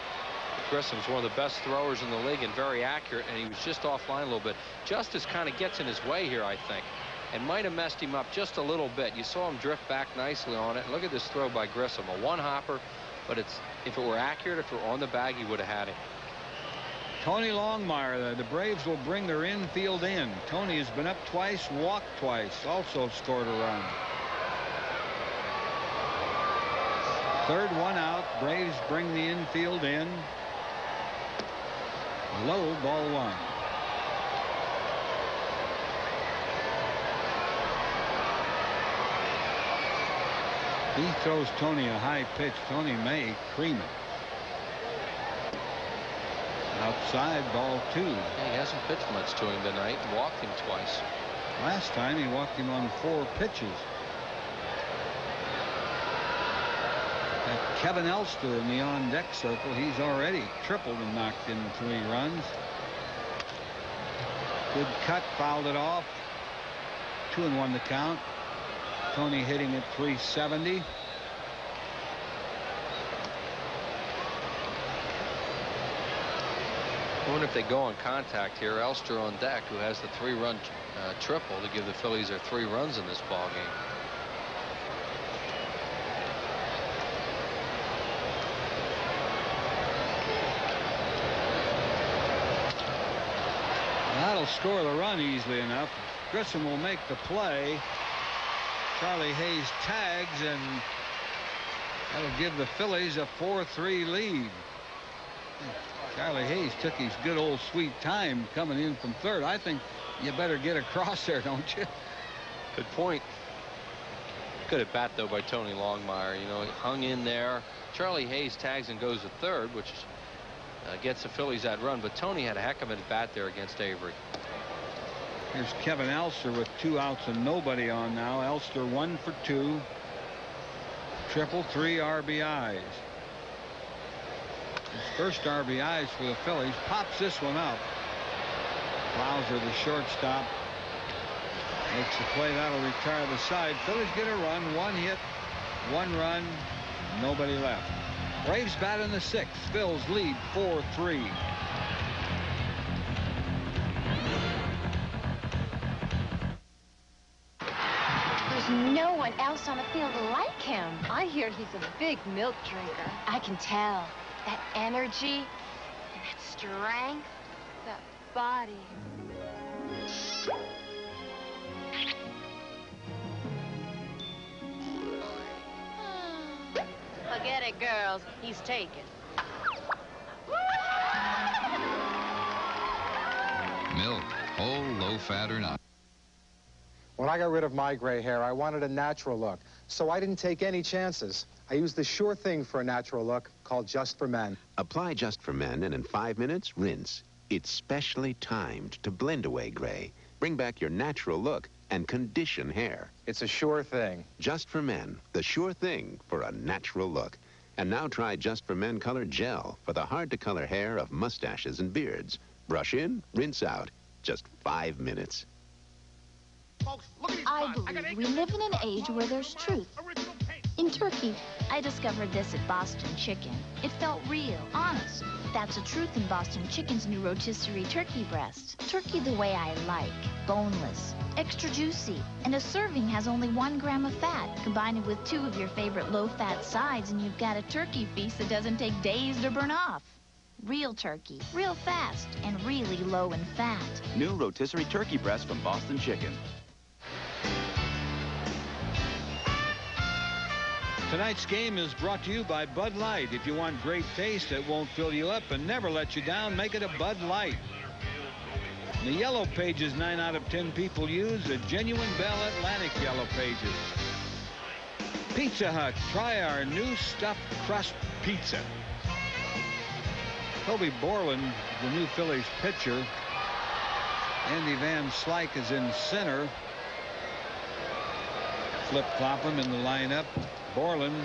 Grissom's one of the best throwers in the league and very accurate, and he was just offline a little bit. Justice kind of gets in his way here, I think, and might have messed him up just a little bit. You saw him drift back nicely on it. Look at this throw by Grissom, a one-hopper, but if it were accurate, if it were on the bag, he would have had him. Tony Longmire, the Braves will bring their infield in. Tony has been up twice, walked twice, also scored a run. Third one out. Braves bring the infield in. Low, ball one. He throws Tony a high pitch. Tony may cream it. Outside, ball two. Yeah, he hasn't pitched much to him tonight and walked him twice. Last time he walked him on 4 pitches. Got Kevin Elster in the on-deck circle. He's already tripled and knocked in 3 runs. Good cut, fouled it off. 2-1 the count. Tony hitting at 370. I wonder if they go on contact here. Elster on deck, who has the 3-run triple to give the Phillies their 3 runs in this ball game. That'll score the run easily enough. Grissom will make the play. Charlie Hayes tags, and that'll give the Phillies a 4-3 lead. Charlie Hayes took his good old sweet time coming in from third. I think you better get across there, don't you? Good point. Good at bat, though, by Tony Longmire. You know, he hung in there. Charlie Hayes tags and goes to third, which gets the Phillies that run. But Tony had a heck of a bat there against Avery. Here's Kevin Elster with 2 outs and nobody on now. Elster 1 for 2. Triple, 3 RBIs. His first RBIs for the Phillies. Pops this one up. Blauser, the shortstop, makes the play. That'll retire the side. Phillies get a run. 1 hit, 1 run, nobody left. Braves bat in the 6th. Phils lead 4-3. There's no one else on the field like him. I hear he's a big milk drinker. I can tell. That energy, and that strength, that body. Forget it, girls. He's taken. Milk, whole, low fat or not. When I got rid of my gray hair, I wanted a natural look. So I didn't take any chances. I used the sure thing for a natural look called Just for Men. Apply Just for Men, and in 5 minutes, rinse. It's specially timed to blend away gray, bring back your natural look, and condition hair. It's a sure thing. Just for Men, the sure thing for a natural look. And now try Just for Men Color Gel for the hard-to-color hair of mustaches and beards. Brush in, rinse out. Just 5 minutes. I believe we live in an age where there's truth. In Turkey, I discovered this at Boston Chicken. It felt real, honest. That's the truth in Boston Chicken's new rotisserie turkey breast. Turkey the way I like. Boneless, extra juicy, and a serving has only 1 gram of fat. Combine it with 2 of your favorite low-fat sides, and you've got a turkey feast that doesn't take days to burn off. Real turkey, real fast, and really low in fat. New rotisserie turkey breast from Boston Chicken. Tonight's game is brought to you by Bud Light. If you want great taste that won't fill you up and never let you down, make it a Bud Light. The Yellow Pages 9 out of 10 people use, the genuine Bell Atlantic Yellow Pages. Pizza Hut, try our new stuffed crust pizza. Toby Borland, the new Phillies pitcher. Andy Van Slyke is in center. Flip-flop him in the lineup. Borland.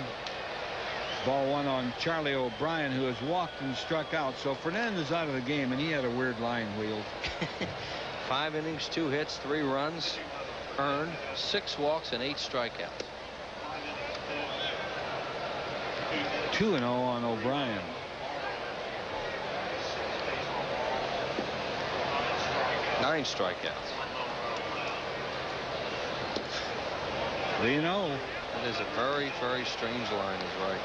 Ball 1 on Charlie O'Brien, who has walked and struck out. So Fernandez out of the game, and he had a weird line wheel. 5 innings, 2 hits, 3 runs earned, 6 walks, and 8 strikeouts. 2-0 on O'Brien. Nine strikeouts. 3-0. It is a very, very strange line, is right.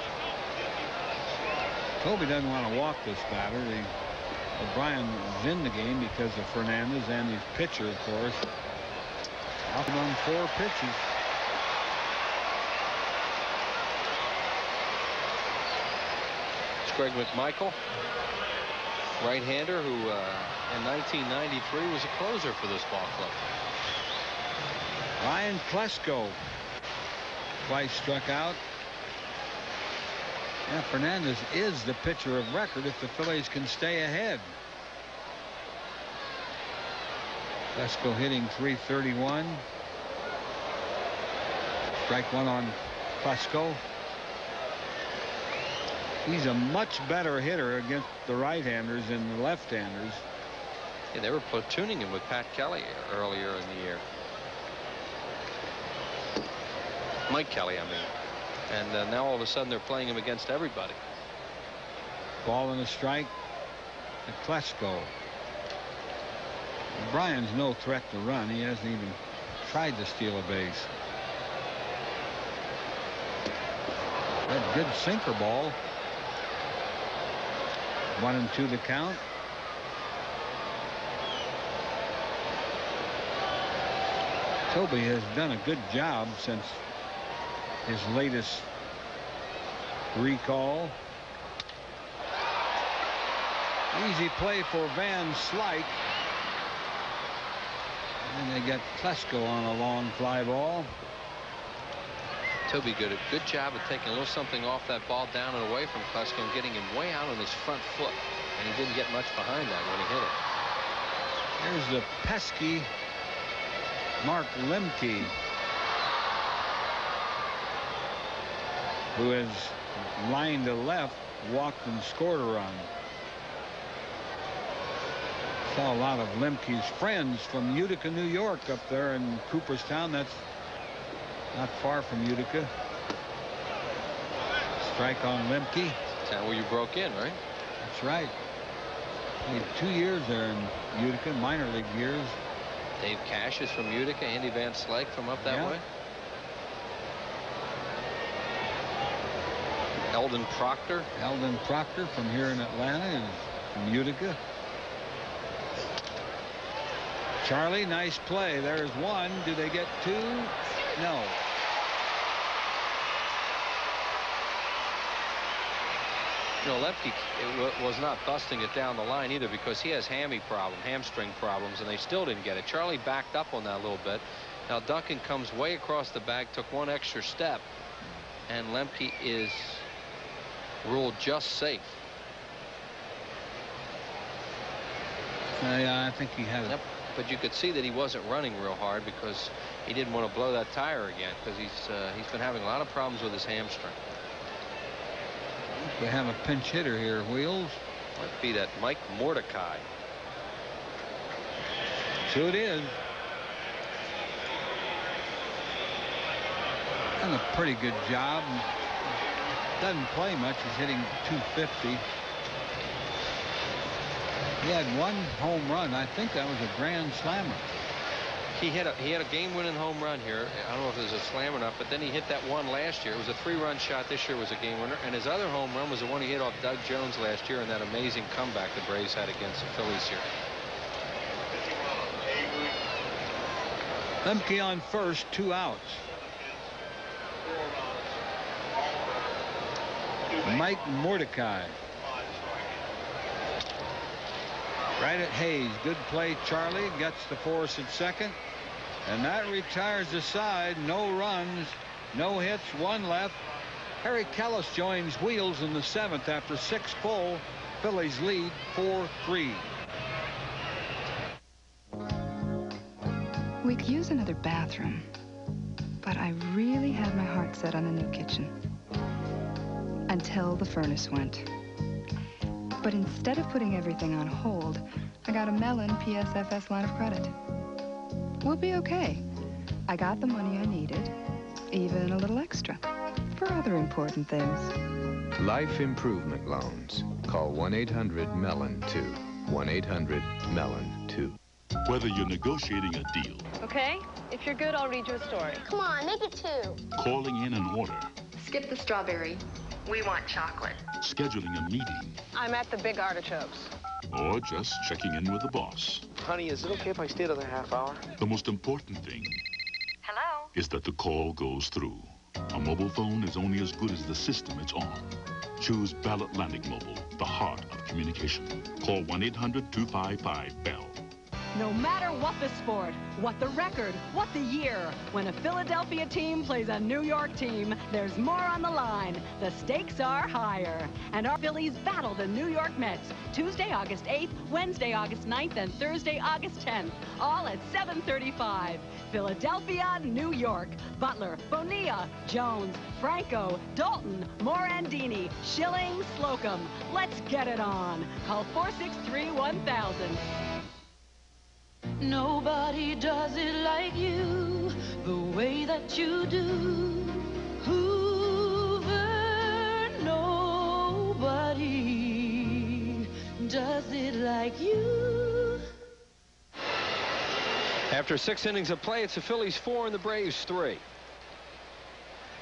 Toby doesn't want to walk this batter. O'Brien is in the game because of Fernandez and his pitcher, of course. Out on 4 pitches. It's Greg McMichael, right-hander, who in 1993 was a closer for this ball club. Ryan Klesko twice struck out. Yeah, Fernandez is the pitcher of record if the Phillies can stay ahead. Klesko hitting .331. Strike 1 on Klesko. He's a much better hitter against the right-handers than the left-handers. Yeah, they were platooning him with Pat Kelly earlier in the year. Mike Kelly, I mean. And now all of a sudden they're playing him against everybody. Ball and a strike to Klesko. Brian's no threat to run. He hasn't even tried to steal a base. That good sinker ball. 1-2 the count. Toby has done a good job since his latest recall. Easy play for Van Slyke. And they got Klesko on a long fly ball. Toby did a good job of taking a little something off that ball down and away from Klesko and getting him way out on his front foot. And he didn't get much behind that when he hit it. There's the pesky Mark Lemke, who has lined to left, walked and scored a run. Saw a lot of Lemke's friends from Utica, New York up there in Cooperstown. That's not far from Utica. Strike on Lemke. That's where you broke in, right? That's right. Played 2 years there in Utica, minor league years. Dave Cash is from Utica. Andy Van Slyke from up that way. Eldon Proctor. Eldon Proctor from here in Atlanta and from Utica. Charlie, nice play. There's one. Do they get two? No. You know, Lemke was not busting it down the line either because he has hamstring problems, and they still didn't get it. Charlie backed up on that a little bit. Now Duncan comes way across the bag, took one extra step, and Lemke is ruled just safe. I think he had it. Yep. But you could see that he wasn't running real hard because he didn't want to blow that tire again because he's been having a lot of problems with his hamstring. We have a pinch hitter here, Wheels. Might be that Mike Mordecai. So it is. Done a pretty good job. Doesn't play much. He's hitting .250. He had one home run. I think that was a grand slammer. He had a game-winning home run here. I don't know if it was a slam or not, but then he hit that one last year. It was a 3-run shot. This year was a game winner. And his other home run was the one he hit off Doug Jones last year in that amazing comeback the Braves had against the Phillies here. Lemke on first, 2 outs. Mike Mordecai. Right at Hayes. Good play, Charlie. Gets the force at second. And that retires the side. No runs, no hits, 1 left. Harry Kellis joins Wheels in the 7th after 6 full. Phillies lead 4-3. We could use another bathroom, but I really had my heart set on a new kitchen. Until the furnace went. But instead of putting everything on hold, I got a Mellon PSFS line of credit. We'll be okay. I got the money I needed, even a little extra, for other important things. Life improvement loans. Call 1-800-MELON-2. 1-800-MELON-2. Whether you're negotiating a deal, Okay, if you're good, I'll read you a story. Come on, make it 2. calling in an order, Skip the strawberry. We want chocolate. scheduling a meeting, I'm at the Big Artichokes. or just checking in with the boss, Honey, is it okay if I stay another half hour? the most important thing Hello? is that the call goes through. A mobile phone is only as good as the system it's on. Choose Bell Atlantic Mobile, the heart of communication. Call 1-800-255-BELL. No matter what the sport, what the record, what the year, when a Philadelphia team plays a New York team, there's more on the line. The stakes are higher. And our Phillies battle the New York Mets Tuesday, August 8th, Wednesday, August 9th, and Thursday, August 10th, all at 7:35. Philadelphia, New York. Butler, Bonilla, Jones, Franco, Dalton, Morandini, Schilling, Slocum. Let's get it on. Call 463-1000. Nobody does it like you, the way that you do. Hoover, nobody does it like you. After 6 innings of play, it's the Phillies 4 and the Braves 3.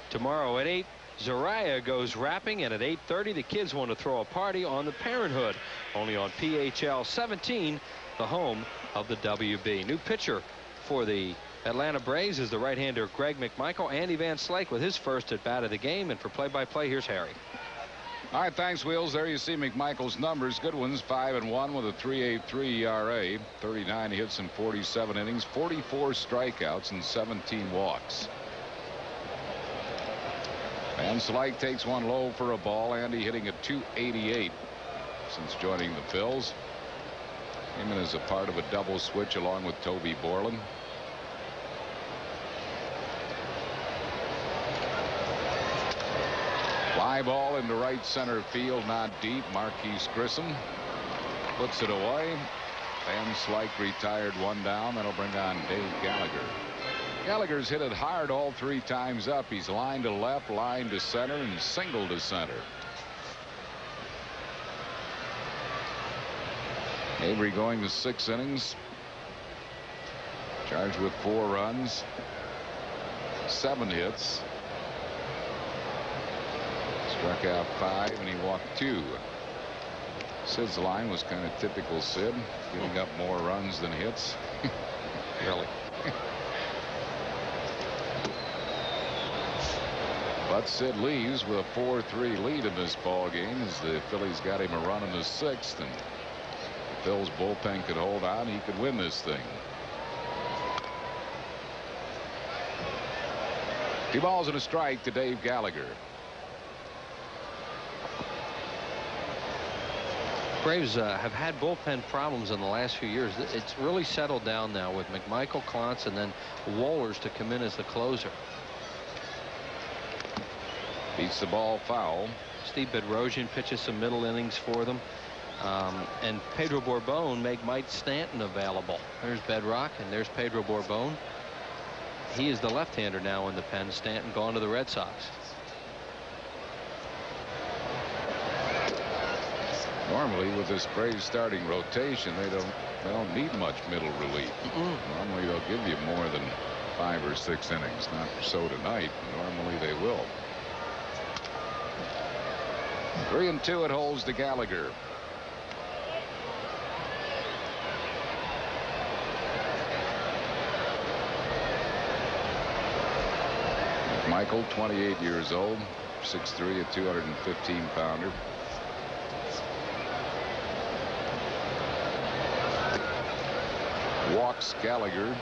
Tomorrow at 8, Zariah goes rapping, and at 8:30, the kids want to throw a party on the Parenthood, only on PHL 17, the home of the WB. New pitcher for the Atlanta Braves is the right-hander Greg McMichael. Andy Van Slyke with his first at bat of the game. And for play-by-play, here's Harry. All right, thanks, Wheels. There you see McMichael's numbers. Good ones, 5-1 with a 3.83 ERA, 39 hits in 47 innings, 44 strikeouts, and 17 walks. Van Slyke takes one low for a ball. Andy hitting at .288 since joining the Phils. Came in as a part of a double switch along with Toby Borland. Fly ball into right center field, not deep. Marquise Grissom puts it away. Van Slyke retired, one down. That'll bring on Dave Gallagher. Gallagher's hit it hard all 3 times up. He's lined to left, lined to center, and singled to center. Avery going to 6 innings. Charged with 4 runs, 7 hits. Struck out 5 and he walked 2. Sid's line was kind of typical Sid, giving up more runs than hits. Really. But Sid leaves with a 4-3 lead in this ball game as the Phillies got him a run in the 6th, and if Phil's bullpen could hold on, he could win this thing. 2 balls and a strike to Dave Gallagher. Braves have had bullpen problems in the last few years. It's really settled down now with McMichael, Klontz, and then Wohlers to come in as the closer. Beats the ball foul. Steve Bedrosian pitches some middle innings for them. And Pedro Borbon made Mike Stanton available. There's Bedrock, and there's Pedro Borbon. He is the left-hander now in the pen. Stanton gone to the Red Sox. Normally, with this Braves starting rotation, they don't need much middle relief. Normally, they'll give you more than 5 or 6 innings. Not so tonight. Normally, they will. 3-2. It holds to Gallagher. Michael, 28 years old, 6'3", a 215-pounder. Walks Gallagher.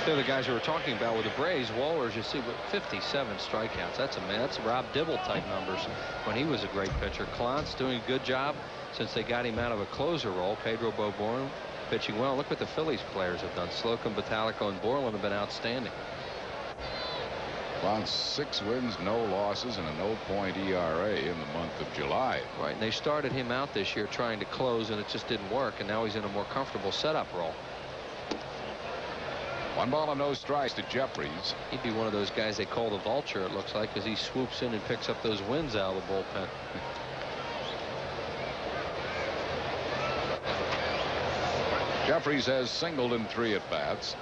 They're the guys who were talking about with the Braves. Wohlers, you see, with 57 strikeouts. That's Rob Dibble type numbers when he was a great pitcher. Klontz doing a good job since they got him out of a closer role. Pedro Borbon pitching well. Look what the Phillies players have done. Slocum, Batalico, and Borland have been outstanding. Klontz 6 wins, no losses, and a no-point ERA in the month of July. Right, and they started him out this year trying to close, and it just didn't work, and now he's in a more comfortable setup role. 1 ball and no strikes to Jeffries. He'd be one of those guys they call the vulture, it looks like, because he swoops in and picks up those wins out of the bullpen. Jeffries has singled in 3 at-bats.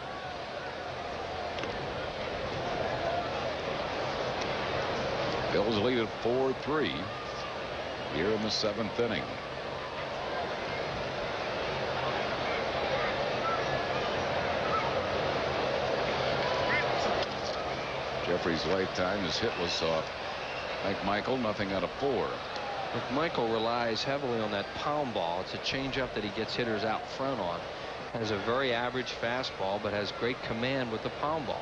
Phil's lead at 4-3 here in the 7th inning. Jeffries' late time is hitless off McMichael, nothing out of 4. McMichael relies heavily on that pound ball. It's a changeup that he gets hitters out front on. Has a very average fastball, but has great command with the pound ball.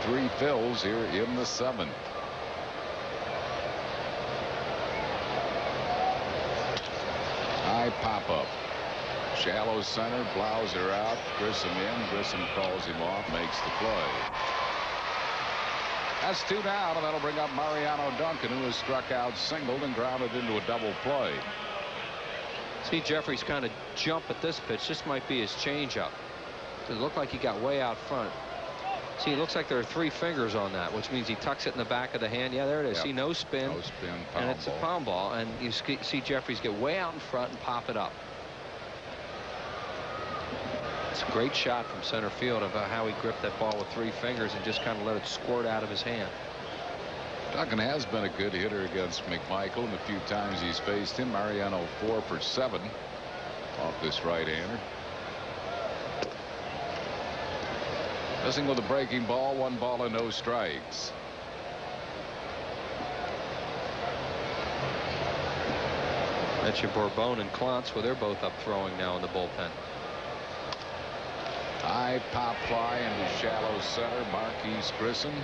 Three Phils here in the 7th. High pop-up. Shallow center. Blauser out. Grissom in. Grissom calls him off. Makes the play. That's 2 down, and that'll bring up Mariano Duncan, who has struck out, singled, and grounded into a double play. See Jeffries kind of jump at this pitch. This might be his changeup. It looked like he got way out front. See, it looks like there are 3 fingers on that, which means he tucks it in the back of the hand. Yeah, there it is. Yep. See, no spin. No spin, pound and it's ball. a pound ball. And you see Jeffries get way out in front and pop it up. It's a great shot from center field of how he gripped that ball with 3 fingers and just kind of let it squirt out of his hand. Duncan has been a good hitter against McMichael, and the few times he's faced him. Mariano 4 for 7 off this right-hander. Missing with a breaking ball, 1 ball and no strikes. That's your Bourbon and Clontz, where they're both up throwing now in the bullpen. High pop fly into shallow center. Marquise Grissom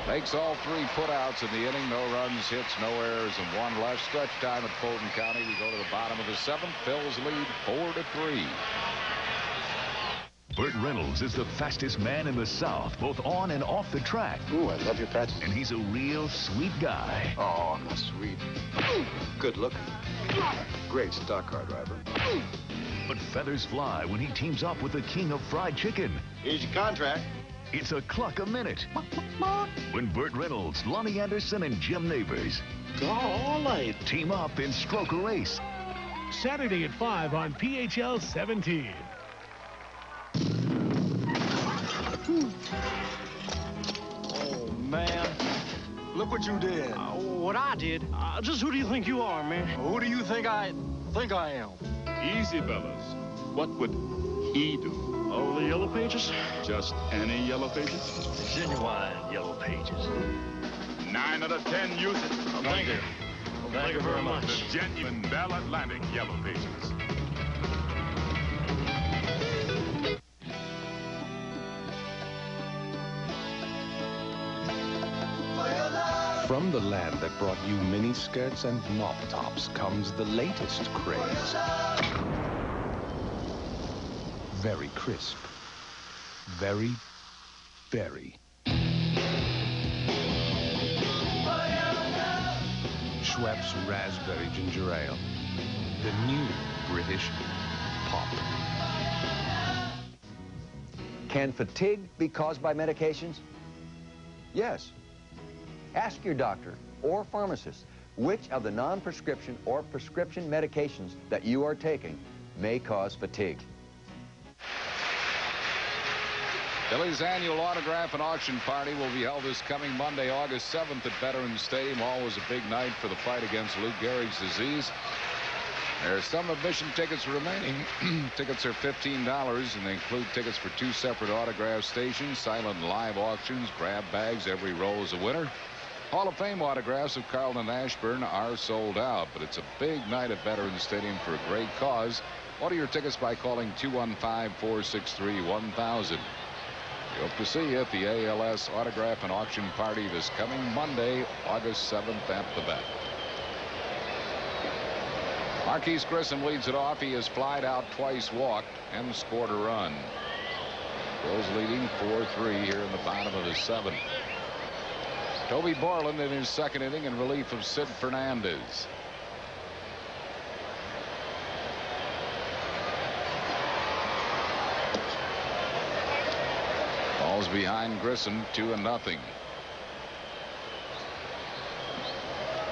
makes all 3 putouts in the inning. No runs, hits, no errors, and 1 left. Stretch time at Fulton County. We go to the bottom of the 7th. Phil's lead 4-3. Burt Reynolds is the fastest man in the South, both on and off the track. Ooh, I love your patches. And he's a real sweet guy. Oh, how sweet. Good look. Great stock car driver. But feathers fly when he teams up with the king of fried chicken. Here's your contract. It's a cluck a minute. When Burt Reynolds, Lonnie Anderson, and Jim Neighbors team up in Stroke a Race. Saturday at 5 on PHL 17. Oh, man. Look what you did. What I did? Just who do you think you are, man? Who do you think I am? Easy, fellas. What would he do? Oh, the Yellow Pages? Just any Yellow Pages? Genuine Yellow Pages. 9 out of 10 use it. Oh, thank you. Well, thank you very much. The genuine Bell Atlantic Yellow Pages. From the land that brought you mini skirts and mop tops comes the latest craze. Very crisp. Very, very. Schweppes Raspberry Ginger Ale. The new British pop. Can fatigue be caused by medications? Yes. Ask your doctor or pharmacist which of the non-prescription or prescription medications that you are taking may cause fatigue. Phillies' annual autograph and auction party will be held this coming Monday, August 7th at Veterans Stadium. Always a big night for the fight against Lou Gehrig's disease. There are some admission tickets remaining. Tickets are $15, and they include tickets for 2 separate autograph stations, silent and live auctions, grab bags. Every row is a winner. Hall of Fame autographs of Carlton Ashburn are sold out, but it's a big night at Veterans Stadium for a great cause. Order your tickets by calling 215-463-1000. We hope to see you at the ALS autograph and auction party this coming Monday, August 7th at the Vet. Marquise Grissom leads it off. He has flied out twice, walked, and scored a run. Phil's leading 4-3 here in the bottom of the 7th. Toby Borland in his second inning in relief of Sid Fernandez. Ball's behind Grissom, 2-0.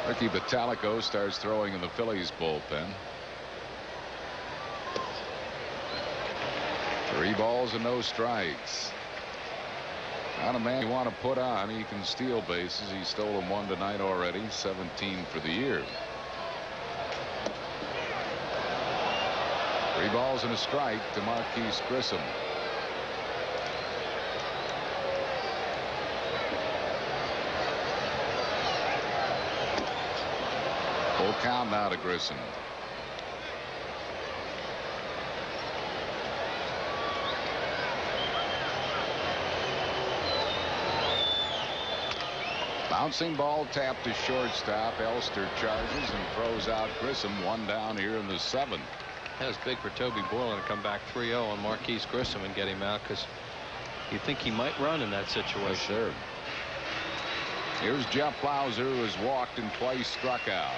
Ricky Bottalico starts throwing in the Phillies bullpen. 3 balls and no strikes. Not a man you want to put on. He can steal bases. He's stolen 1 tonight already. 17 for the year. 3 balls and a strike to Marquise Grissom. Full count now to Grissom. Bouncing ball tapped to shortstop. Elster charges and throws out Grissom. 1 down here in the 7th. That was big for Toby Borland to come back 3-0 on Marquise Grissom and get him out, because you think he might run in that situation. Yes, sir. Here's Jeff Blauser, who has walked and twice struck out.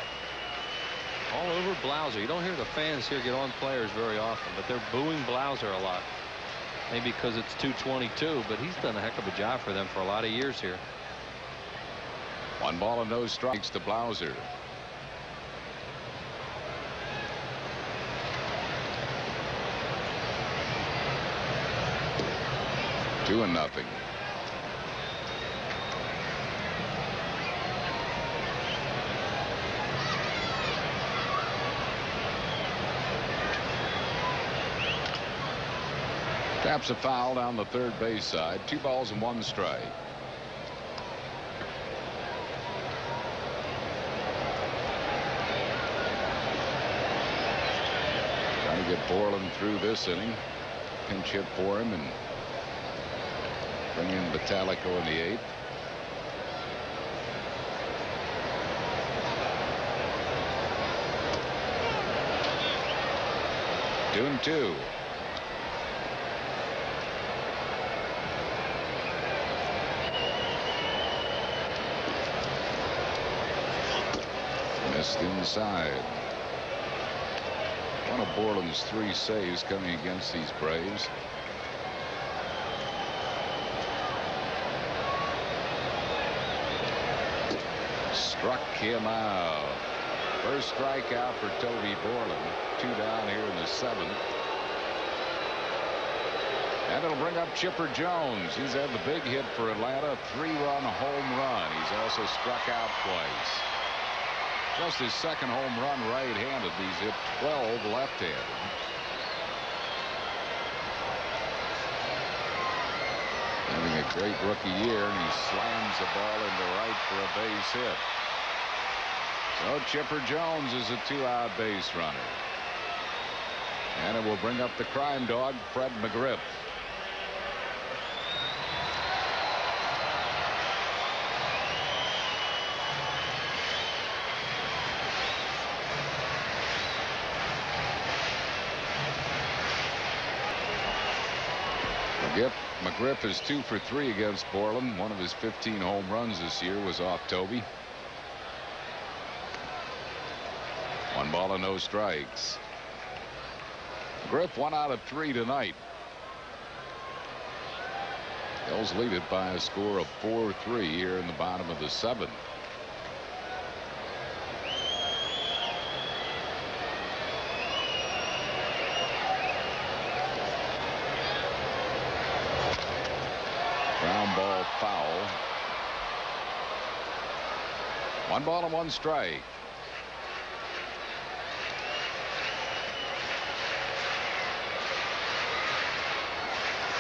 All over Blauser. You don't hear the fans here get on players very often, but they're booing Blauser a lot. Maybe because it's 222, but he's done a heck of a job for them for a lot of years here. 1 ball and no strikes to Blauser. Taps a foul down the third base side. 2 balls and 1 strike. Trying to get Borland through this inning. Pinch hit for him and bring in Vitalico in the 8th. Two and two. Missed inside. One of Borland's 3 saves coming against these Braves. Struck him out. First strikeout for Toby Borland. 2 down here in the 7th. And it'll bring up Chipper Jones. He's had the big hit for Atlanta. 3-run home run. He's also struck out twice. Just his 2nd home run right-handed. He's hit 12 left-handed. Having a great rookie year, and he slams the ball into right for a base hit. So Chipper Jones is a 2-out base runner. And it will bring up the crime dog, Fred McGriff. McGriff is 2 for 3 against Borland. One of his 15 home runs this year was off Toby. 1 ball and no strikes. McGriff 1 out of 3 tonight. Phillies lead it by a score of 4-3 here in the bottom of the 7th. Ground ball foul. 1 ball and 1 strike.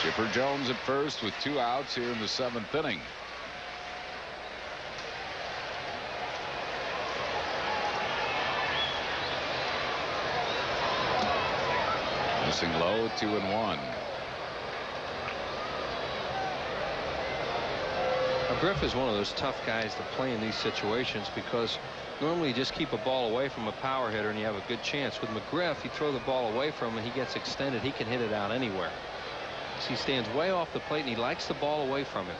Chipper Jones at first with 2 outs here in the 7th inning. Missing low, 2-1. McGriff is one of those tough guys to play in these situations because normally you just keep a ball away from a power hitter and you have a good chance. With McGriff, you throw the ball away from him and he gets extended. He can hit it out anywhere. So he stands way off the plate and he likes the ball away from him.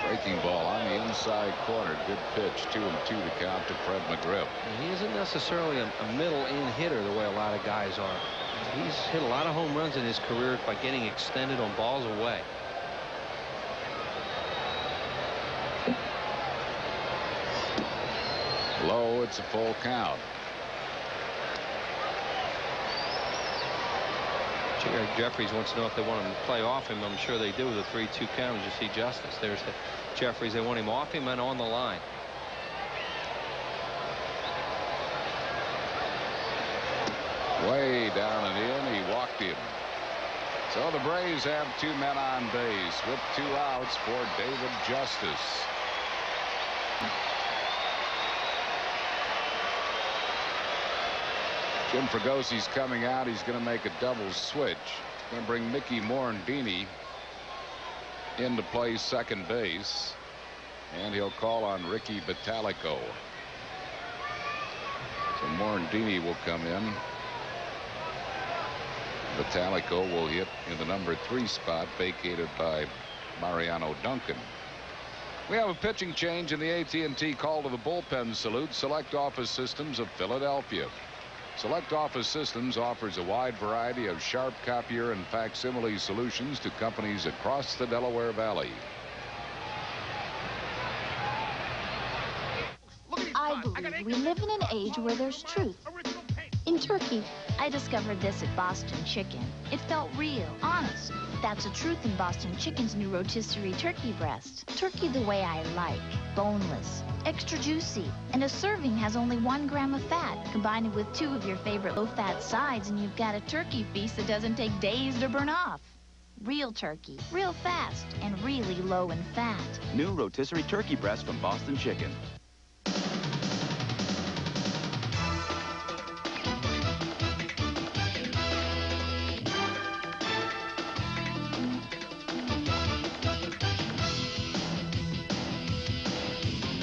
Breaking ball on the inside corner. Good pitch. 2-2 to count to Fred McGriff. And he isn't necessarily a middle-in hitter the way a lot of guys are. He's hit a lot of home runs in his career by getting extended on balls away. Low, it's a full count. Jerry Jeffries wants to know if they want him to play off him. I'm sure they do with a 3-2 count. As you see Justice. There's the Jeffries. They want him off him and on the line. Way down and in. He walked him. So the Braves have 2 men on base with 2 outs for David Justice. Jim Fragosi's coming out. He's going to make a double switch. Going to bring Mickey Morandini in to play second base. And he'll call on Ricky Vitalico. So Morandini will come in. Vitalico will hit in the number 3 spot, vacated by Mariano Duncan. We have a pitching change in the AT&T call to the bullpen salute. Select Office Systems of Philadelphia. Select Office Systems offers a wide variety of sharp copier and facsimile solutions to companies across the Delaware Valley. I believe we live in an age where there's truth. In Turkey, I discovered this at Boston Chicken. It felt real, honest. That's the truth in Boston Chicken's new rotisserie turkey breast. Turkey the way I like, boneless, extra juicy, and a serving has only 1 gram of fat. Combine it with 2 of your favorite low-fat sides, and you've got a turkey feast that doesn't take days to burn off. Real turkey, real fast, and really low in fat. New rotisserie turkey breast from Boston Chicken.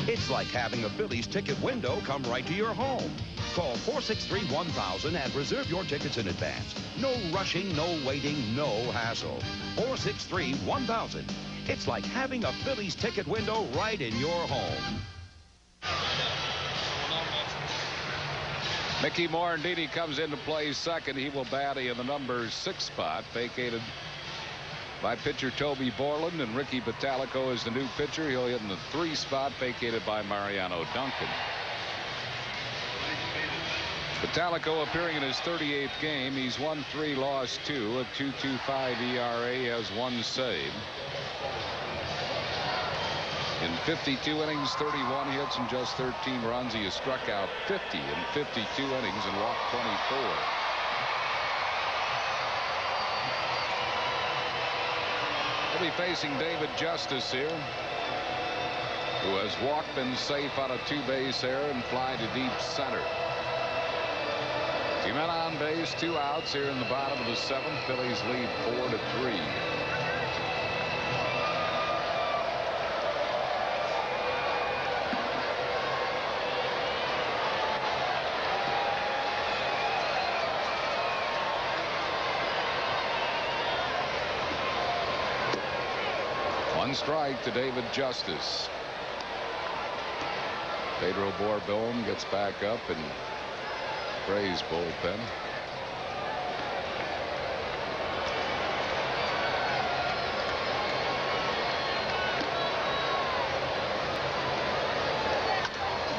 It's like having a Phillies ticket window come right to your home. Call 463-1000 and reserve your tickets in advance. No rushing, no waiting, no hassle. 463-1000. It's like having a Phillies ticket window right in your home. Mickey Morandini comes into play second. He will bat in the number 6 spot, vacated by pitcher Toby Borland, and Ricky Bottalico is the new pitcher. He'll hit in the 3 spot, vacated by Mariano Duncan. Bottalico appearing in his 38th game. He's won 3, lost 2, a 2.25 ERA. He has 1 save. In 52 innings, 31 hits, and just 13 runs. He has struck out 50 in 52 innings and walked 24. He'll be facing David Justice here, who has walked, been safe on a 2-base error, and fly to deep center. 2 men on base, 2 outs here in the bottom of the 7th. Phillies lead 4-3. One strike to David Justice. Pedro Borbón gets back up in Gray's bullpen.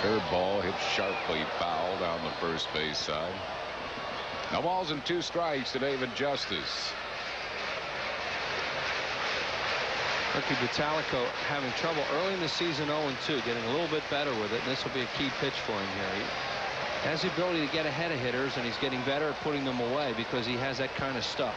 Curveball hit sharply foul down the first base side. No balls and 2 strikes to David Justice. Ricky Bottalico having trouble early in the season, 0-2, getting a little bit better with it, and this will be a key pitch for him here. He has the ability to get ahead of hitters, and he's getting better at putting them away because he has that kind of stuff.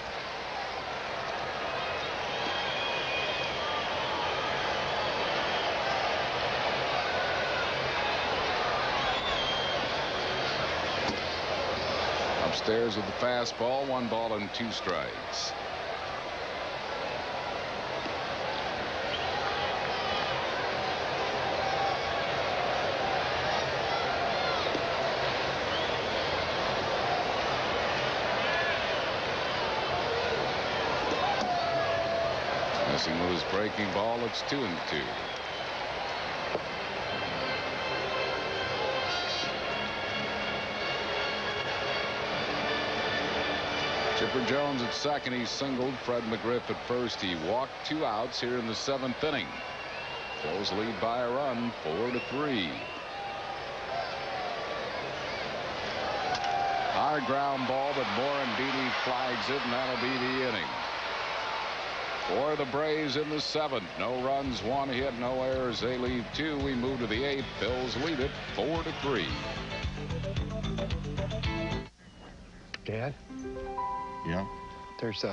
Upstairs with the fastball, 1 ball and 2 strikes. Missing with his breaking ball, it's 2-2. Chipper Jones at second. He singled. Fred McGriff at first. He walked 2 outs here in the 7th inning. Phillies lead by a run, 4-3. Hard ground ball, but Morandini flags it, and that'll be the inning. For the Braves in the 7th. No runs, 1 hit, no errors. They leave 2. We move to the 8th. Phils lead it 4-3. Dad? Yeah? There's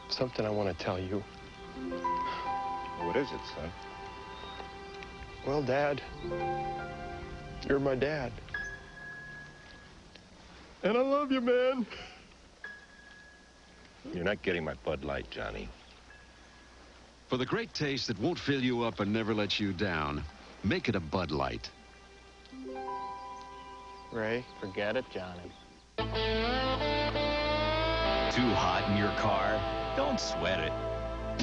something I want to tell you. What is it, son? Well, Dad, you're my dad. And I love you, man. You're not getting my Bud Light, Johnny. For the great taste that won't fill you up and never let you down, make it a Bud Light. Ray, forget it, Johnny. Too hot in your car? Don't sweat it.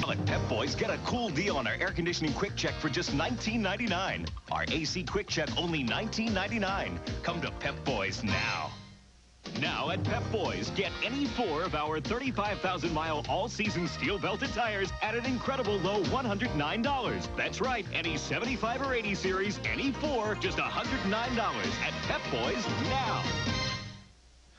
At Pep Boys, get a cool deal on our air conditioning quick check for just $19.99. Our AC quick check only $19.99. Come to Pep Boys now. Now at Pep Boys, get any 4 of our 35,000-mile all-season steel-belted tires at an incredible low $109. That's right, any 75 or 80 series, any 4, just $109 at Pep Boys now.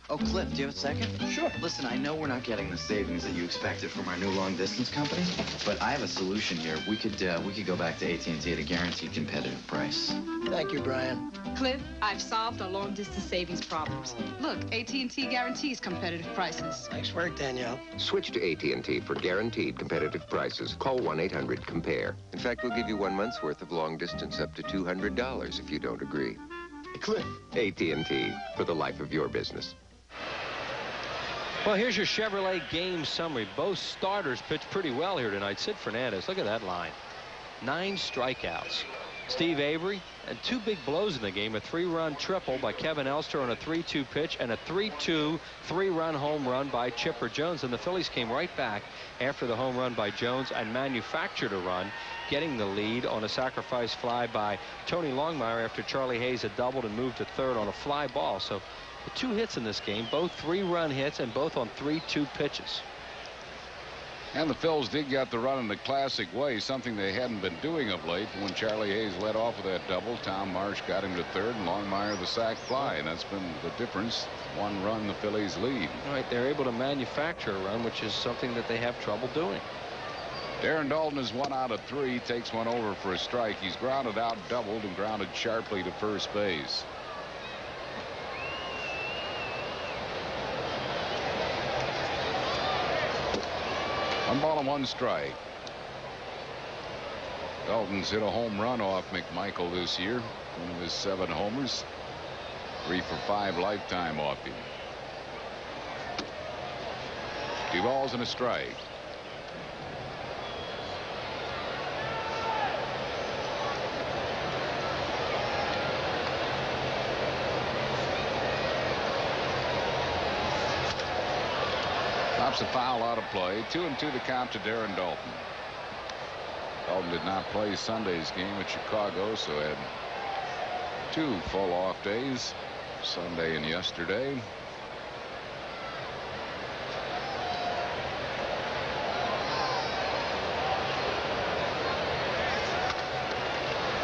Oh, Cliff, do you have a second? Sure. Listen, I know we're not getting the savings that you expected from our new long-distance company, but I have a solution here. We could go back to AT&T at a guaranteed competitive price. Thank you, Brian. Cliff, I've solved our long-distance savings problems. Look, AT&T guarantees competitive prices. Nice work, Danielle. Switch to AT&T for guaranteed competitive prices. Call 1-800-COMPARE. In fact, we'll give you 1 month's worth of long distance up to $200 if you don't agree. Cliff. AT&T, for the life of your business. Well, here's your Chevrolet game summary. Both starters pitched pretty well here tonight. Sid Fernandez, look at that line. 9 strikeouts. Steve Avery had 2 big blows in the game. A 3-run triple by Kevin Elster on a 3-2 pitch and a 3-2 3-run home run by Chipper Jones. And the Phillies came right back after the home run by Jones and manufactured a run, getting the lead on a sacrifice fly by Tony Longmire after Charlie Hayes had doubled and moved to third on a fly ball. So the 2 hits in this game, both 3-run hits and both on 3-2 pitches. And the Phils did get the run in the classic way, something they hadn't been doing of late. When Charlie Hayes led off with that double, Tom Marsh got him to third and Longmire the sac fly, and that's been the difference. 1 run the Phillies lead. All right, they're able to manufacture a run, which is something that they have trouble doing. Darren Dalton is 1 out of 3, takes one over for a strike. He's grounded out, doubled, and grounded sharply to first base. One ball and 1 strike. Dalton's hit a home run off McMichael this year. One of his 7 homers. 3 for 5 lifetime off him. 2 balls and a strike. Stops a foul out of play. 2-2 the count to Darren Dalton. Dalton did not play Sunday's game at Chicago, so had 2 full off days, Sunday and yesterday.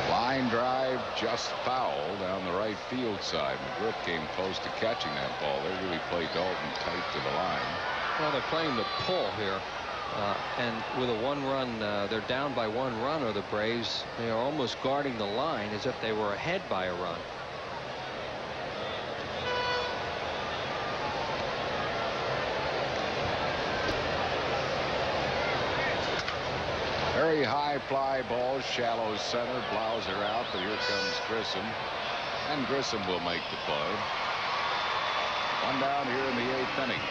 Line drive just foul down the right field side. McGriff came close to catching that ball. They really played Dalton tight to the line. Well, they're playing the pull here. And with a 1-run, they're down by 1 run, or the Braves. They are almost guarding the line as if they were ahead by a run. Very high fly ball, shallow center, Blauser out, but here comes Grissom. And Grissom will make the play. 1 down here in the 8th inning.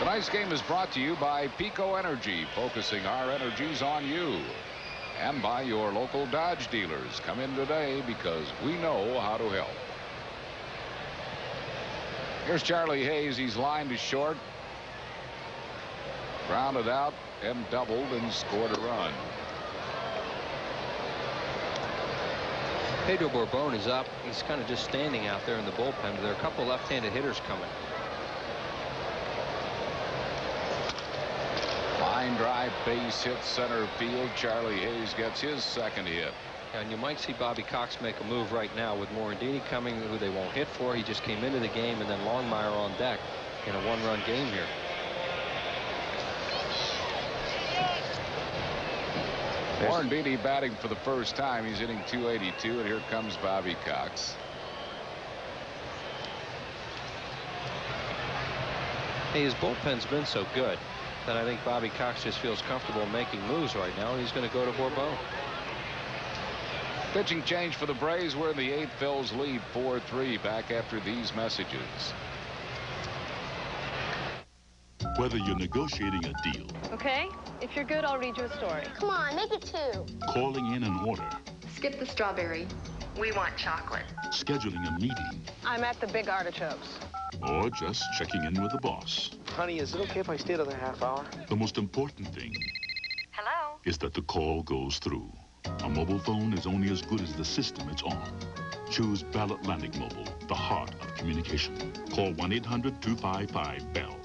Tonight's game is brought to you by Pico Energy, focusing our energies on you. And by your local Dodge dealers. Come in today because we know how to help. Here's Charlie Hayes. He's lined to short. Grounded out and doubled and scored a run. Pedro Borbon is up. He's kind of just standing out there in the bullpen. There are a couple left-handed hitters coming. Line drive, base hit, center field. Charlie Hayes gets his 2nd hit. And you might see Bobby Cox make a move right now with Morandini coming, who they won't hit for. He just came into the game, and then Longmire on deck in a 1-run game here. Morandini batting for the first time. He's hitting .282, and here comes Bobby Cox. Hey, his bullpen's been so good that I think Bobby Cox just feels comfortable making moves right now. He's going to go to Borbon. Pitching change for the Braves. We're in the 8th. Phils lead 4-3. Back after these messages. Whether you're negotiating a deal, Okay? If you're good, I'll read you a story. Come on, make it 2. calling in an order, Skip the strawberry. We want chocolate. scheduling a meeting, I'm at the Big Artichokes. or just checking in with the boss, Honey, is it okay if I stay another half hour? the most important thing Hello? is that the call goes through. A mobile phone is only as good as the system it's on. Choose Bell Atlantic Mobile, the heart of communication. Call 1-800-255-BELL.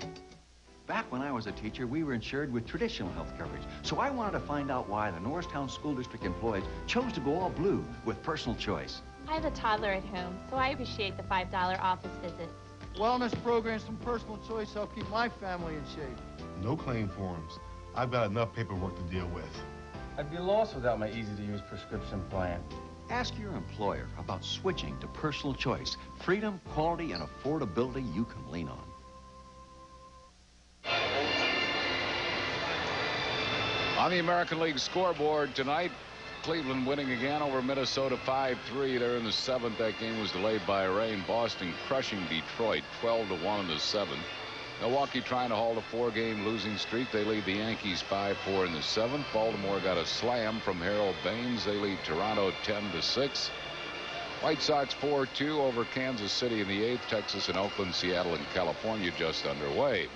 Back when I was a teacher, we were insured with traditional health coverage. So I wanted to find out why the Norristown School District employees chose to go all blue with personal choice. I have a toddler at home, so I appreciate the $5 office visit. Wellness programs, some personal choice help keep my family in shape. No claim forms. I've got enough paperwork to deal with. I'd be lost without my easy-to-use prescription plan. Ask your employer about switching to personal choice. Freedom, quality, and affordability you can lean on. On the American League scoreboard tonight, Cleveland winning again over Minnesota 5-3. They're in the seventh. That game was delayed by rain. Boston crushing Detroit 12-1 in the seventh. Milwaukee trying to halt a 4-game losing streak. They lead the Yankees 5-4 in the seventh. Baltimore got a slam from Harold Baines. They lead Toronto 10-6. White Sox 4-2 over Kansas City in the eighth. Texas and Oakland, Seattle and California just underway.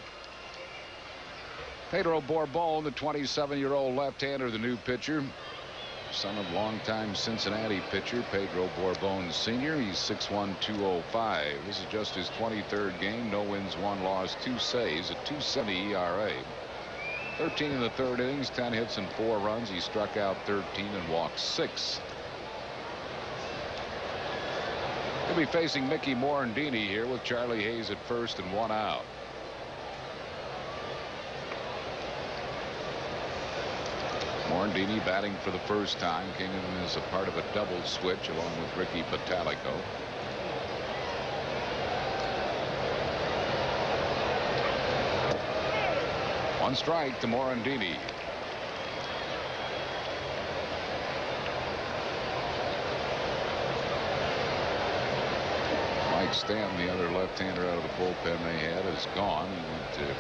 Pedro Borbon, the 27-year-old left-hander, the new pitcher. Son of longtime Cincinnati pitcher Pedro Borbon Sr. He's 6'1", 205. This is just his 23rd game. No wins, 1 loss, 2 saves, a 2.70 ERA. 13 in the third innings, 10 hits and 4 runs. He struck out 13 and walked 6. He'll be facing Mickey Morandini here with Charlie Hayes at first and 1 out. Morandini batting for the first time, came in as a part of a double switch along with Ricky Patalico. One strike to Morandini. Mike Stanton, the other left-hander out of the bullpen they had, is gone. He went to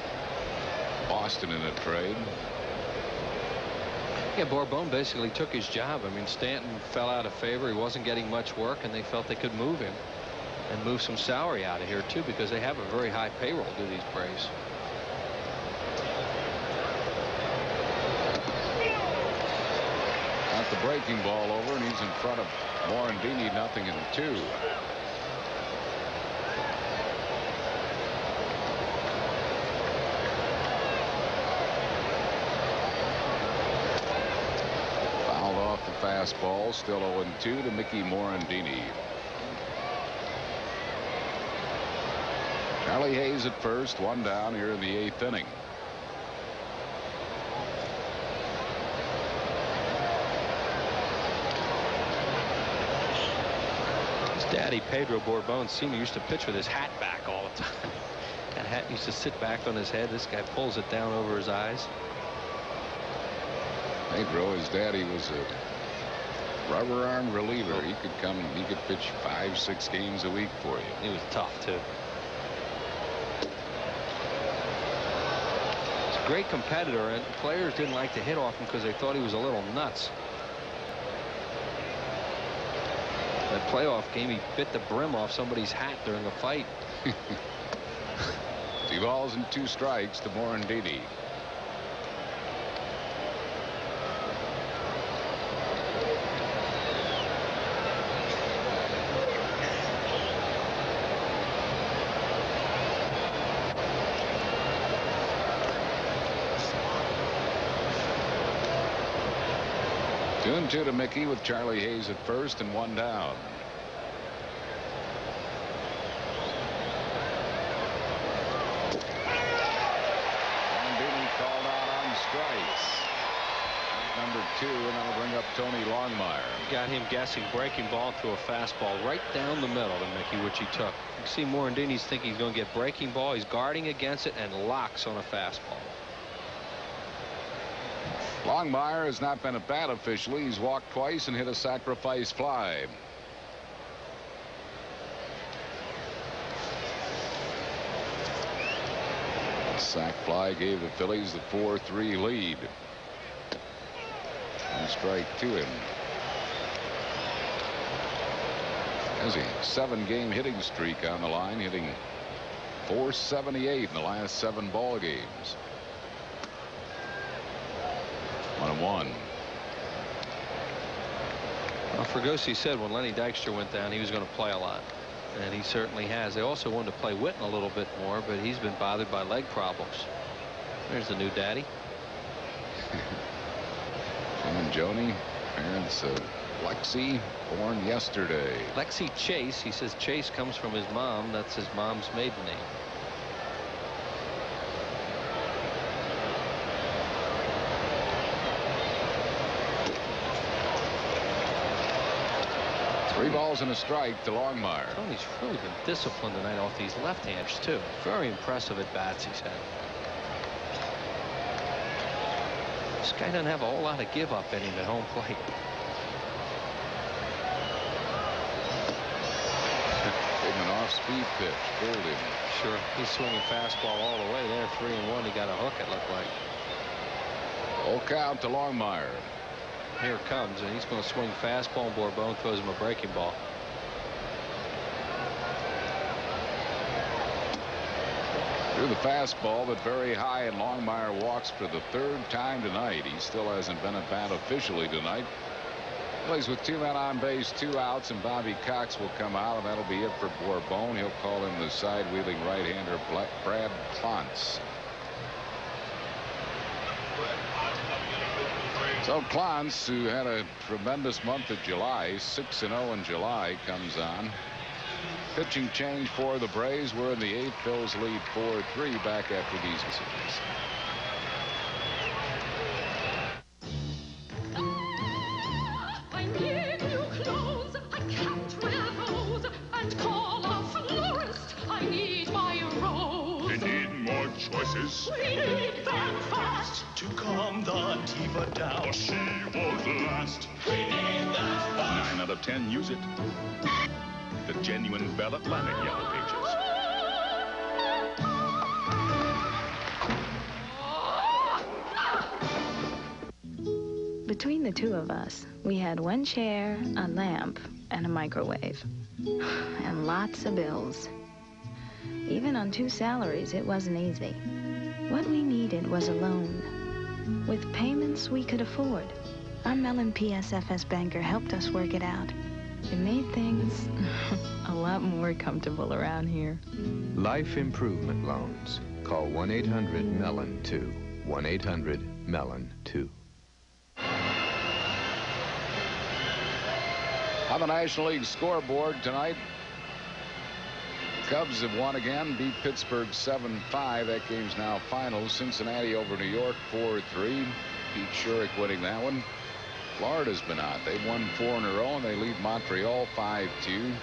Boston in a trade. Yeah, Borbon basically took his job. I mean, Stanton fell out of favor. He wasn't getting much work, and they felt they could move him and move some salary out of here, too, because they have a very high payroll, do these Braves. Got the breaking ball over, and he's in front of Morandini, 0-2. Fastball, still 0-2 to Mickey Morandini. Charlie Hayes at first, 1 down here in the 8th inning. His daddy, Pedro Borbon Sr., used to pitch with his hat back all the time. That hat used to sit back on his head. This guy pulls it down over his eyes. Pedro, his daddy, was a rubber arm reliever. He could come, he could pitch 5-6 games a week for you. He was tough too. He's a great competitor, and players didn't like to hit off him because they thought he was a little nuts. That playoff game, he bit the brim off somebody's hat during a fight. 2 balls and 2 strikes to Morandini. Two and 2 to Mickey with Charlie Hayes at first and 1 down. Morandini called out on strikes. Number 2, and that'll bring up Tony Longmire. Got him guessing breaking ball through a fastball right down the middle to Mickey, which he took. You see Morandini's thinking he's going to get breaking ball. He's guarding against it and locks on a fastball. Longmire has not been a bad officially. He's walked twice and hit a sacrifice fly. The sac fly gave the Phillies the 4-3 lead. 1 strike to him. Has a 7-game hitting streak on the line, hitting .478 in the last 7 ball games. 1-1. Well, Fregosi said when Lenny Dykstra went down he was going to play a lot, and he certainly has. They also wanted to play Witten a little bit more, but he's been bothered by leg problems. There's the new daddy. Jim and Joni, parents of Lexi, born yesterday. Lexi Chase. He says Chase comes from his mom. That's his mom's maiden name. Three balls and a strike to Longmire. Tony's really been disciplined tonight off these left-handers, too. Very impressive at bats he's had. This guy doesn't have a whole lot of give up in him at home plate. Gave him an off-speed pitch. Fooled him. Sure. He's swinging fastball all the way there. 3-1. He got a hook, it looked like. Full count to Longmire. Here it comes, and he's going to swing fastball, and Bourbon throws him a breaking ball. Threw the fastball, but very high, and Longmire walks for the third time tonight. He still hasn't been at bat officially tonight. Plays with 2 men on base, 2 outs, and Bobby Cox will come out, and that'll be it for Bourbon. He'll call in the side-wheeling right-hander Brad Klontz. So Klontz, who had a tremendous month of July, 6-0 in July, comes on. Pitching change for the Braves. We're in the 8th. Phillies lead 4-3 back after these messages. I need new clothes. I can't wear those. And call a florist. I need my rose. You need more choices. We need them fast. To calm the diva down. She won't last. We need that fast. 9 out of 10 use it. The genuine Bell Atlantic Yellow Pages. Between the two of us, we had 1 chair, a lamp, and a microwave. And lots of bills. Even on 2 salaries, it wasn't easy. What we needed was a loan. With payments we could afford. Our Mellon PSFS banker helped us work it out. It made things a lot more comfortable around here. Life Improvement Loans. Call 1-800-MELON-2. 1-800-MELON-2. On the National League scoreboard tonight, Cubs have won again, beat Pittsburgh 7-5. That game's now final. Cincinnati over New York 4-3. Pete Schurik winning that one. Florida's been out. They've won 4 in a row, and they lead Montreal 5-2.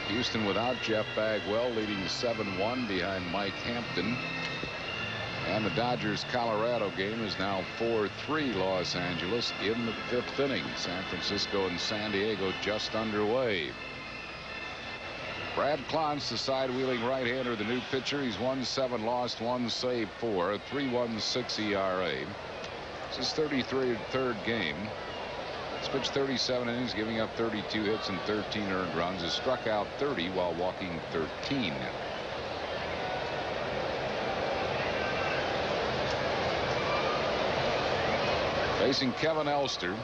Houston without Jeff Bagwell, leading 7-1 behind Mike Hampton. And the Dodgers-Colorado game is now 4-3 Los Angeles in the 5th inning. San Francisco and San Diego just underway. Brad Klontz, the side-wheeling right-hander, the new pitcher. He's won 7, lost 1, saved 4, a 3.16 ERA. It's his 33rd game. He's pitched 37 innings, giving up 32 hits and 13 earned runs. Has struck out 30 while walking 13. Facing Kevin Elster.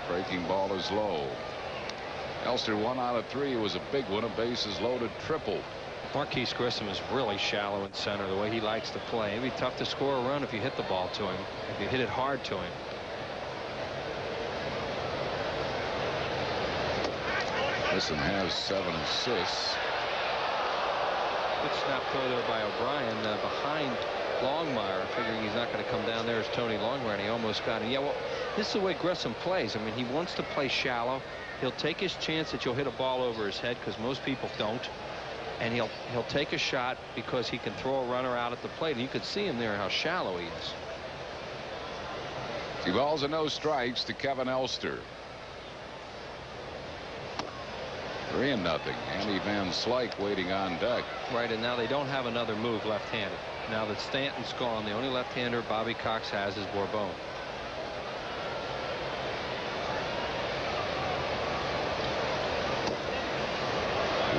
Breaking ball is low. Elster 1 out of 3. It was a big one. A bases loaded triple. Marquise Grissom is really shallow in center the way he likes to play. It'd be tough to score a run if you hit the ball to him, if you hit it hard to him. Grissom has 7 assists. Good snap throw there by O'Brien behind Longmire, figuring he's not going to come down there as Tony Longmire, and he almost got it. Yeah, well, this is the way Grissom plays. I mean, he wants to play shallow. He'll take his chance that you'll hit a ball over his head, because most people don't. And he'll take a shot because he can throw a runner out at the plate. And you could see him there how shallow he is. 2 balls and no strikes to Kevin Elster. 3-0. Andy Van Slyke waiting on deck. Right, and now they don't have another move left-handed. Now that Stanton's gone, the only left-hander Bobby Cox has is Bourbon.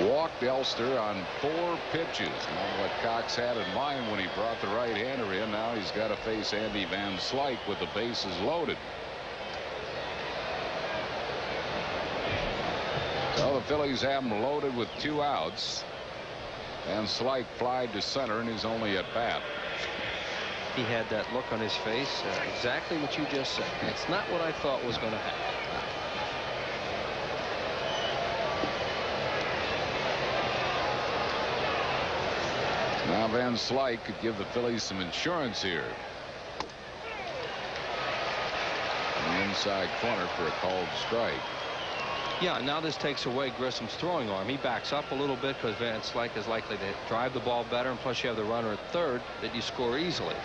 Walked Elster on 4 pitches. Not what Cox had in mind when he brought the right-hander in. Now he's got to face Andy Van Slyke with the bases loaded. So the Phillies have him loaded with 2 outs. Van Slyke flied to center in his only at bat. He had that look on his face, exactly what you just said. It's not what I thought was going to happen. Now Van Slyke could give the Phillies some insurance here. In the inside corner for a called strike. Yeah, now this takes away Grissom's throwing arm. He backs up a little bit because Van Slyke is likely to drive the ball better, and plus you have the runner at third that you score easily.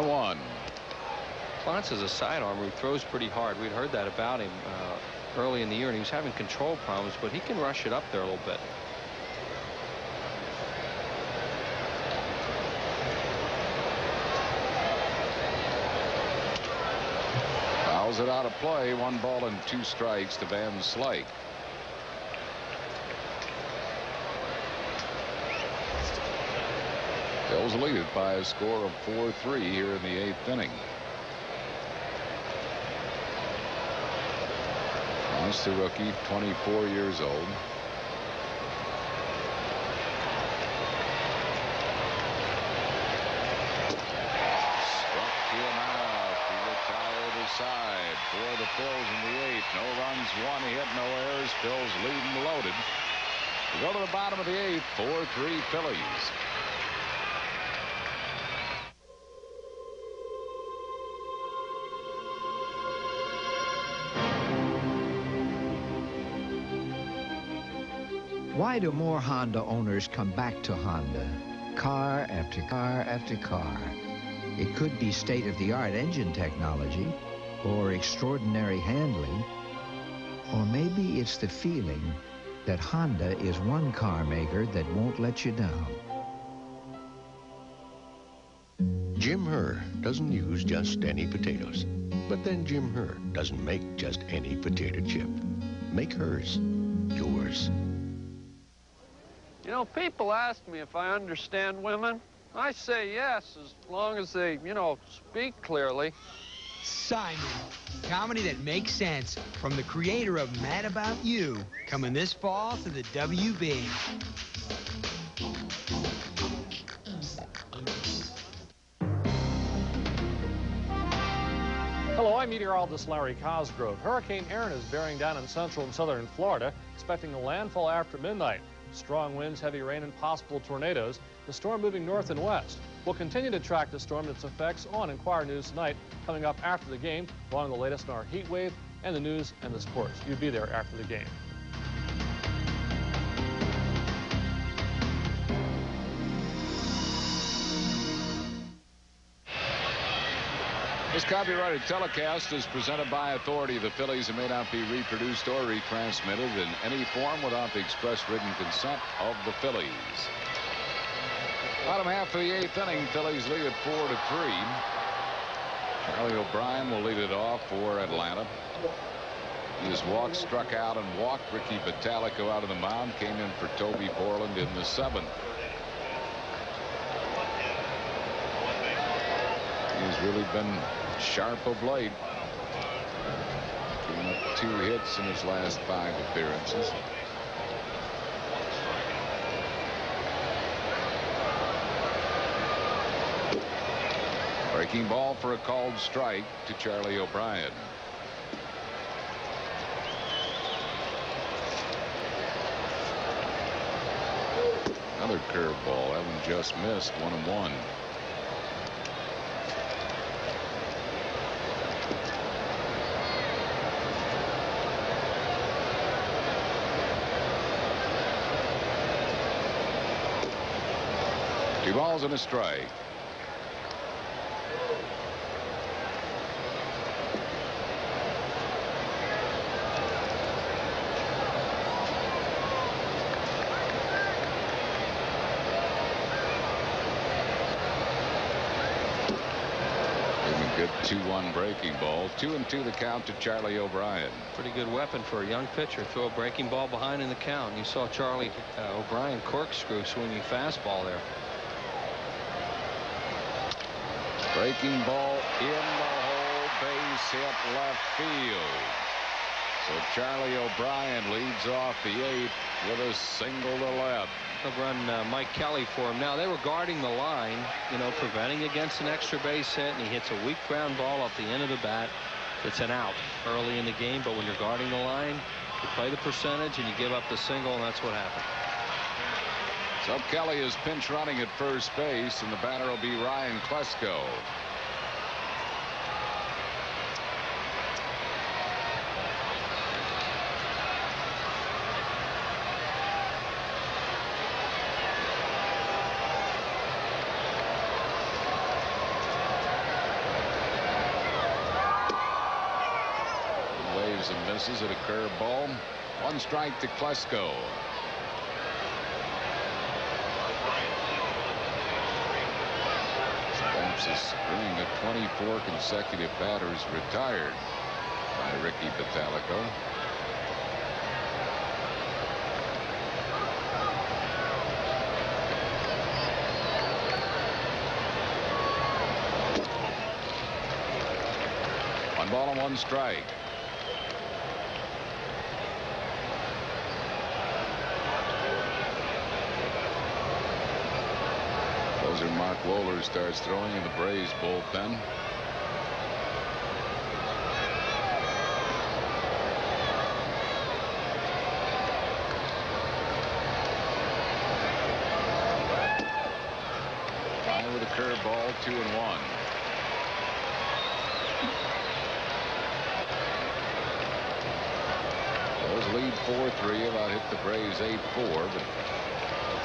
One. Clance is a sidearmer who throws pretty hard. We'd heard that about him early in the year, and he was having control problems, but he can rush it up there a little bit. Fouls it out of play. 1 ball and 2 strikes to Van Slyke. Phillies lead it by a score of 4-3 here in the 8th inning. Once the rookie, 24 years old. Struck him out. He retired his side for the Phils in the 8th. No runs, 1 hit, no errors. Phils leading loaded. We go to the bottom of the 8th. 4-3 Phillies. Why do more Honda owners come back to Honda? Car after car after car. It could be state-of-the-art engine technology, or extraordinary handling, or maybe it's the feeling that Honda is one car maker that won't let you down. Jim Herr doesn't use just any potatoes. But then Jim Herr doesn't make just any potato chip. Make hers, yours. You know, people ask me if I understand women. I say yes, as long as they, speak clearly. Simon, comedy that makes sense, from the creator of Mad About You, coming this fall to the WB. Hello, I'm meteorologist Larry Cosgrove. Hurricane Erin is bearing down in central and southern Florida, expecting a landfall after midnight. Strong winds, heavy rain, and possible tornadoes. The storm moving north and west. We'll continue to track the storm and its effects on Enquirer News tonight, coming up after the game, along the latest in our heat wave and the news and the sports. You be there after the game. This copyrighted telecast is presented by authority of the Phillies and may not be reproduced or retransmitted in any form without the express written consent of the Phillies. Bottom half of the 8th inning, Phillies lead it 4-3. Charlie O'Brien will lead it off for Atlanta. He has walked, struck out, and walked. Ricky Bottalico out of the mound, came in for Toby Borland in the 7th. He's really been sharp of late. Giving up 2 hits in his last 5 appearances. Breaking ball for a called strike to Charlie O'Brien. Another curveball. That one just missed. 1-1. Two balls and a strike. Good 2-1 breaking ball. 2-2 the count to Charlie O'Brien. Pretty good weapon for a young pitcher. Throw a breaking ball behind in the count. You saw Charlie O'Brien corkscrew swinging fastball there. Breaking ball in the hole, base hit left field. So Charlie O'Brien leads off the 8th with a single to left. They'll run Mike Kelly for him. Now, they were guarding the line, you know, preventing against an extra base hit, and he hits a weak ground ball off the end of the bat. It's an out early in the game, but when you're guarding the line, you play the percentage and you give up the single, and that's what happened. So Kelly is pinch running at first base, and the batter will be Ryan Klesko. Waves and misses at a curveball. 1 strike to Klesko. Stamps a string of 24 consecutive batters retired by Ricky Bottalico. One ball and 1 strike. Closer Mark Wohler starts throwing in the Braves bullpen. High with a curveball, 2-1. Those lead 4-3. About hit the Braves 8-4, but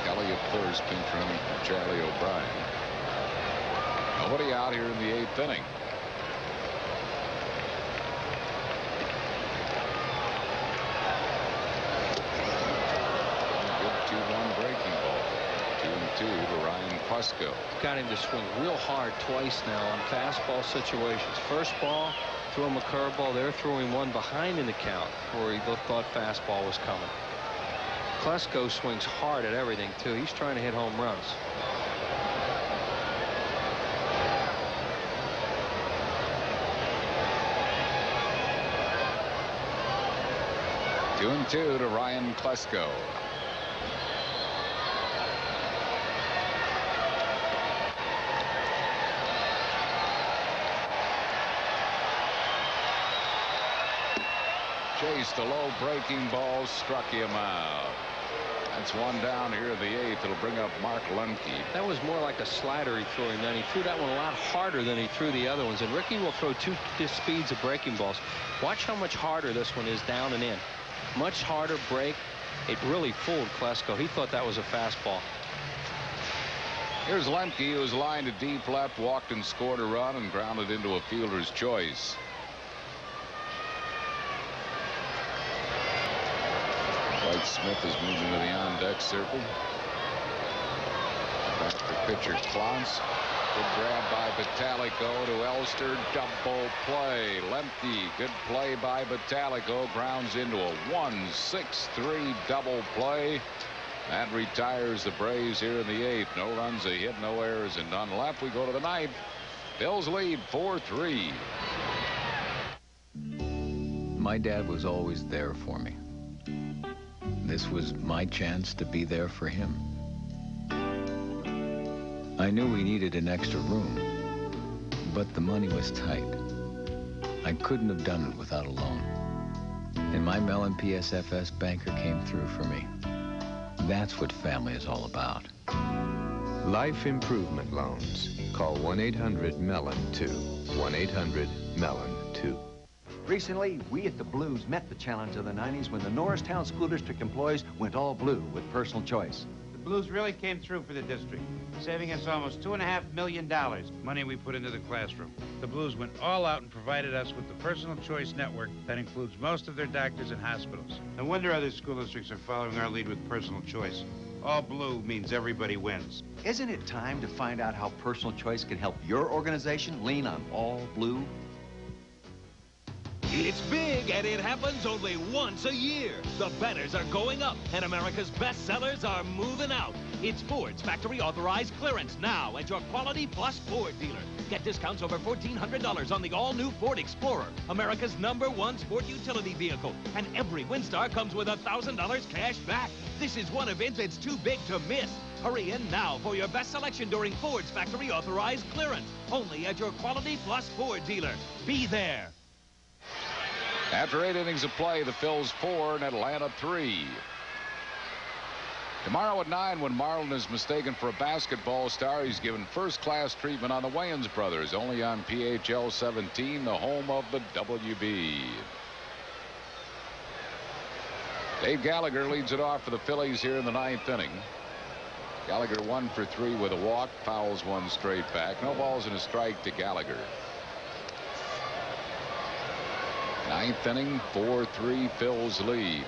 Kelly at first, pinch running from Charlie O'Brien. Nobody out here in the 8th inning. Good 2-1 breaking ball. 2-2 to Ryan Klesko. Got him to swing real hard twice now on fastball situations. First ball, threw him a curveball. They're throwing one behind in the count where he thought fastball was coming. Klesko swings hard at everything, too. He's trying to hit home runs. Two and 2 to Ryan Klesko. Chased the low breaking ball, struck him out. That's one down here in the 8th. It'll bring up Mark Lemke. That was more like a slider he threw him. Then he threw that one a lot harder than he threw the other ones. And Ricky will throw 2 speeds of breaking balls. Watch how much harder this one is down and in. Much harder break. It really fooled Klesko. He thought that was a fastball. Here's Lemke, who was lined to deep left, walked and scored a run and grounded into a fielder's choice. Dwight Smith is moving to the on-deck circle. Back for pitcher Clance. Good grab by Bottalico to Elster. Double play. Lemke. Good play by Bottalico. Grounds into a 1-6-3 double play. That retires the Braves here in the 8th. No runs, a hit, no errors, and none left. We go to the 9th. Bills lead 4-3. My dad was always there for me. This was my chance to be there for him. I knew we needed an extra room, but the money was tight. I couldn't have done it without a loan. And my Mellon PSFS banker came through for me. That's what family is all about. Life improvement loans. Call 1-800-MELON-2. 1-800-MELON-2. Recently, we at the Blues met the challenge of the 90s when the Norristown School District employees went all blue with personal choice. The Blues really came through for the district, saving us almost $2.5 million, money we put into the classroom. The Blues went all out and provided us with the personal choice network that includes most of their doctors and hospitals. No wonder other school districts are following our lead with personal choice. All blue means everybody wins. Isn't it time to find out how personal choice can help your organization lean on all blue? It's big, and it happens only once a year. The banners are going up, and America's best sellers are moving out. It's Ford's factory authorized clearance now at your Quality Plus Ford dealer. Get discounts over $1,400 on the all-new Ford Explorer, America's #1 sport utility vehicle. And every Windstar comes with $1,000 cash back. This is one event that's too big to miss. Hurry in now for your best selection during Ford's factory authorized clearance. Only at your Quality Plus Ford dealer. Be there. After 8 innings of play, the Phils 4 and Atlanta 3. Tomorrow at 9, when Marlon is mistaken for a basketball star, he's given first-class treatment on the Wayans brothers, only on PHL 17, the home of the WB. Dave Gallagher leads it off for the Phillies here in the 9th inning. Gallagher 1 for 3 with a walk, fouls one straight back. No balls and a strike to Gallagher. 9th inning, 4-3 Phils lead.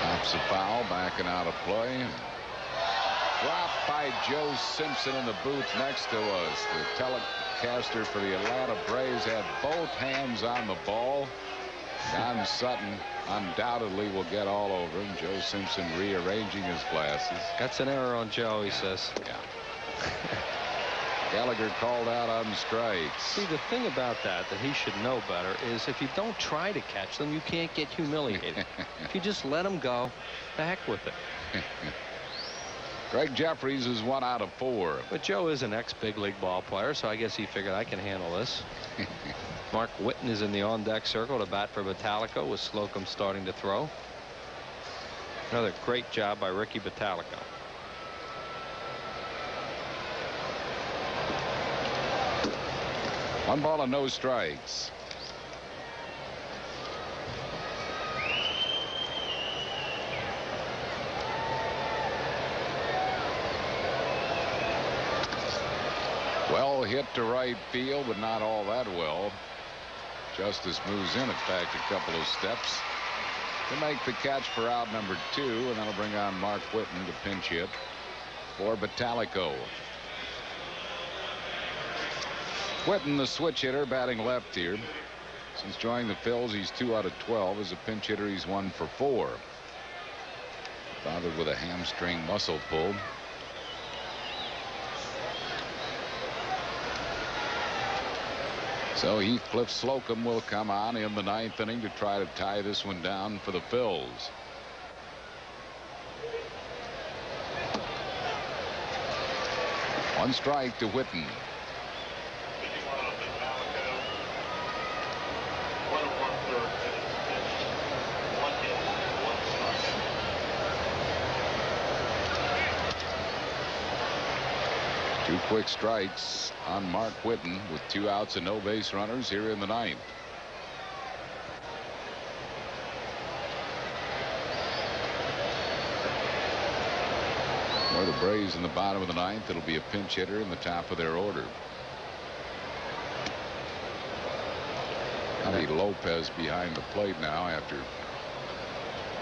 That's a foul, backing out of play. Dropped by Joe Simpson in the booth next to us. The telecaster for the Atlanta Braves had both hands on the ball. John Sutton undoubtedly will get all over him. Joe Simpson rearranging his glasses. That's an error on Joe, he says. Yeah. Gallagher called out on strikes. See, the thing about that he should know better is if you don't try to catch them, you can't get humiliated. If you just let them go, the heck with it. Greg Jeffries is 1 out of 4. But Joe is an ex-big league ball player, so I guess he figured I can handle this. Mark Whitten is in the on-deck circle to bat for Batalico with Slocum starting to throw. Another great job by Ricky Batalico. One ball and no strikes. Well hit to right field, but not all that well. Justice moves in, in fact, a couple of steps to make the catch for out number 2, and that'll bring on Mark Whitten to pinch hit for Batalico. Whitten, the switch hitter, batting left here. Since joining the Phils, he's 2 out of 12. As a pinch hitter, he's 1 for 4. Bothered with a hamstring muscle pull. So Heathcliff Slocum will come on in the 9th inning to try to tie this one down for the Phils. One strike to Whitten. Two quick strikes on Mark Whitten with 2 outs and no base runners here in the 9th. For the Braves in the bottom of the 9th, it'll be a pinch hitter in the top of their order. Javi Lopez behind the plate now after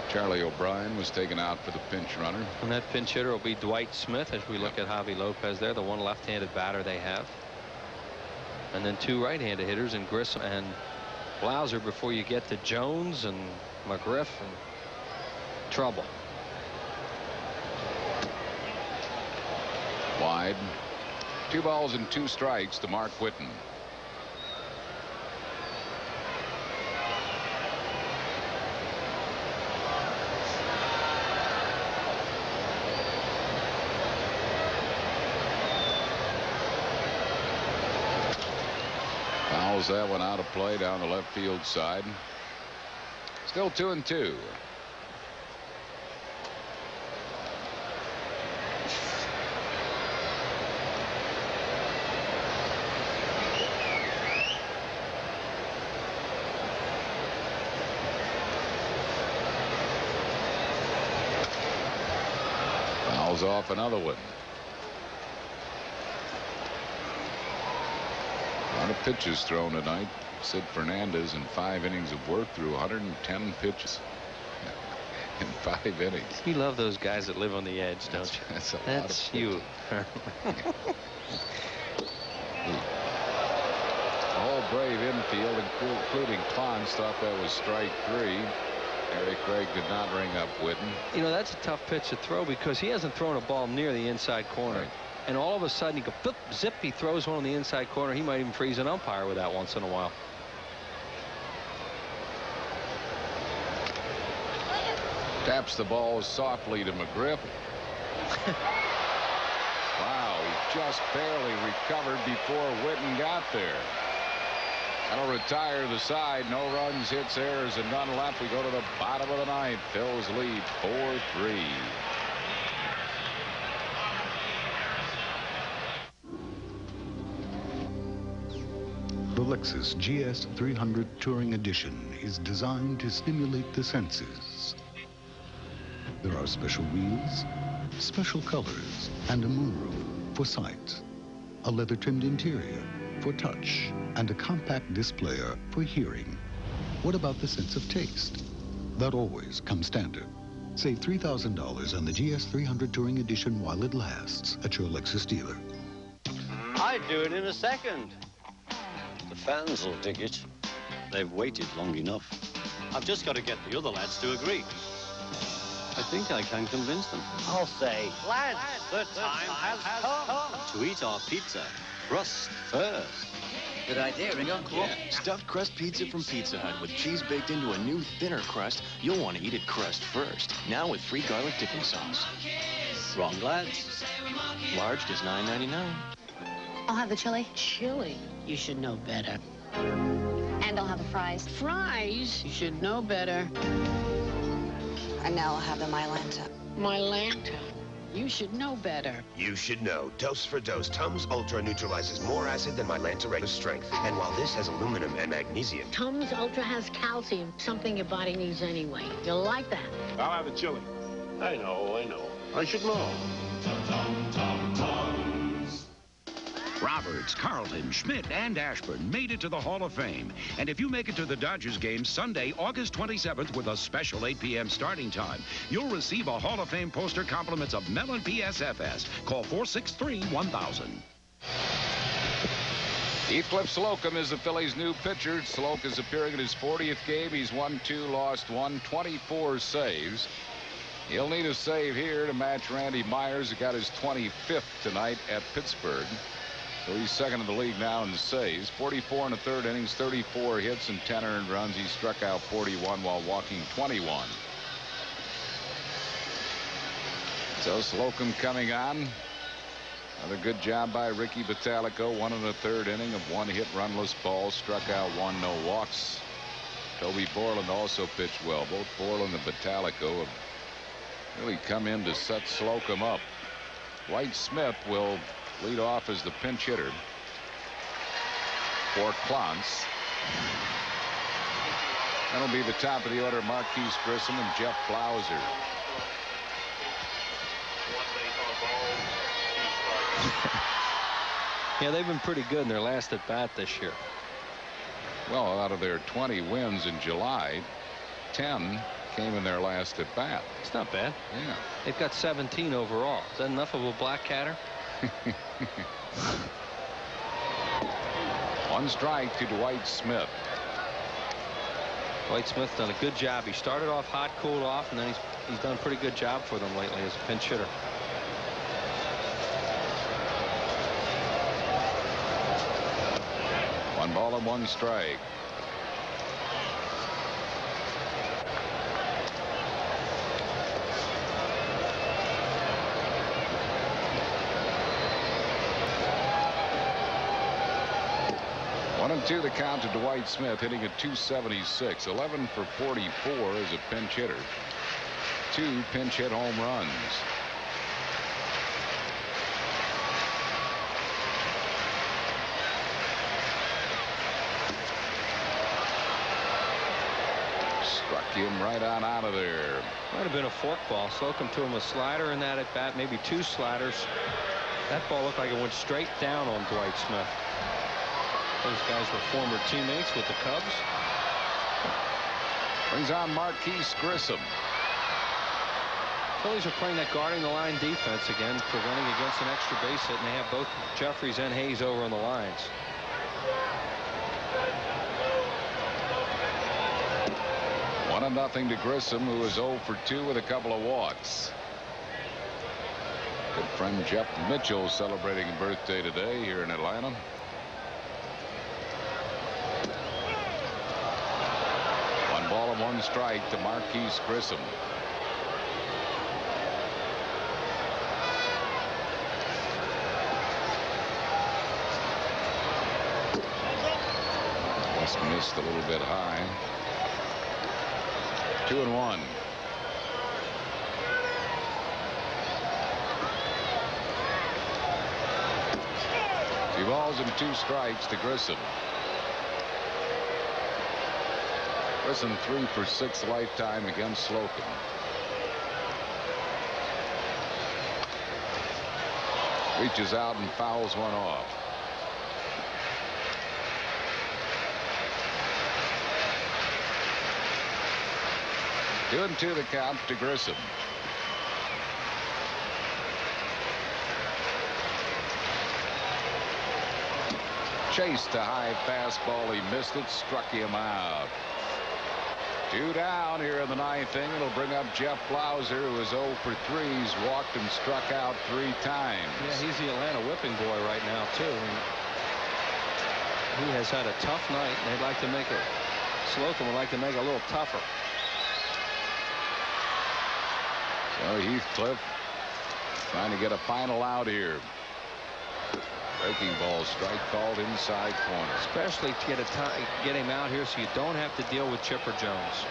Charlie O'Brien was taken out for the pinch runner. And that pinch hitter will be Dwight Smith as we look at Javi Lopez there, the one left-handed batter they have. And then 2 right-handed hitters in Grissom and Blauser before you get to Jones and McGriff and trouble. Wide. 2 balls and 2 strikes to Mark Whitten. Fouls that one out of play down the left field side. Still 2-2. Fouls off another one. A lot of pitches thrown tonight. Sid Fernandez in 5 innings of work threw 110 pitches in 5 innings. You love those guys that live on the edge, don't you? That's a lot That's of you. The whole Brave infield, including Clons, thought that was strike 3. Harry Craig did not ring up Whitten. You know, that's a tough pitch to throw because he hasn't thrown a ball near the inside corner. Right. And all of a sudden, he goes, flip, zip, he throws one on the inside corner. He might even freeze an umpire with that once in a while. Taps the ball softly to McGriff. Wow, he just barely recovered before Whitten got there. That'll retire the side. No runs, hits, errors, and none left. We go to the bottom of the ninth. Phil's lead 4-3. The Lexus GS 300 Touring Edition is designed to stimulate the senses. There are special wheels, special colors, and a moonroof for sight, a leather-trimmed interior for touch, and a compact displayer for hearing. What about the sense of taste? That always comes standard. Save $3,000 on the GS 300 Touring Edition while it lasts at your Lexus dealer. I'd do it in a second. The fans will dig it. They've waited long enough. I've just got to get the other lads to agree. I think I can convince them. I'll say, lads, the time has come. To eat our pizza, crust first. Good idea, Ringo. Cool. Yeah. Stuffed crust pizza from Pizza Hut with cheese baked into a new, thinner crust. You'll want to eat it crust first. Now with free garlic dipping sauce. Wrong, lads. Large is $9.99. I'll have the chili. Chili? You should know better. And I'll have the fries. Fries? You should know better. And now I'll have the Mylanta. Mylanta? You should know better. You should know. Dose for dose, Tums Ultra neutralizes more acid than Mylanta regular strength. And while this has aluminum and magnesium... Tums Ultra has calcium, something your body needs anyway. You'll like that. I'll have the chili. I know. I should know. Roberts, Carlton, Schmidt, and Ashburn made it to the Hall of Fame. And if you make it to the Dodgers game Sunday, August 27th with a special 8 p.m. starting time, you'll receive a Hall of Fame poster compliments of Mellon PSFS. Call 463-1000. Heathcliff Slocum is the Phillies' new pitcher. Sloke is appearing in his 40th game. He's won 2, lost 1, 24 saves. He'll need a save here to match Randy Myers, who got his 25th tonight at Pittsburgh. So he's second in the league now in the saves. 44 in the third innings, 34 hits and 10 earned runs. He struck out 41 while walking 21. So Slocum coming on. Another good job by Ricky Bottalico. 1 in the third inning of 1 hit, runless ball. Struck out 1, no walks. Toby Borland also pitched well. Both Borland and Bottalico have really come in to set Slocum up. Dwight Smith will lead off as the pinch hitter for Clance. That'll be the top of the order. Marquise Grissom and Jeff Blauser. Yeah, they've been pretty good in their last at bat this year. Well, out of their 20 wins in July, 10 came in their last at bat. It's not bad. Yeah. They've got 17 overall. Is that enough of a black catter? 1 strike to Dwight Smith. Dwight Smith's done a good job. He started off hot, cooled off, and then he's done a pretty good job for them lately as a pinch hitter. One ball and 1 strike. One and 2 the count to Dwight Smith, hitting at .276. 11 for 44 as a pinch hitter. 2 pinch hit home runs. Struck him right on out of there. Might have been a fork ball. Slocum to him a slider in that at bat, maybe 2 sliders. That ball looked like it went straight down on Dwight Smith. Those guys were former teammates with the Cubs. Brings on Marquise Grissom. Phillies are playing that guarding the line defense again, preventing against an extra base hit, and they have both Jeffries and Hayes over on the lines. 1-0 to Grissom, who is 0 for 2 with a couple of walks. Good friend Jeff Mitchell celebrating a birthday today here in Atlanta. One ball and one strike to Marquise Grissom. Just missed a little bit high. 2-1. 2 balls and 2 strikes to Grissom. Grissom 3 for 6 lifetime against Slocum. Reaches out and fouls one off. Two and 2 the count to Grissom. Chased a high fastball. He missed it, struck him out. 2 down here in the 9th inning. It'll bring up Jeff Blauser, who is 0 for 3. He's walked and struck out 3 times. Yeah, he's the Atlanta whipping boy right now, too. And he has had a tough night. They'd like to make it. Slocum would like to make it a little tougher. So Heathcliff trying to get a final out here. Breaking ball, strike called inside corner. Especially to get him out here so you don't have to deal with Chipper Jones.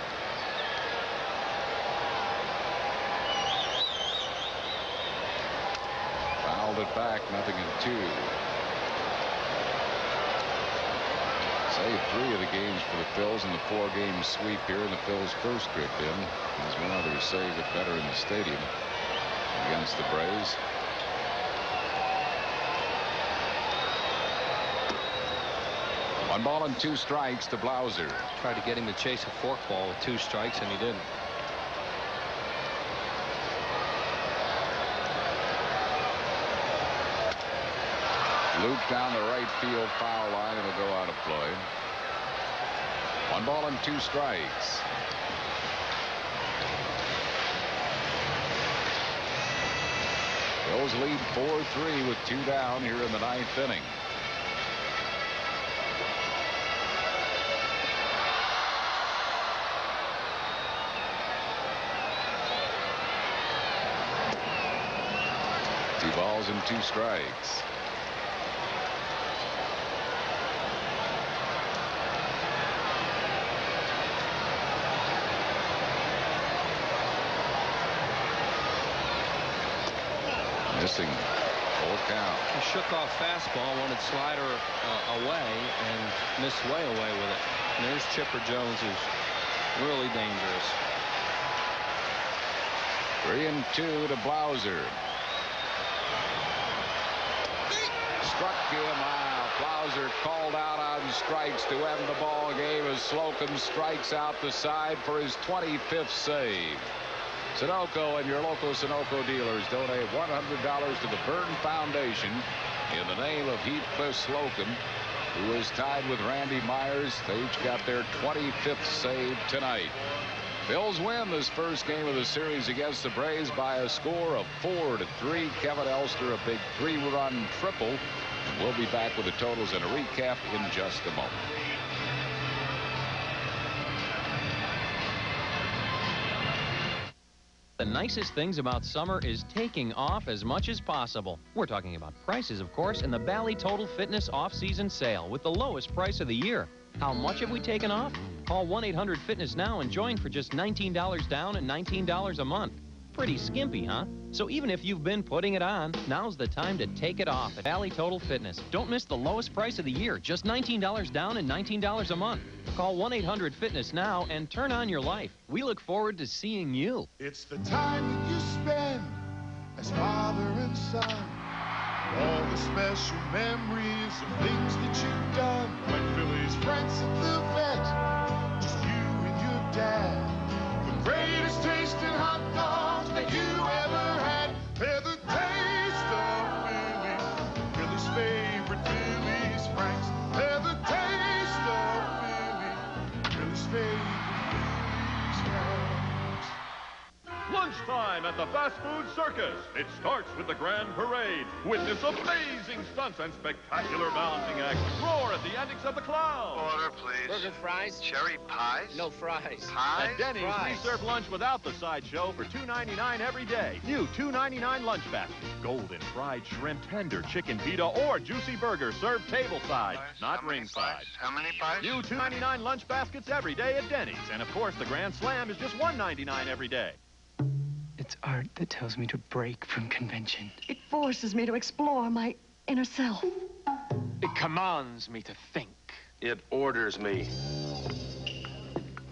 Fouled it back, 0-2. Saved 3 of the games for the Phils in the 4-game sweep here in the Phils' first trip in. As one other save it better in the stadium against the Braves. One ball and 2 strikes to Blauser. Tried to get him to chase a forkball with 2 strikes, and he didn't. Loop down the right field foul line. It'll go out of play. 1 ball and 2 strikes. Phils lead 4-3 with 2 down here in the 9th inning. Two balls and 2 strikes. Missing. Full count. He shook off fastball, wanted slider away, and missed way away with it. And there's Chipper Jones, who's really dangerous. 3-2 to Blauser. Struck him out. Blauser called out on strikes to end the ball game as Slocum strikes out the side for his 25th save. Sunoco and your local Sunoco dealers donate $100 to the Byrne Foundation in the name of Heathcliff Slocum, who is tied with Randy Myers. They each got their 25th save tonight. Phils win this first game of the series against the Braves by a score of 4-3. Kevin Elster, a big 3-run triple. And we'll be back with the totals and a recap in just a moment. The nicest things about summer is taking off as much as possible. We're talking about prices, of course, and the Bally Total Fitness off-season sale with the lowest price of the year. How much have we taken off? Call 1-800-FITNESS now and join for just $19 down and $19 a month. Pretty skimpy, huh? So even if you've been putting it on, now's the time to take it off at Bally Total Fitness. Don't miss the lowest price of the year, just $19 down and $19 a month. Call 1-800-FITNESS now and turn on your life. We look forward to seeing you. It's the time that you spend as father and son. All the special memories of things that you've done. Like Phillies friends at the vet, just you and your dad. The greatest tasting hot dogs that you ever had. They're the taste of Philly. Philly's favorite Phillies Franks. They're the taste of fast food circus. It starts with the grand parade. Witness amazing stunts and spectacular balancing acts. Roar at the antics of the clown. Order, please. Burger, fries? Cherry pies? No fries. Pies? At Denny's, we serve lunch without the sideshow for $2.99 every day. New $2.99 lunch basket. Golden fried shrimp, tender chicken pita, or juicy burger served tableside, not ringside. How many pies? New $2.99 lunch baskets every day at Denny's. And of course, the Grand Slam is just $1.99 every day. It's art that tells me to break from convention. It forces me to explore my inner self. It commands me to think. It orders me.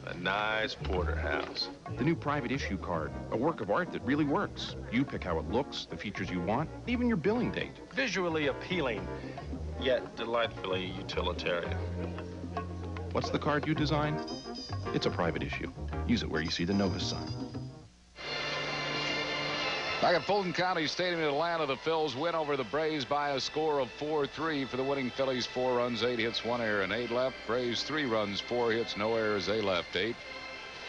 A nice porterhouse. The new private issue card, a work of art that really works. You pick how it looks, the features you want, even your billing date. Visually appealing, yet delightfully utilitarian. What's the card you designed? It's a private issue. Use it where you see the Novus sign. Back at Fulton County Stadium in Atlanta, the Phils win over the Braves by a score of 4-3 for the winning Phillies. 4 runs, 8 hits, 1 error, and 8 left. Braves 3 runs, 4 hits, no errors. They left 8.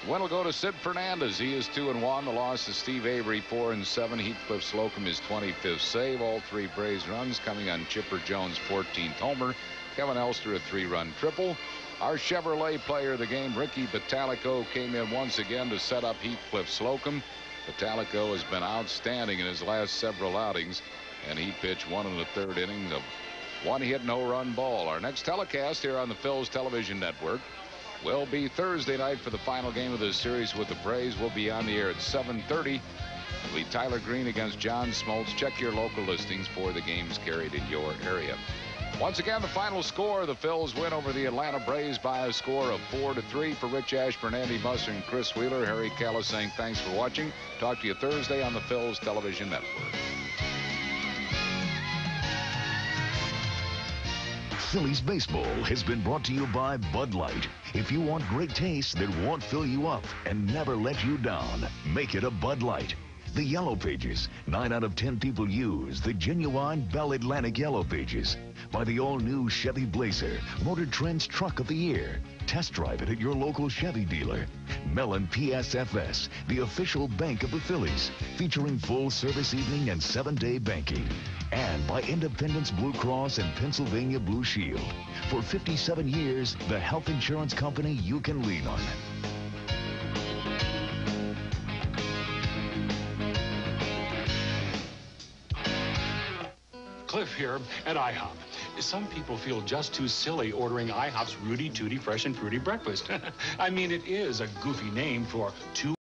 The win will go to Sid Fernandez. He is 2-1. The loss is Steve Avery, 4-7. Heathcliff Slocum, his 25th save. All 3 Braves runs coming on Chipper Jones' 14th homer. Kevin Elster, a 3-run triple. Our Chevrolet player of the game, Ricky Batalico, came in once again to set up Heathcliff Slocum. Batalico has been outstanding in his last several outings, and he pitched 1 1/3 innings of 1 hit, no run ball. Our next telecast here on the Phil's Television Network will be Thursday night for the final game of this series with the Braves. We'll be on the air at 7:30. It'll be Tyler Green against John Smoltz. Check your local listings for the games carried in your area. Once again, the final score, the Phils win over the Atlanta Braves by a score of 4-3. For Rich Ashburn, Andy Musser, and Chris Wheeler, Harry Callis saying thanks for watching. Talk to you Thursday on the Phil's Television Network. Phillies baseball has been brought to you by Bud Light. If you want great taste that won't fill you up and never let you down, make it a Bud Light. The Yellow Pages. 9 out of 10 people use the genuine Bell Atlantic Yellow Pages. By the all-new Chevy Blazer, Motor Trend's Truck of the Year. Test drive it at your local Chevy dealer. Mellon PSFS, the official bank of the Phillies, featuring full-service evening and 7-day banking. And by Independence Blue Cross and Pennsylvania Blue Shield. For 57 years, the health insurance company you can lean on. Cliff here at IHOP. Some people feel just too silly ordering IHOP's Rudy Tooty Fresh and Fruity Breakfast. I mean, it is a goofy name for 2